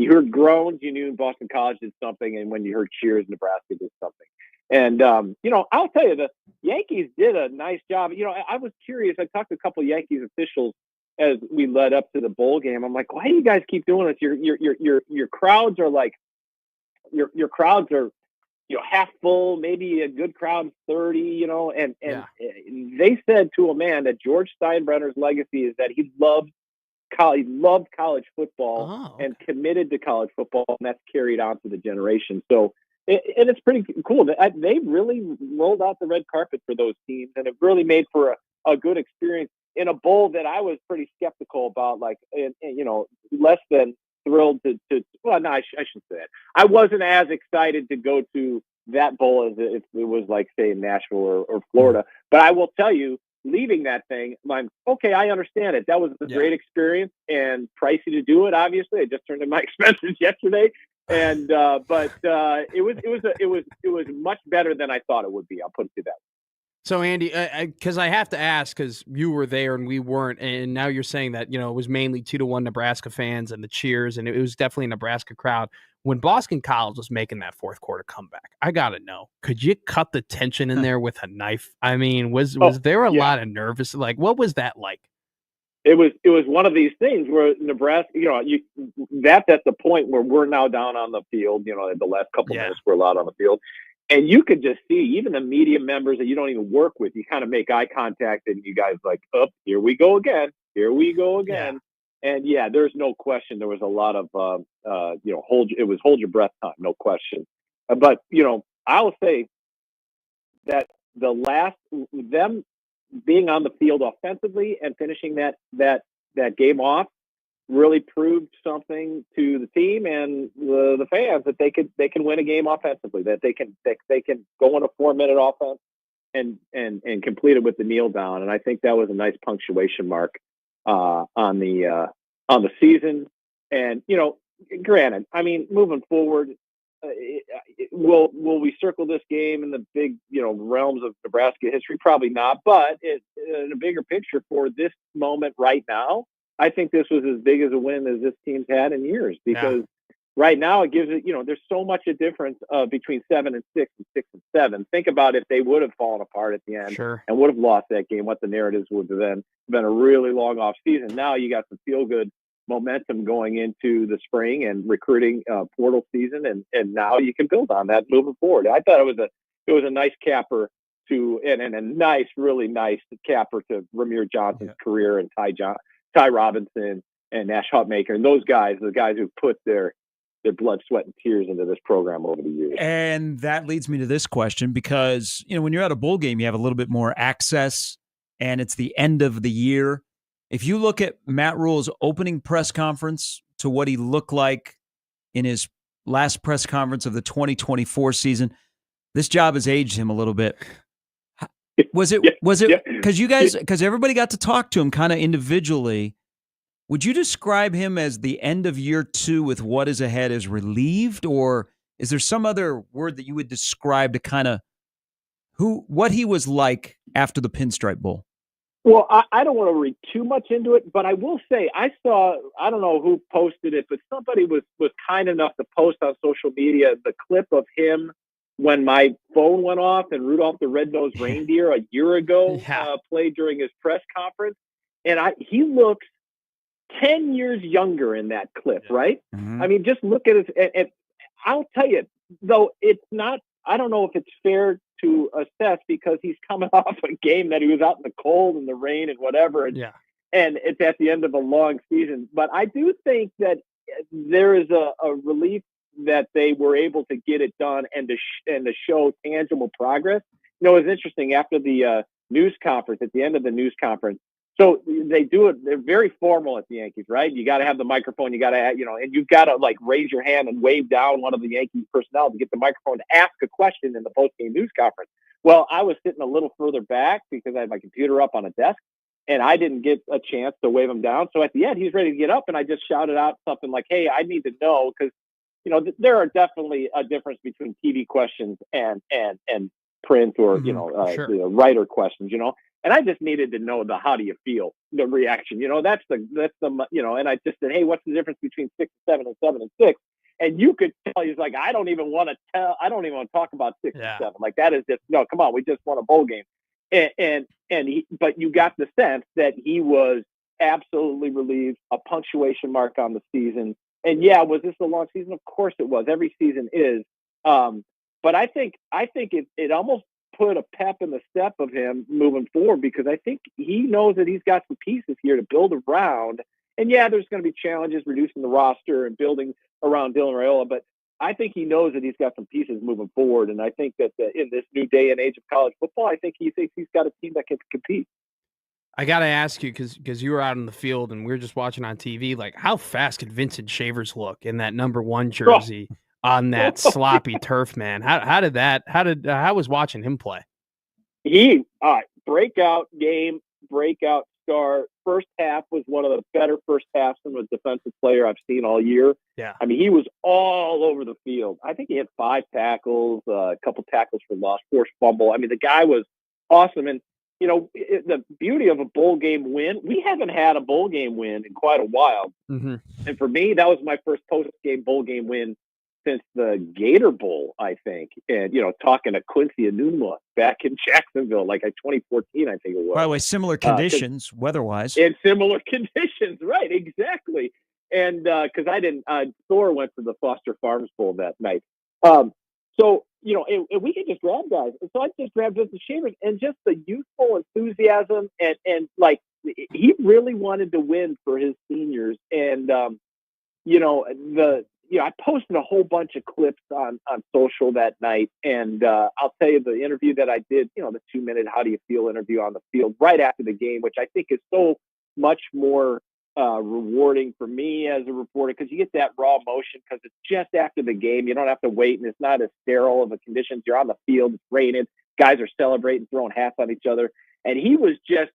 you heard groans, you knew Boston College did something, and when you heard cheers, Nebraska did something. And I'll tell you, the Yankees did a nice job. I was curious. I talked to a couple of Yankees officials as we led up to the bowl game. I'm like, why do you guys keep doing this? Your crowds are like, your crowds are, half full, maybe a good crowd 30, and they said to a man that George Steinbrenner's legacy is that he loved college football and committed to college football, and that's carried on to the generation. So, and it's pretty cool. They really rolled out the red carpet for those teams, and it really made for a good experience in a bowl that I was pretty skeptical about, less than thrilled to well, no, I shouldn't say that. I wasn't as excited to go to that bowl as if it was like, say, Nashville or Florida. But I will tell you, leaving that thing, I'm okay, I understand it. That was a great experience and pricey to do it, obviously. I just turned in my expenses yesterday. And but it was much better than I thought it would be. I'll put it to that. So, Andy, because I have to ask, because you were there and we weren't, and now you're saying that, it was mainly 2-1 Nebraska fans and the cheers, and it was definitely a Nebraska crowd. When Boston College was making that fourth quarter comeback, I got to know, could you cut the tension in there with a knife? I mean, was there a lot of nervous, what was that like? it was one of these things where Nebraska, that's at the point where we're now down on the field. The last couple minutes we're allowed on the field, and you could just see even the media members that you don't even work with. You kind of make eye contact, and you guys like, "Oh, here we go again. Here we go again." Yeah. And there's no question there was a lot of hold your breath time, no question. But I will say that them being on the field offensively and finishing that game off really proved something to the team and the fans that they can win a game offensively, that they can go on a 4-minute offense and complete it with the kneel down. And I think that was a nice punctuation mark on the season. And granted, I mean, moving forward, will we circle this game in the big realms of Nebraska history? Probably not, but in a bigger picture for this moment right now, I think this was as big as a win as this team's had in years, because right now it gives it, there's so much a difference between 7-6 and 6-7. Think about if they would have fallen apart at the end and would have lost that game, what the narratives would have been a really long off season. Now you got some feel good momentum going into the spring and recruiting portal season, and now you can build on that moving forward. I thought it was a nice capper to and a really nice capper to Ramir Johnson's career, and Ty Robinson and Nash Hutmaker, and those guys, the guys who put their blood, sweat, and tears into this program over the years. And that leads me to this question, because when you're at a bowl game, you have a little bit more access, and it's the end of the year. If you look at Matt Rule's opening press conference to what he looked like in his last press conference of the 2024 season, this job has aged him a little bit. Was it because everybody got to talk to him kind of individually? Would you describe him as the end of year 2 with what is ahead as relieved, or is there some other word that you would describe to kind of what he was like after the Pinstripe Bowl? Well, I don't want to read too much into it, but I will say I don't know who posted it, but somebody was kind enough to post on social media the clip of him when my phone went off and Rudolph the Red-Nosed Reindeer a year ago played during his press conference. And he looks 10 years younger in that clip, right? Mm-hmm. I mean, just look at it. And I'll tell you, though, it's not, I don't know if it's fair to assess, because he's coming off a game that he was out in the cold and the rain and whatever. And it's at the end of a long season. But I do think that there is a relief that they were able to get it done and to show tangible progress. It's interesting after the news conference, at the end of the news conference. So they do it. They're very formal at the Yankees, right? You got to have the microphone. You got to, and you've got to like raise your hand and wave down one of the Yankees personnel to get the microphone to ask a question in the post-game news conference. Well, I was sitting a little further back because I had my computer up on a desk, and I didn't get a chance to wave him down. So at the end, he's ready to get up, and I just shouted out something like, "Hey, I need to know," because there are definitely a difference between TV questions and print or writer questions, And I just needed to know how do you feel, the reaction, that's the and I just said, "Hey, what's the difference between 6-7 and 7-6?" And you could tell he's like, I don't even want to talk about 6 and 7. Like, that is just, no, come on, we just won a bowl game. But you got the sense that he was absolutely relieved, a punctuation mark on the season. And was this a long season? Of course it was. Every season is. But I think it almost put a pep in the step of him moving forward, because I think he knows that he's got some pieces here to build around. And there's going to be challenges reducing the roster and building around Dylan Raiola, but I think he knows that he's got some pieces moving forward. And I think that in this new day and age of college football, I think he thinks he's got a team that can compete. I got to ask you, because you were out in the field and we were just watching on TV, like, how fast could Vincent Shavers look in that number 1 jersey on that sloppy turf, man? How was watching him play? He breakout game, breakout star. First half was one of the better first halves from a defensive player I've seen all year. Yeah. I mean, he was all over the field. I think he had 5 tackles, a couple tackles for loss, forced fumble. I mean, the guy was awesome. And, the beauty of a bowl game win, we haven't had a bowl game win in quite a while. Mm-hmm. And for me, that was my first post-game bowl game win since the Gator Bowl, I think. And, talking to Quincy Enunwa back in Jacksonville, like 2014, I think it was. By the way, similar conditions, weather-wise. In similar conditions, right, exactly. And because Thor went to the Foster Farms Bowl that night. So, and we can just grab guys. And so I just grabbed Justin Chambers, and just the youthful enthusiasm and like, he really wanted to win for his seniors. And, I posted a whole bunch of clips on social that night. And I'll tell you the interview that I did, the 2-minute how do you feel interview on the field right after the game, which I think is so much more rewarding for me as a reporter, because you get that raw emotion because it's just after the game. You don't have to wait, and it's not as sterile of a conditions. You're on the field, it's raining, guys are celebrating, throwing hats on each other. And he was just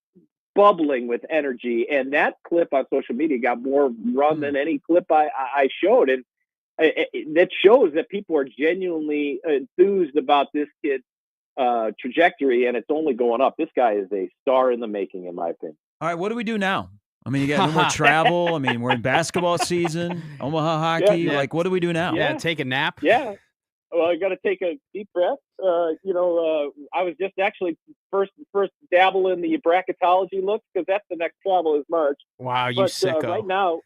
bubbling with energy. And that clip on social media got more run than any clip I showed. And that shows that people are genuinely enthused about this kid's trajectory, and it's only going up. This guy is a star in the making, in my opinion. All right, what do we do now? I mean, you got no more travel. I mean, we're in basketball season, Omaha hockey. Yeah. Like, what do we do now? Yeah, take a nap. Yeah. Well, I got to take a deep breath. I was just actually first dabble in the bracketology looks, because that's the next travel is March. Wow, you sicko. Right now,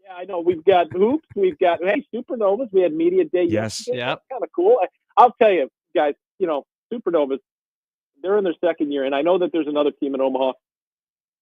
yeah, I know we've got hoops. We've got Supernovas. We had media day. Yes. Yesterday. Yep. That's kind of cool. I'll tell you guys. Supernovas, they're in their second year, and I know that there's another team in Omaha,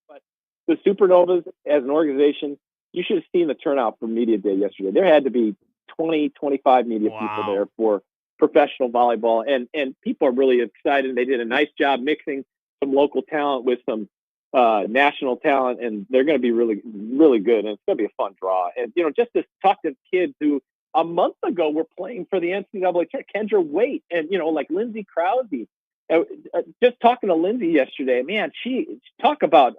but the Supernovas as an organization, you should have seen the turnout for media day yesterday. There had to be 20, 25 media people there for professional volleyball, and people are really excited. They did a nice job mixing some local talent with some national talent, and they're going to be really, really good. And it's going to be a fun draw. And, just this talk of kids who a month ago were playing for the NCAA tournament, Kendra Waite, and, like Lindsay Krause. Just talking to Lindsay yesterday, man, she talk about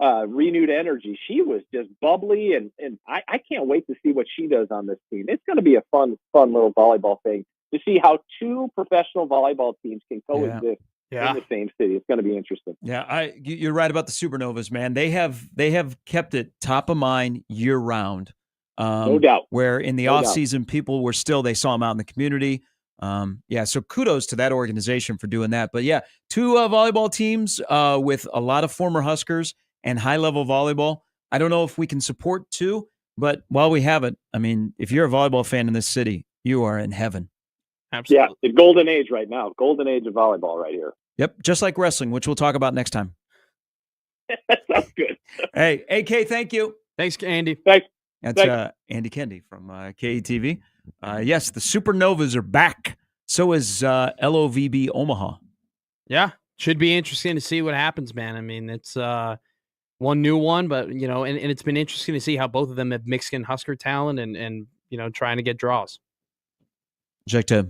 renewed energy. She was just bubbly, and I can't wait to see what she does on this team. It's going to be a fun little volleyball thing to see how two professional volleyball teams can coexist in the same city. It's going to be interesting. Yeah, you're right about the Supernovas, man. They have kept it top of mind year round. No doubt. Where in the off season, people were they saw them out in the community. So kudos to that organization for doing that. But yeah, two volleyball teams with a lot of former Huskers and high-level volleyball. I don't know if we can support two, but while we have it, I mean, if you're a volleyball fan in this city, you are in heaven. Absolutely. Yeah, the golden age right now. Golden age of volleyball right here. Yep, just like wrestling, which we'll talk about next time. That sounds good. Hey, AK, thank you. Thanks, Andy. Thanks. That's Andy Kendi from KETV. Yes, the Supernovas are back. So is LOVB Omaha. Yeah, should be interesting to see what happens, man. I mean, it's one new one, but, and it's been interesting to see how both of them have mixed in Husker talent and trying to get draws. Would you like to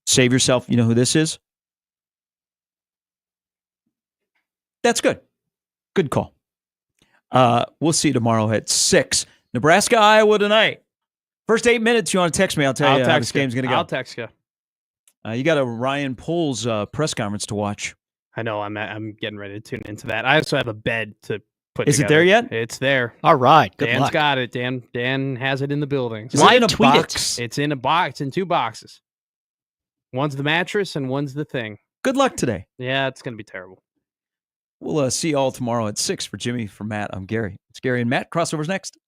save yourself? You know who this is? That's good. Good call. We'll see you tomorrow at 6. Nebraska, Iowa tonight. First 8 minutes, you want to text me, I'll tell you how this game's going to go. I'll text you. You got a Ryan Poles press conference to watch. I know. I'm getting ready to tune into that. I also have a bed to put Is together. It there yet? It's there. All right. Good Dan's luck. got it. Dan has it in the building. Is it in a box? It's in a box. It's in 2 boxes. One's the mattress and one's the thing. Good luck today. Yeah, it's going to be terrible. We'll see you all tomorrow at 6. For Jimmy, for Matt, I'm Gary. It's Gary and Matt. Crossovers next.